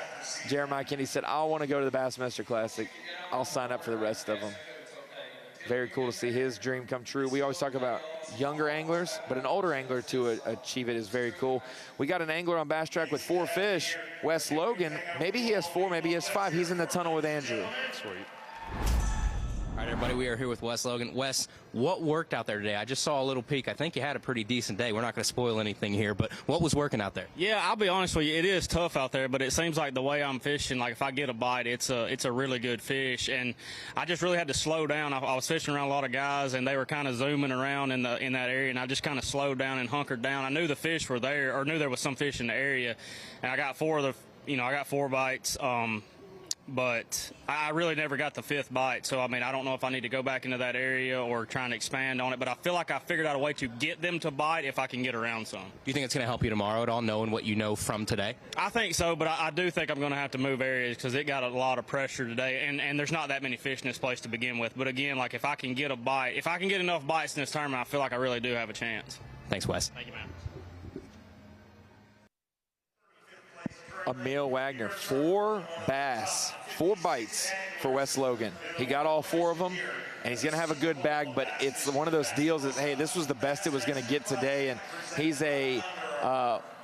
Jeremiah Kinney said, I want to go to the Bassmaster Classic. I'll sign up for the rest of them. Very cool to see his dream come true. We always talk about younger anglers, but an older angler to achieve it is very cool. We got an angler on Bass Track with 4 fish, Wes Logan. Maybe he has 4, maybe he has 5. He's in the tunnel with Andrew. Sweet. All right, everybody, we are here with Wes Logan. Wes, what worked out there today? I just saw a little peek. I think you had a pretty decent day. We're not going to spoil anything here, but what was working out there? Yeah, I'll be honest with you, it is tough out there, but it seems like the way I'm fishing, like if I get a bite, it's a really good fish, and I just really had to slow down. I was fishing around a lot of guys, and they were kind of zooming around in that area, and I just kind of slowed down and hunkered down. I knew the fish were there, or knew there was some fish in the area, and I got 4 bites. But I really never got the 5th bite. So, I mean, I don't know if I need to go back into that area or try and expand on it. But I feel like I figured out a way to get them to bite if I can get around some. Do you think it's going to help you tomorrow at all, knowing what you know from today? I think so, but I do think I'm going to have to move areas because it got a lot of pressure today. And there's not that many fish in this place to begin with. But, again, like if I can get a bite, if I can get enough bites in this tournament, I feel like I really do have a chance. Thanks, Wes. Thank you, man. Emil Wagner, 4 bass, 4 bites for Wes Logan. He got all 4 of them, and he's going to have a good bag, but it's one of those deals that, hey, this was the best it was going to get today, and he's a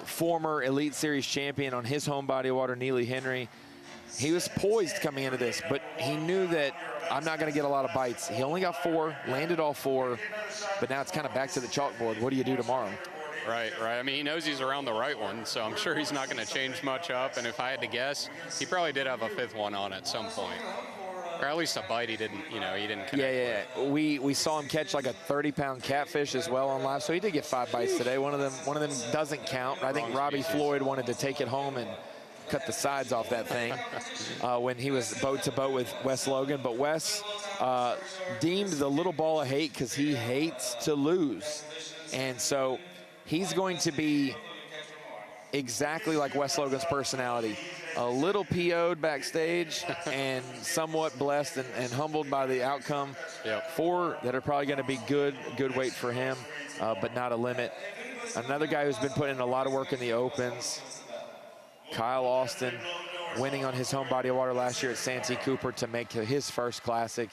former Elite Series champion on his home body of water, Neely Henry. He was poised coming into this, but he knew that I'm not going to get a lot of bites. He only got 4, landed all 4, but now it's kind of back to the chalkboard. What do you do tomorrow? Right. I mean, he knows he's around the right one, so I'm sure he's not going to change much up. And if I had to guess, he probably did have a 5th one on at some point, or at least a bite he didn't connect with. We saw him catch like a 30-pound catfish as well on live, so he did get 5 bites today. One of them doesn't count. I think Robbie Floyd wanted to take it home and cut the sides off that thing when he was boat to boat with Wes Logan. But Wes deemed the little ball of hate because he hates to lose, and so he's going to be exactly like Wes Logan's personality. A little PO'd backstage and somewhat blessed and humbled by the outcome. 4 that are probably going to be good weight for him, but not a limit. Another guy who's been putting in a lot of work in the opens, Kyle Austin, winning on his home body of water last year at Santee Cooper to make his first classic.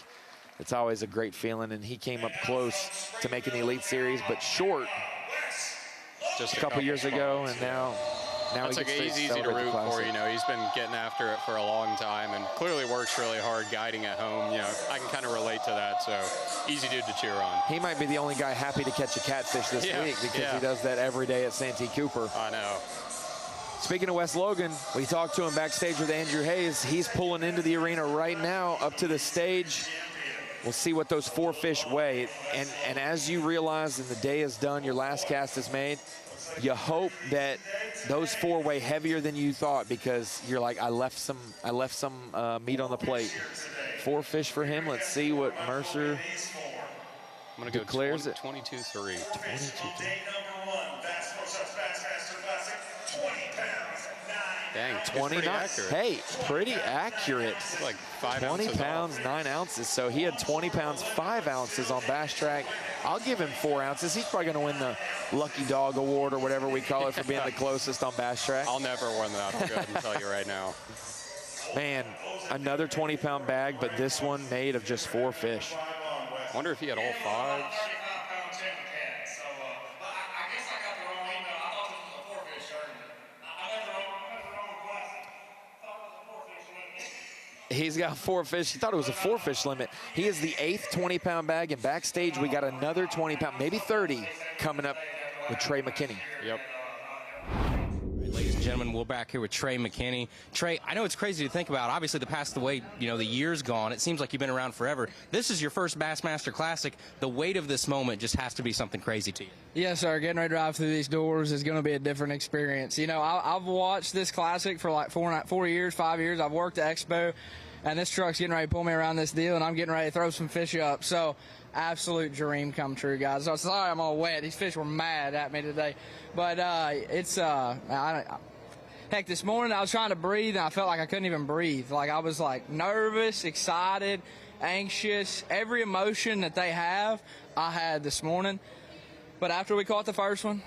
It's always a great feeling, and he came up close to making the Elite Series, but short just a couple years ago, and now That's like he's easy to root for. You know, he's been getting after it for a long time, and clearly works really hard guiding at home. You know, I can kind of relate to that. So easy dude to cheer on. He might be the only guy happy to catch a catfish this week because he does that every day at Santee Cooper. I know. Speaking of Wes Logan, we talked to him backstage with Andrew Hayes. He's pulling into the arena right now, up to the stage. We'll see what those 4 fish weigh. And as you realize and the day is done, your last cast is made, you hope that those 4 weigh heavier than you thought, because you're like, I left some meat on the plate. 4 fish for him. Let's see what Mercer I'm going to declares go it. 22-3. 22-3. Dang, 29. Hey, pretty accurate. Like 5 20 ounces pounds, off. 9 ounces. So he had 20 pounds, 5 ounces on Bass Track. I'll give him 4 ounces. He's probably going to win the Lucky Dog Award or whatever we call it for being the closest on Bass Track. I'll never win that. I'll go ahead and tell you right now. Man, another 20-pound bag, but this one made of just 4 fish. Wonder if he had all 5s. He's got 4 fish. He thought it was a 4-fish limit. He is the 8th 20-pound bag, and backstage we got another 20-pound, maybe 30, coming up with Trey McKinney. Yep. Ladies and gentlemen, we're back here with Trey McKinney. Trey, I know it's crazy to think about. Obviously, the year's gone. It seems like you've been around forever. This is your first Bassmaster Classic. The weight of this moment just has to be something crazy to you. Yes, sir. Getting ready to drive through these doors is going to be a different experience. You know, I've watched this Classic for like 5 years. I've worked at Expo, and this truck's getting ready to pull me around this deal, and I'm getting ready to throw some fish up. So, absolute dream come true, guys. So sorry I'm all wet. These fish were mad at me today. But heck, this morning I was trying to breathe, and I felt like I couldn't even breathe. Like, I was like nervous, excited, anxious. Every emotion that they have, I had this morning. But after we caught the first one,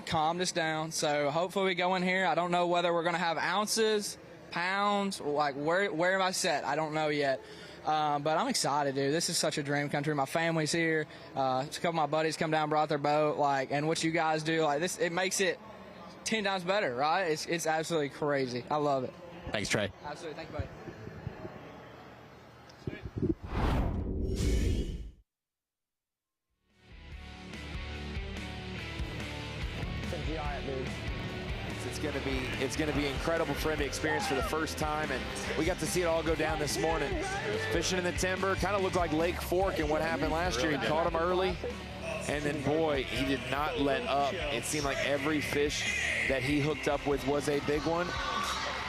calmed us down. So hopefully we go in here. I don't know whether we're going to have ounces, pounds, like where am I set? I don't know yet. But I'm excited, dude. This is such a dream country. My family's here. A couple of my buddies come down, brought their boat, and what you guys do, this, it makes it 10 times better, right? It's absolutely crazy. I love it. Thanks, Trey. Absolutely. Thank you, buddy. It's gonna be incredible for him to experience for the first time, and we got to see it all go down this morning. Fishing in the timber, kind of looked like Lake Fork and what happened last year. He caught him early, and then boy, he did not let up. It seemed like every fish that he hooked up with was a big one.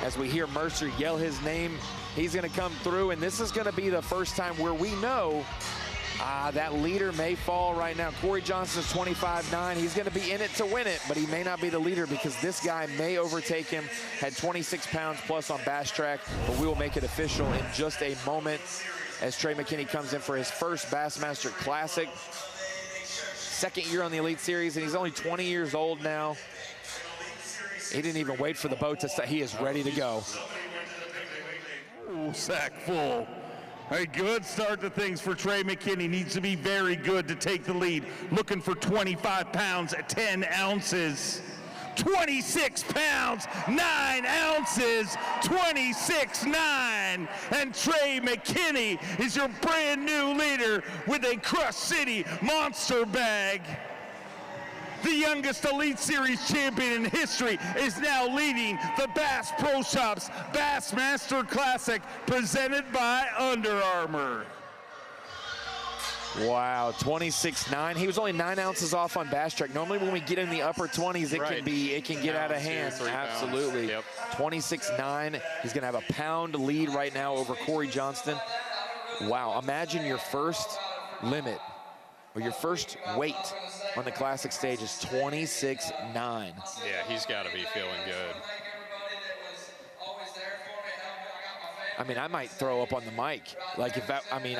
As we hear Mercer yell his name, he's gonna come through, and this is gonna be the first time where we know that leader may fall right now. Corey Johnson's 25.9. He's going to be in it to win it, but he may not be the leader because this guy may overtake him. Had 26 pounds plus on Bass Track, but we will make it official in just a moment as Trey McKinney comes in for his first Bassmaster Classic. Second year on the Elite Series, and he's only 20 years old now. He didn't even wait for the boat to start. He is ready to go. Ooh, sack full. A good start to things for Trey McKinney. Needs to be very good to take the lead. Looking for 25 pounds at 10 ounces. 26 pounds, 9 ounces, 26.9. And Trey McKinney is your brand new leader with a Crush City monster bag. The youngest Elite Series champion in history is now leading the Bass Pro Shops Bassmaster Classic presented by Under Armour. Wow, 26.9. He was only 9 ounces off on Bass Track. Normally when we get in the upper 20s, it can get out of hand. Absolutely. Yep. 26.9. He's gonna have a pound lead right now over Corey Johnston. Wow, imagine your first limit or your first weight on the Classic stage is 26.9. Yeah, he's got to be feeling good. I mean, I might throw up on the mic. Like if that, I mean,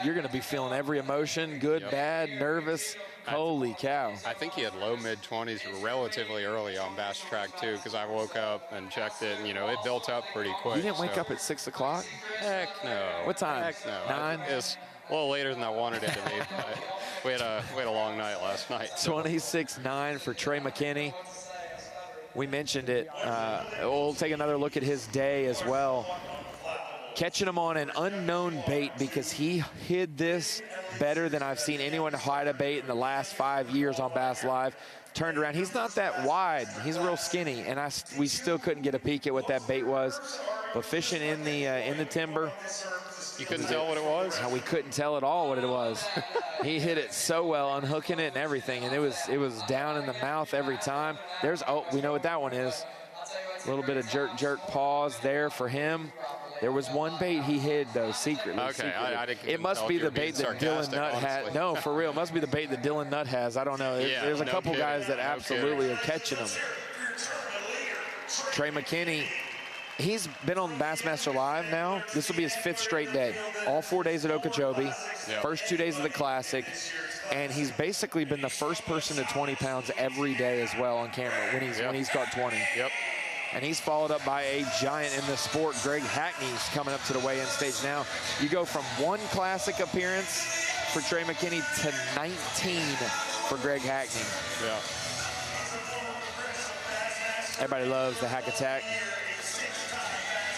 you're going to be feeling every emotion, good, bad, nervous. Holy cow. I think he had low mid-20s relatively early on Bass Track too, because I woke up and checked it, and it built up pretty quick. You didn't wake up at 6 o'clock? Heck no. What time? Heck no. 9? It's a little later than I wanted it to be. We had a long night last night. So. 26.9 for Trey McKinney. We mentioned it. We'll take another look at his day as well. Catching him on an unknown bait because he hid this better than I've seen anyone hide a bait in the last 5 years on Bass Live. Turned around. He's not that wide. He's real skinny, and we still couldn't get a peek at what that bait was. But fishing in the timber. You couldn't tell what it was? We couldn't tell at all what it was. He hit it so well, unhooking it and everything, and it was down in the mouth every time. We know what that one is. A little bit of jerk pause there for him. There was one bait he hid though, secretly. Okay, I didn't. It must be the bait that Dylan Nutt had. No, for real, it must be the bait that Dylan Nutt has. I don't know. There's a couple guys that absolutely are catching them. Trey McKinney. He's been on Bassmaster Live now. This will be his 5th straight day. All 4 days at Okeechobee, first 2 days of the Classic, and he's basically been the first person to 20 pounds every day as well on camera when he's caught 20. Yep. And he's followed up by a giant in the sport. Greg Hackney's coming up to the weigh-in stage now. You go from 1 Classic appearance for Trey McKinney to 19 for Greg Hackney. Yeah. Everybody loves the Hack Attack.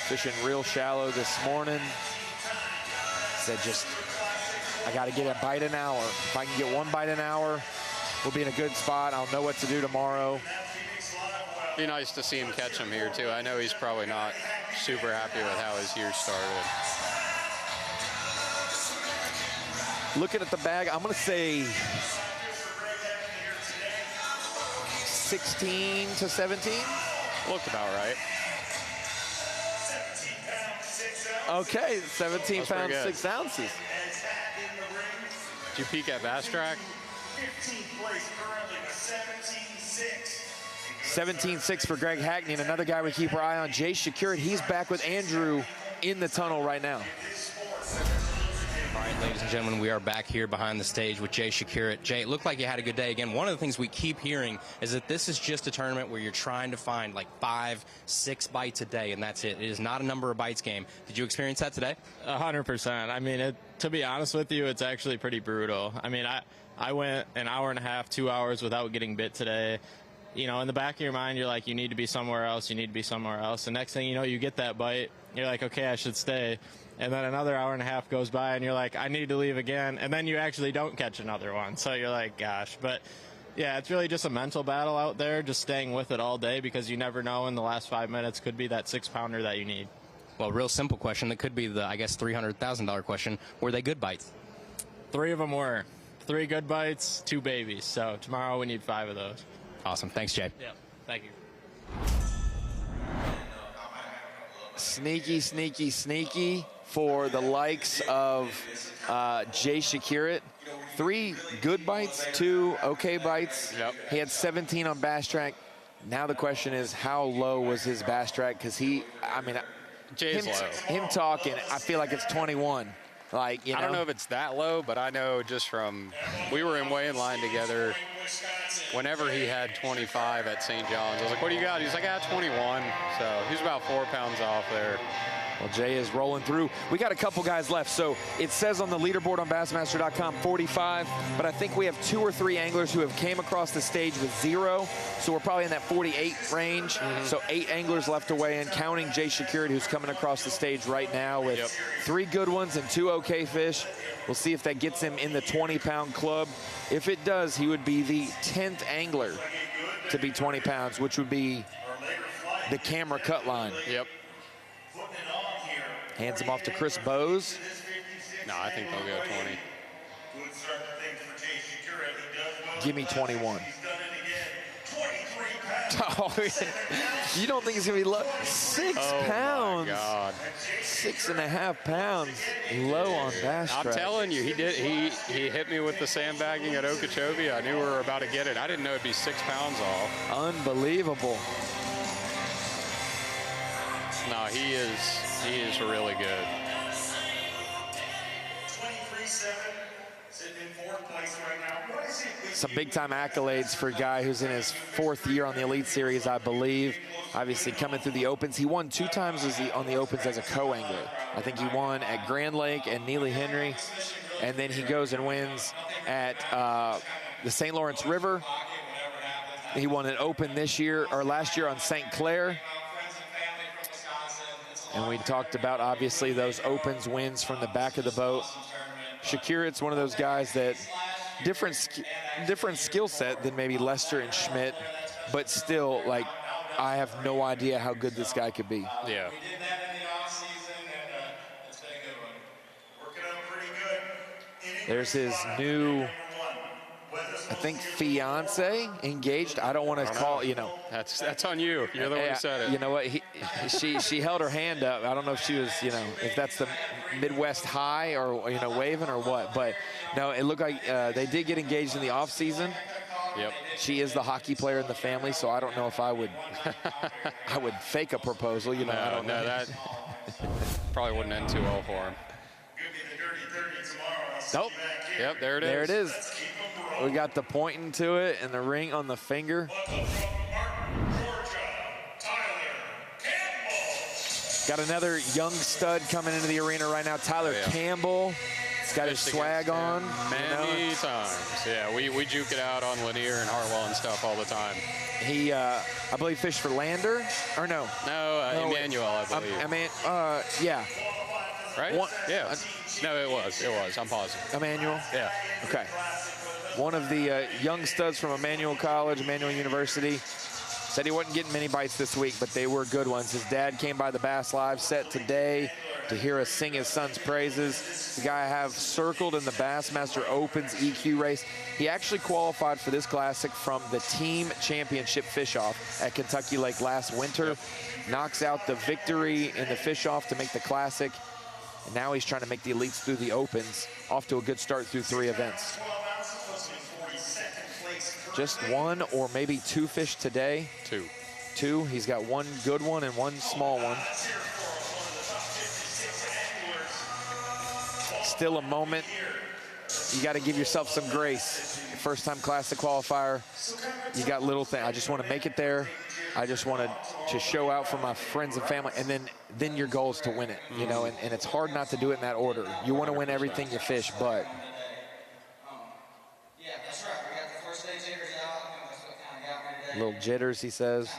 Fishing real shallow this morning. Said I got to get a bite an hour. If I can get 1 bite an hour, we'll be in a good spot. I'll know what to do tomorrow. Be nice to see him catch him here too. I know he's probably not super happy with how his year started. Looking at the bag, I'm going to say 16 to 17. Looked about right. Okay, 17 pounds, 6 ounces. Did you peek at Bass Track? 15th place currently with 17.6. 17.6 for Greg Hackney, and another guy we keep our eye on, Jay Shakur. He's back with Andrew in the tunnel right now. right, ladies and gentlemen, we are back here behind the stage with Jay Shakurit. Jay, it looked like you had a good day. Again, one of the things we keep hearing is that this is just a tournament where you're trying to find like 5-6 bites a day, and that's it. It is not a number of bites game. Did you experience that today? 100%. I mean, to be honest with you, it's actually pretty brutal. I mean, I went an hour and a half, 2 hours without getting bit today. You know, in the back of your mind, you're like, you need to be somewhere else. You need to be somewhere else. The next thing you know, you get that bite. You're like, okay, I should stay. And then another hour and a half goes by, and you're like, I need to leave again. And then you actually don't catch another one. So you're like, gosh. But, yeah, it's really just a mental battle out there, just staying with it all day, because you never know in the last 5 minutes could be that 6-pounder that you need. Well, real simple question. That could be the, I guess, $300,000 question. Were they good bites? 3 of them were. 3 good bites, 2 babies. So tomorrow we need 5 of those. Awesome. Thanks, Jay. Yeah, thank you. Sneaky, sneaky, sneaky for the likes of Jay Shakurit. 3 good bites, 2 okay bites. Yep. He had 17 on Bass Track. Now the question is, how low was his Bass Track? Because Jay's low. Him talking, I feel like it's 21. Like, you know? I don't know if it's that low, but I know just from, we were in weigh-in line together. Whenever he had 25 at St. John's, I was like, what do you got? He's like, I got 21. So he's about 4 pounds off there. Well, Jay is rolling through. We got a couple guys left. So it says on the leaderboard on Bassmaster.com 45, but I think we have 2 or 3 anglers who have came across the stage with 0. So we're probably in that 48 range. So 8 anglers left to weigh in, counting Jay Shakurit, who's coming across the stage right now with 3 good ones and 2 okay fish. We'll see if that gets him in the 20-pound club. If it does, he would be the 10th angler to be 20 pounds, which would be the camera cut line. Yep. Hands him off to Chris Bowes. No, I think they'll go 20. Give me 21. Oh, you don't think he's going to be low? 6 pounds. Oh, my God. 6.5 pounds low on Bass Track. I'm telling you, he hit me with the sandbagging at Okeechobee. I knew we were about to get it. I didn't know it'd be 6 pounds off. Unbelievable. No, he is really good. 23-7, sitting in 4th place right now. What is it? Some big-time accolades for a guy who's in his 4th year on the Elite Series, I believe. Obviously coming through the Opens. He won 2 times on the Opens as a co-angler. I think he won at Grand Lake and Neely Henry. And then he goes and wins at the St. Lawrence River. He won an Open this year, or last year on St. Clair. And we talked about, obviously, those Opens wins from the back of the boat. Shakurit's one of those guys that different skill set than maybe Lester and Schmidt, but still, like, I have no idea how good this guy could be. Yeah. There's his new, I think, fiance, engaged. I don't want to call, you know. That's on you. You're the one who said it. You know what? She held her hand up. I don't know if she was, you know, if that's the Midwest high or, you know, waving or what. But no, it looked like they did get engaged in the off season. Yep. She is the hockey player in the family, so I don't know if I would fake a proposal. You know, I don't know. That probably wouldn't end too well for him. Nope. Yep, there it is. There it is. We got the pointing to it and the ring on the finger. Got another young stud coming into the arena right now, Tyler Campbell. He's got his swag on. Many times. Yeah, we juke it out on Lanier and Hartwell and stuff all the time. He, I believe, fished for Lander, or no? No, Emmanuel, I believe. Yeah. Right? Yeah. No, it was. I'm positive. Emmanuel? Yeah. Okay. One of the young studs from Emmanuel College, Emmanuel University, said he wasn't getting many bites this week, but they were good ones. His dad came by the Bass Live set today to hear us sing his son's praises. The guy I have circled in the Bassmaster Opens EQ race. He actually qualified for this classic from the team championship fish-off at Kentucky Lake last winter. Knocks out the victory in the fish-off to make the classic. And now he's trying to make the elites through the Opens. Off to a good start through 3 events. Just 1 or maybe 2 fish today. 2. He's got 1 good one and 1 small one. still a moment. You got to give yourself some grace. First-time Classic qualifier, you got little things. I just want to make it there. I just want to show out for my friends and family, and then your goal is to win it, you know, and it's hard not to do it in that order. You want to win everything you fish, but little jitters, he says.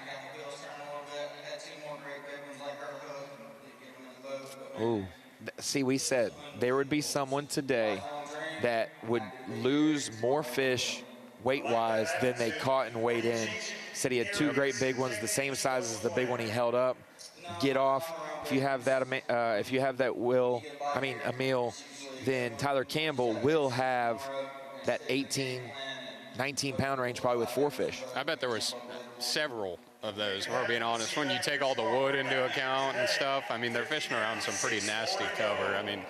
Ooh, see, we said there would be someone today that would lose more fish weight-wise than they caught and weighed in. Said he had two great big ones, the same size as the big one he held up. Get off. If you have that, Emil, then Tyler Campbell will have that 18, 19-pound range probably with 4 fish. I bet there was several of those, if we're being honest. When you take all the wood into account and stuff, I mean, they're fishing around some pretty nasty cover. I mean,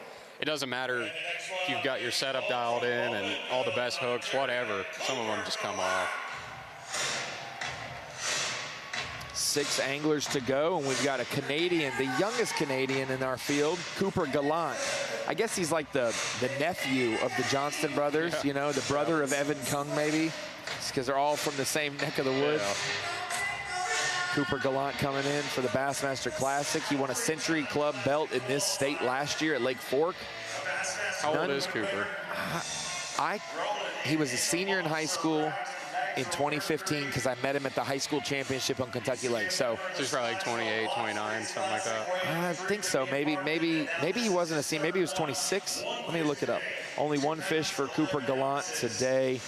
it doesn't matter if you've got your setup dialed in and all the best hooks, whatever. Some of them just come off. 6 anglers to go, and we've got a Canadian, the youngest Canadian in our field, Cooper Gallant. I guess he's like the nephew of the Johnston brothers, you know, the brother of Evan Kung maybe, because they're all from the same neck of the woods. Yeah. Cooper Gallant coming in for the Bassmaster Classic. He won a Century Club belt in this state last year at Lake Fork. How old is Cooper? He was a senior in high school in 2015 because I met him at the high school championship on Kentucky Lake. So he's probably like 28, 29, something like that. I think so. Maybe he wasn't a senior. Maybe he was 26. Let me look it up. Only 1 fish for Cooper Gallant today.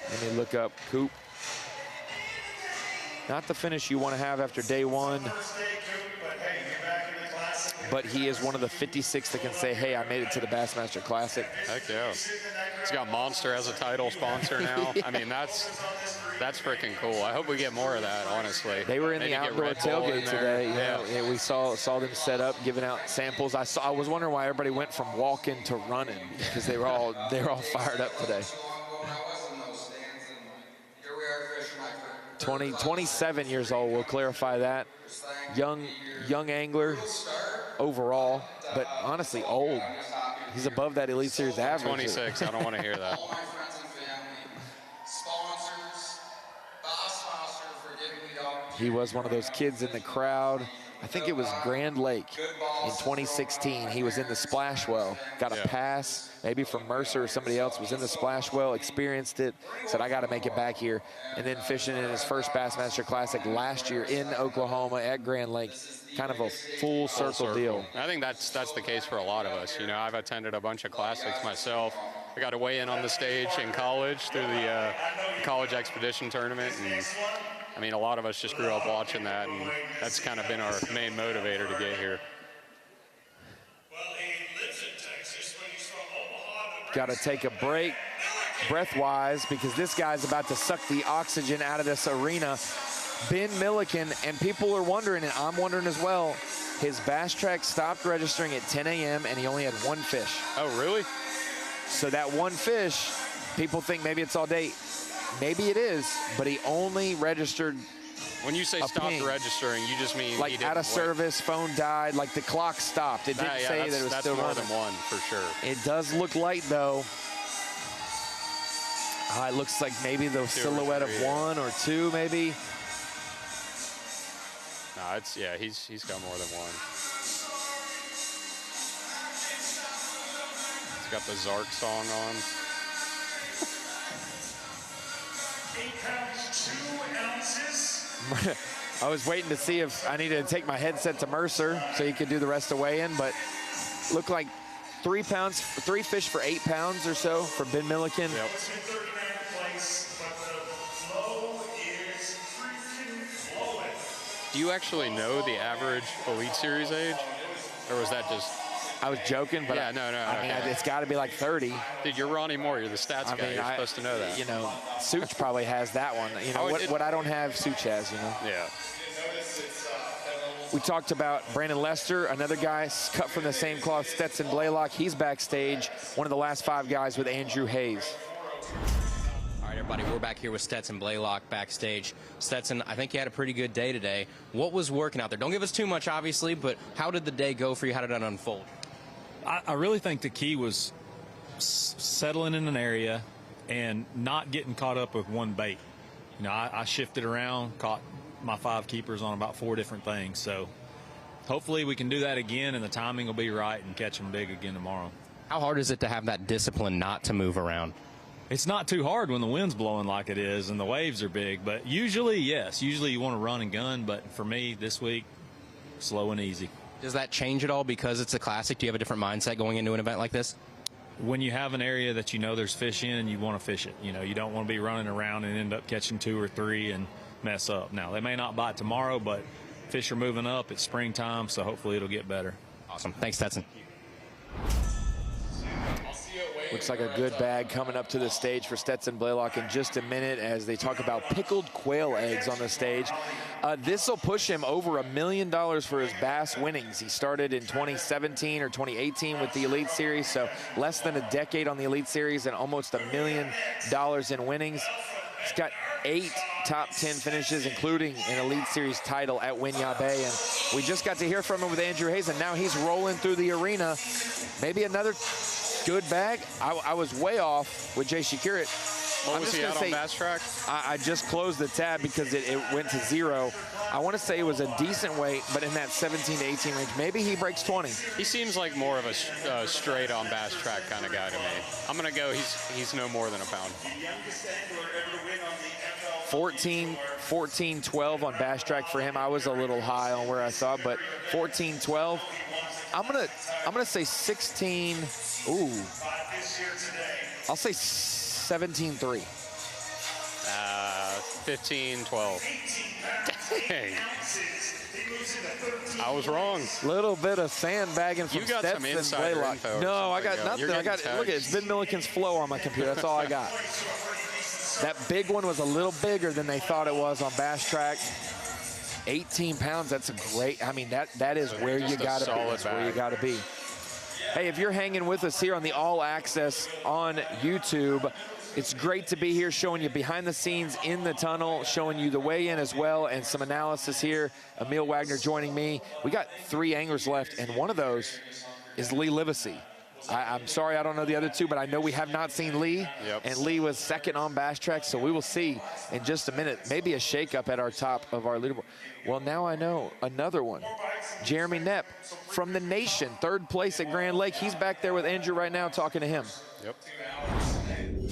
Let me look up Coop. Not the finish you want to have after day 1. But he is one of the 56 that can say, hey, I made it to the Bassmaster Classic. Heck yeah. He's got Monster as a title sponsor now. Yeah. I mean, that's freaking cool. I hope we get more of that, honestly. They were in the outdoor tailgate today. Yeah. We saw them set up, giving out samples. I was wondering why everybody went from walking to running, because they were all fired up today. 27 years old, we'll clarify that. Young angler overall, but honestly old. He's above that Elite Series average. 26, I don't want to hear that. He was one of those kids in the crowd. I think it was Grand Lake in 2016. He was in the splash well, got a pass, maybe from Mercer or somebody else, was in the splash well, experienced it, said, I got to make it back here. And then fishing in his first Bassmaster Classic last year in Oklahoma at Grand Lake. Kind of a full circle deal. I think that's the case for a lot of us. You know, I've attended a bunch of classics myself. I got to weigh in on the stage in college through the college expedition tournament. And I mean, a lot of us just grew up watching that, and that's kind of been our main motivator to get here. Got to take a break breath-wise because this guy's about to suck the oxygen out of this arena. Ben Milliken, and people are wondering, and I'm wondering as well, his Bass Track stopped registering at 10 a.m. and he only had 1 fish. Oh, really? So that 1 fish, people think maybe it's all day. Maybe it is, but he only registered. When you say stopped registering, you just mean like out of service, phone died, like the clock stopped. It didn't say that it was still running. That's more than 1 for sure. It does look light though. It looks like maybe the silhouette of 1 or 2, maybe. No, he's got more than 1. He's got the Zark song on. 8 pounds, 2 ounces. I was waiting to see if I needed to take my headset to Mercer so he could do the rest of weigh-in, but looked like 3 fish for 8 pounds or so for Ben Milliken. Yep. Do you actually know the average Elite Series age? Or was that just... I was joking, but yeah, no. I mean, it's got to be like 30. Dude, you're Ronnie Moore. You're the stats guy. You're supposed to know that. You know, Such probably has that one. You know, what I don't have, Such has, you know. Yeah. We talked about Brandon Lester, another guy cut from the same cloth, Stetson Blaylock. He's backstage, one of the last 5 guys with Andrew Hayes. All right, everybody, we're back here with Stetson Blaylock backstage. Stetson, I think you had a pretty good day today. What was working out there? Don't give us too much, obviously, but how did the day go for you? How did it unfold? I really think the key was settling in an area and not getting caught up with one bait. You know, I shifted around, caught my 5 keepers on about 4 different things. So hopefully we can do that again, and the timing will be right and catch them big again tomorrow. How hard is it to have that discipline not to move around? It's not too hard when the wind's blowing like it is and the waves are big, but usually, yes. Usually you want to run and gun, but for me this week, slow and easy. Does that change at all because it's a classic? Do you have a different mindset going into an event like this? When you have an area that you know there's fish in, you want to fish it. You know, you don't want to be running around and end up catching 2 or 3 and mess up. Now, they may not bite tomorrow, but fish are moving up. It's springtime, so hopefully it'll get better. Awesome. Thanks, Stetson. Looks like a good bag coming up to the stage for Stetson Blaylock in just a minute as they talk about pickled quail eggs on the stage. This will push him over $1 million for his bass winnings. He started in 2017 or 2018 with the Elite Series, so less than a decade on the Elite Series and almost $1 million in winnings. He's got 8 top 10 finishes, including an Elite Series title at Winyah Bay. And we just got to hear from him with Andrew Hayes, and now he's rolling through the arena. Maybe another good bag. I was way off with Jay Shakirat. What was he out on Bass Track? I just closed the tab because it went to 0. I want to say it was a decent weight, but in that 17 to 18 range. Maybe he breaks 20. He seems like more of a straight on Bass Track kind of guy to me. I'm going to go he's no more than a pound. 14-12 on Bass Track for him. I was a little high on where I thought, but 14-12. I'm gonna say 16. Ooh, I'll say 17-3. 15-12. Dang. I was wrong. Little bit of sandbagging from you got Stetson some insider Blaylock. info. No, I got nothing. I got look at it's Ben Milliken's flow on my computer. That's all I got. That big one was a little bigger than they thought it was on Bass Track. 18 pounds, that's a great, I mean, that is where you gotta be. That's where you gotta be. Hey, if you're hanging with us here on the All Access on YouTube, it's great to be here showing you behind the scenes in the tunnel, showing you the weigh-in as well, and some analysis here. Emil Wagner joining me. We got 3 anglers left, and one of those is Lee Livesay. I'm sorry I don't know the other 2, but I know we have not seen Lee. Yep. And Lee was second on Bass Track, so we will see in just a minute. Maybe a shakeup at our top of our leaderboard. Well, now I know another one. Jeremy Knapp from the nation, 3rd place at Grand Lake. He's back there with Andrew right now talking to him. Yep.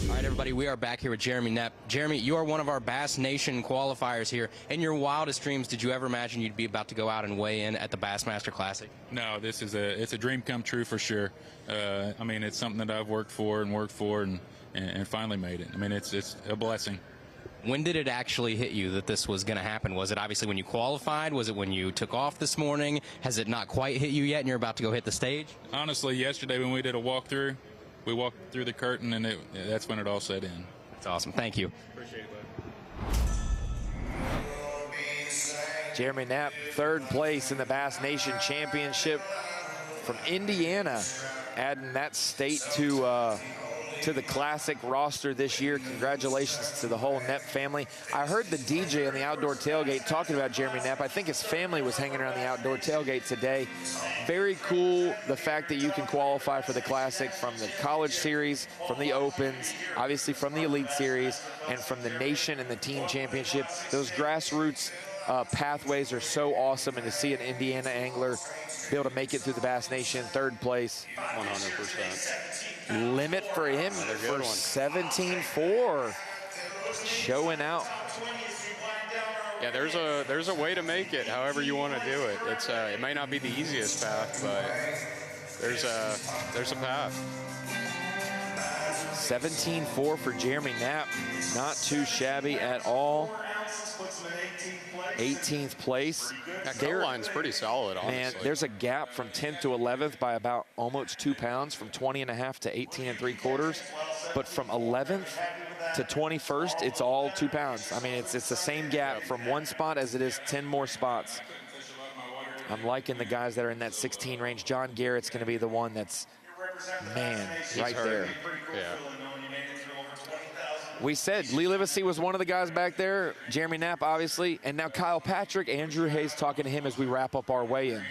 All right, everybody, we are back here with Jeremy Knapp. Jeremy, you are one of our Bass Nation qualifiers here. In your wildest dreams, did you ever imagine you'd be about to go out and weigh in at the Bassmaster Classic? No, this is it's a dream come true for sure. I mean, it's something that I've worked for and finally made it. I mean, it's a blessing. When did it actually hit you that this was going to happen? Was it obviously when you qualified? Was it when you took off this morning? Has it not quite hit you yet and you're about to go hit the stage? Honestly, yesterday when we did a walkthrough, we walked through the curtain, and that's when it all set in. That's awesome. Thank you. Appreciate it, bud. Jeremy Knapp, 3rd place in the Bass Nation Championship from Indiana, adding that state to the Classic roster this year. Congratulations to the whole Knapp family. I heard the DJ on the outdoor tailgate talking about Jeremy Knapp. I think his family was hanging around the outdoor tailgate today. Very cool, the fact that you can qualify for the Classic from the College Series, from the Opens, obviously from the Elite Series, and from the Nation and the Team Championship. Those grassroots pathways are so awesome, and to see an Indiana angler be able to make it through the Bass Nation, 3rd place. 100%. Limit for him for 17-4. Showing out. Yeah, there's a way to make it however you want to do it. It may not be the easiest path, but there's a path. 17-4 for Jeremy Knapp. Not too shabby at all. 18th place. That cut line's pretty solid, honestly. Man, there's a gap from 10th to 11th by about almost 2 pounds, from 20.5 to 18.75. But from 11th to 21st, it's all 2 pounds. I mean, it's the same gap from one spot as it is 10 more spots. I'm liking the guys that are in that 16 range. John Garrett's going to be the one that's, man, right there. Yeah. We said Lee Livesay was one of the guys back there, Jeremy Knapp, obviously, and now Kyle Patrick, Andrew Hayes talking to him as we wrap up our weigh-in.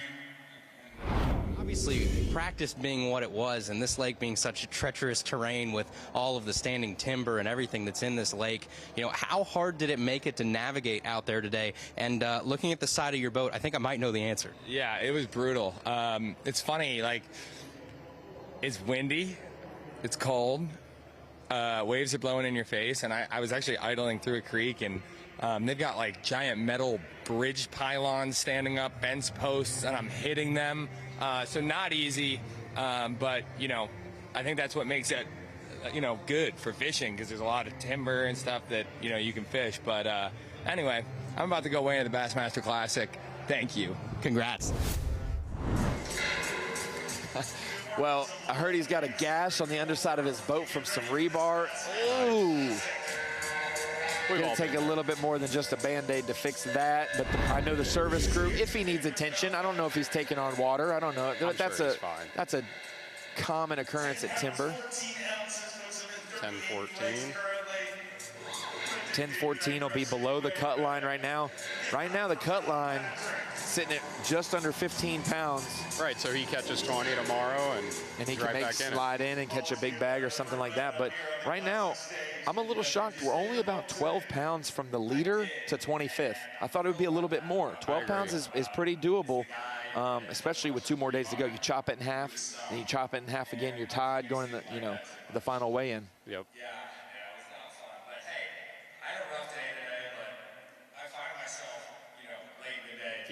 obviously practice being what it was, and this lake being such a treacherous terrain with all of the standing timber and everything that's in this lake, you know, how hard did it make it to navigate out there today? And looking at the side of your boat, I think I might know the answer. Yeah, it was brutal. It's funny, like, it's windy, it's cold, waves are blowing in your face, and I was actually idling through a creek, and they've got like giant metal bridge pylons standing up, fence posts, and I'm hitting them. So not easy, but, you know, I think that's what makes it, you know, good for fishing, because there's a lot of timber and stuff that, you know, you can fish. But anyway, I'm about to go away into the Bassmaster Classic. Thank you. Congrats. Well, I heard he's got a gash on the underside of his boat from some rebar. Ooh. It'll take a little bit more than just a Band-Aid to fix that, but I know the service crew, if he needs attention, I don't know if he's taking on water. I don't know. But that's a common occurrence at timber. 10-14. 10-14 will be below the cut line right now. Right now, the cut line sitting at just under 15 pounds. Right, so he catches 20 tomorrow, and he can right make slide in and catch a big bag or something like that. But right now, I'm a little shocked. We're only about 12 pounds from the leader to 25th. I thought it would be a little bit more. 12 pounds is pretty doable, especially with 2 more days to go. You chop it in half, and you chop it in half again. You're tied going in the final weigh-in. Yep.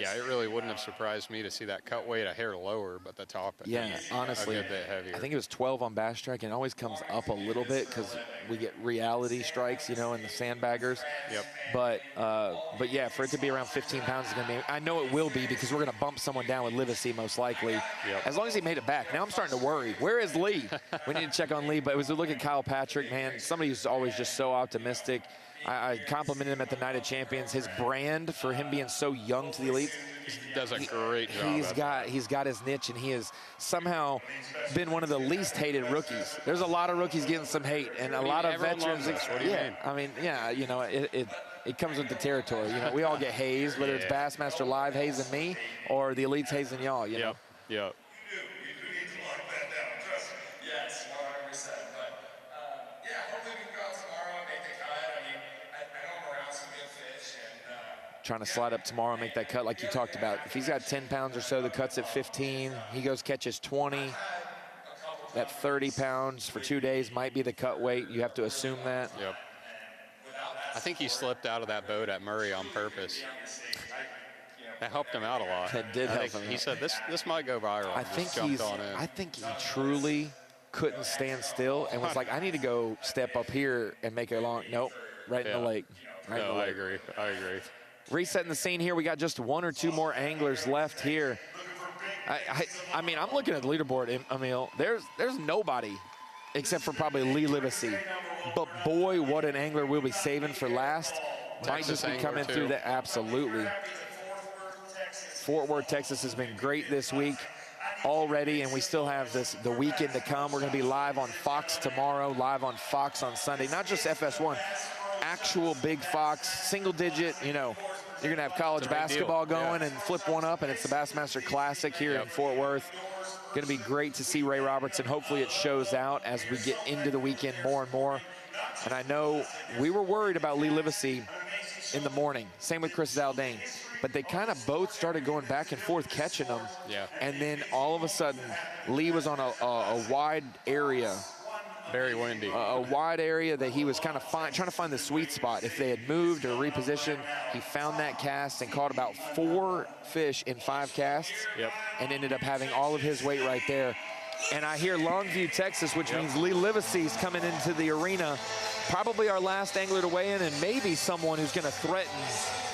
Yeah, it really wouldn't have surprised me to see that cut weight a hair lower, but the top, honestly, a good bit heavier. I think it was 12 on Bass Strike, and it always comes up a little bit because we get reality strikes, you know, in the sandbaggers. Yep. But yeah, for it to be around 15 pounds is going to be, I know it will be, because we're going to bump someone down with Livesay most likely. Yep. As long as he made it back. Now I'm starting to worry. Where is Lee? We need to check on Lee. But it was a look at Kyle Patrick, man, somebody who's always just so optimistic. I complimented him at the Night of Champions. His brand for him being so young to the elite. He does a great job. He's got his niche, and he has somehow been one of the least hated rookies. There's a lot of rookies getting some hate, and a lot of veterans. What do you mean? I mean, yeah, you know, it comes with the territory. You know, we all get hazed, whether it's Bassmaster Live hazing me or the elites hazing y'all. You know? Yep. Trying to slide up tomorrow and make that cut like you talked about. If he's got 10 pounds or so, the cut's at 15. He goes catches 20. That 30 pounds for 2 days might be the cut weight. You have to assume that. Yep. I think he slipped out of that boat at Murray on purpose. That helped him out a lot. That did help him. He said this might go viral. I think he truly couldn't stand still and was like, I need to go step up here and make a long. Nope, right in the lake. Right in the lake. I agree. Resetting the scene here. We got just 1 or 2 more anglers left here. I mean, I'm looking at the leaderboard, Emil. There's nobody except for probably Lee Livesay. But boy, what an angler we'll be saving for last. Might just be coming through that. Absolutely. Fort Worth, Texas has been great this week already, and we still have the weekend to come. We're going to be live on Fox tomorrow, live on Fox on Sunday. Not just FS1, actual big Fox, single digit, you know. You're going to have college basketball going and flip one up, and it's the Bassmaster Classic here in Fort Worth. Going to be great to see Ray Robertson. Hopefully it shows out as we get into the weekend more and more. And I know we were worried about Lee Livesay in the morning. Same with Chris Zaldane. But they kind of both started going back and forth catching them. Yeah. And then all of a sudden, Lee was on a wide area. Very windy. A wide area that he was kind of trying to find the sweet spot. If they had moved or repositioned, he found that cast and caught about 4 fish in 5 casts. Yep. And ended up having all of his weight right there. And I hear Longview, Texas, which means Lee Livesay's coming into the arena. Probably our last angler to weigh in, and maybe someone who's going to threaten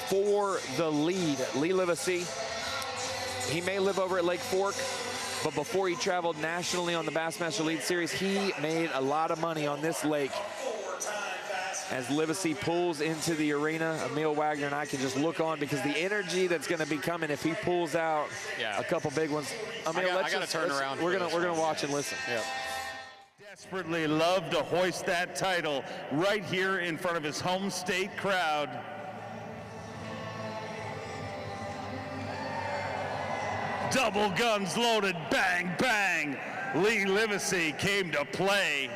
for the lead. Lee Livesay, he may live over at Lake Fork, but before he traveled nationally on the Bassmaster Lead Series, he made a lot of money on this lake. As Livesay pulls into the arena, Emil Wagner and I can just look on because the energy that's going to be coming if he pulls out a couple big ones. Emil, I got to turn around. We're gonna watch and listen. Yeah. Desperately love to hoist that title right here in front of his home state crowd. double guns loaded, bang, bang. Lee Livesay came to play.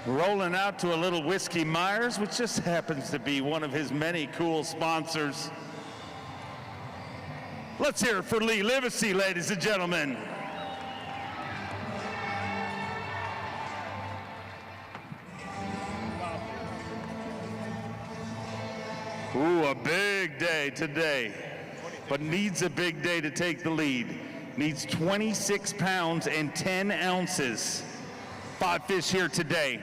Rolling out to a little Whiskey Myers, which just happens to be one of his many cool sponsors. Let's hear it for Lee Livesay, ladies and gentlemen. Ooh, a big day today, but needs a big day to take the lead. Needs 26 pounds and 10 ounces. 5 fish here today.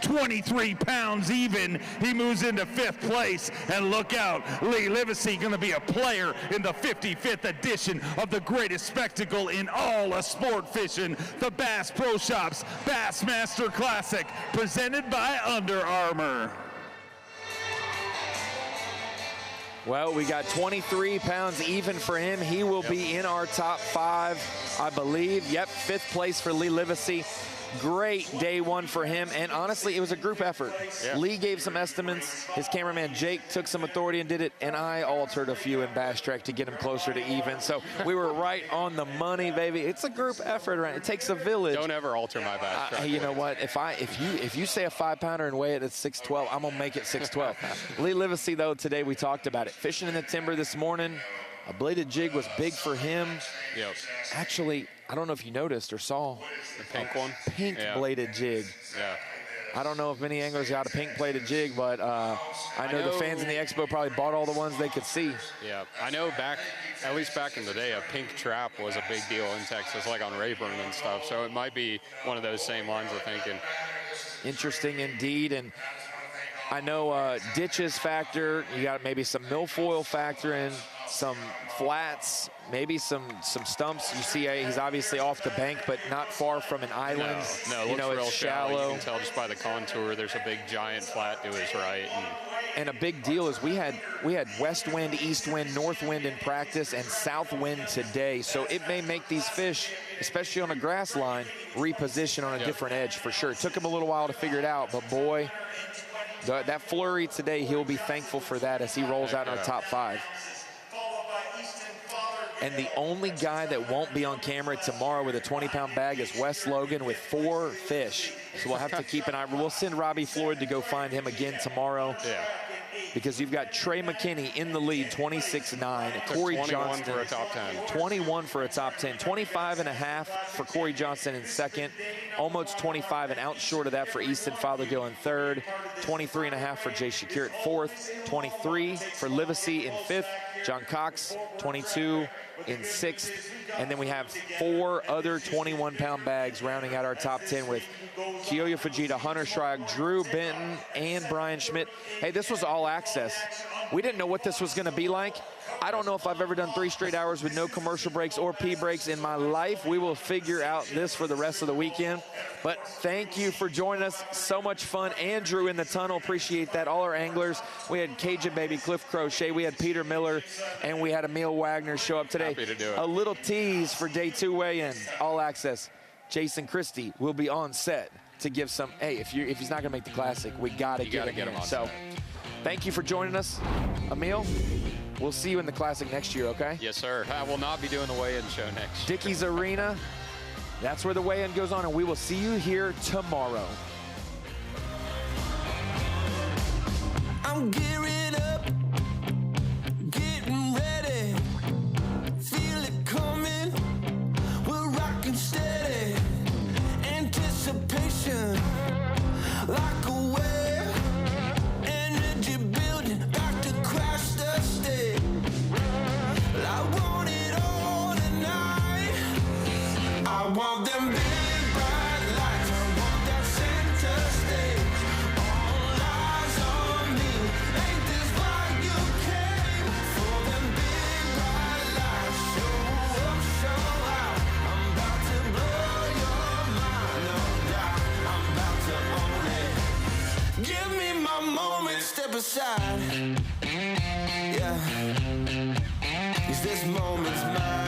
23 pounds even. He moves into 5th place. And look out, Lee Livesay going to be a player in the 55th edition of the greatest spectacle in all of sport fishing, the Bass Pro Shops Bassmaster Classic, presented by Under Armour. Well, we got 23 pounds even for him. He will be in our top 5, I believe. Yep, 5th place for Lee Livesay. Great day one for him, and honestly, it was a group effort. Yeah. Lee gave some estimates, his cameraman Jake took some authority and did it, and I altered a few in Bass Trek to get him closer to even. So we were right on the money, baby. It's a group effort, right? It takes a village. Don't ever alter my Bass Trek. You know what? If you say a 5-pounder and weigh it at 612, I'm gonna make it 612. Lee Livesay, though, today we talked about it. Fishing in the timber this morning. A bladed jig was big for him. Yep. Actually, I don't know if you noticed or saw. The pink one? Pink bladed jig. Yeah. I don't know if many anglers got a pink bladed jig, but I know the fans in the expo probably bought all the ones they could see. Yeah, I know at least back in the day, a pink trap was a big deal in Texas, like on Rayburn and stuff. So it might be one of those same lines of thinking. Interesting indeed. And I know ditches factor, you got maybe some milfoil factor in, some flats, maybe some stumps. You see he's obviously off the bank, but not far from an island. No, it looks real it's shallow. You can tell just by the contour, there's a big giant flat to his right. And a big deal is we had west wind, east wind, north wind in practice, and south wind today. So it may make these fish, especially on a grass line, reposition on a different edge for sure. It took him a little while to figure it out, but boy, that flurry today, he'll be thankful for that as he rolls out in our top 5. And the only guy that won't be on camera tomorrow with a 20-pound bag is Wes Logan with 4 fish. So we'll have to keep an eye. We'll send Robbie Floyd to go find him again tomorrow. Yeah. Because you've got Trey McKinney in the lead, 26.9. Corey Johnston, for a top 10. 21 for a top 10. 25.5 for Corey Johnston in second. Almost 25 and out short of that for Easton Fothergill in third. 23.5 for Jay Shakir at fourth. 23 for Livesay in fifth. John Cox, 22 in sixth. And then we have 4 other 21-pound bags rounding out our top 10 with Kiyoya Fujita, Hunter Shryock, Drew Benton, and Brian Schmidt. Hey, this was all access. We didn't know what this was going to be like. I don't know if I've ever done 3 straight hours with no commercial breaks or pee breaks in my life. We will figure out this for the rest of the weekend. But thank you for joining us. So much fun. Andrew in the tunnel, appreciate that. All our anglers. We had Cajun Baby, Cliff Crochet. We had Peter Miller, and we had Emil Wagner show up today. Happy to do it. A little tease for day 2 weigh-in, all access. Jason Christie will be on set to give some, hey, if he's not going to make the classic, we got to get him on. So thank you for joining us. Emil, we'll see you in the classic next year, okay? Yes, sir. I will not be doing the weigh-in show next year. Dickey's Arena, that's where the weigh-in goes on, and we will see you here tomorrow. I'm gearing up, getting ready, feel it coming, we're rocking steady, anticipation, like a wave, energy building, back to crash the stage. I want it all tonight. I want them big bright lights. I want that center stage. All eyes on me. Ain't this why you came? For them big bright lights. Show up, show out. I'm about to blow your mind. No doubt, I'm about to own it. Give me my moment, step aside. Yeah. Is this moment's mine?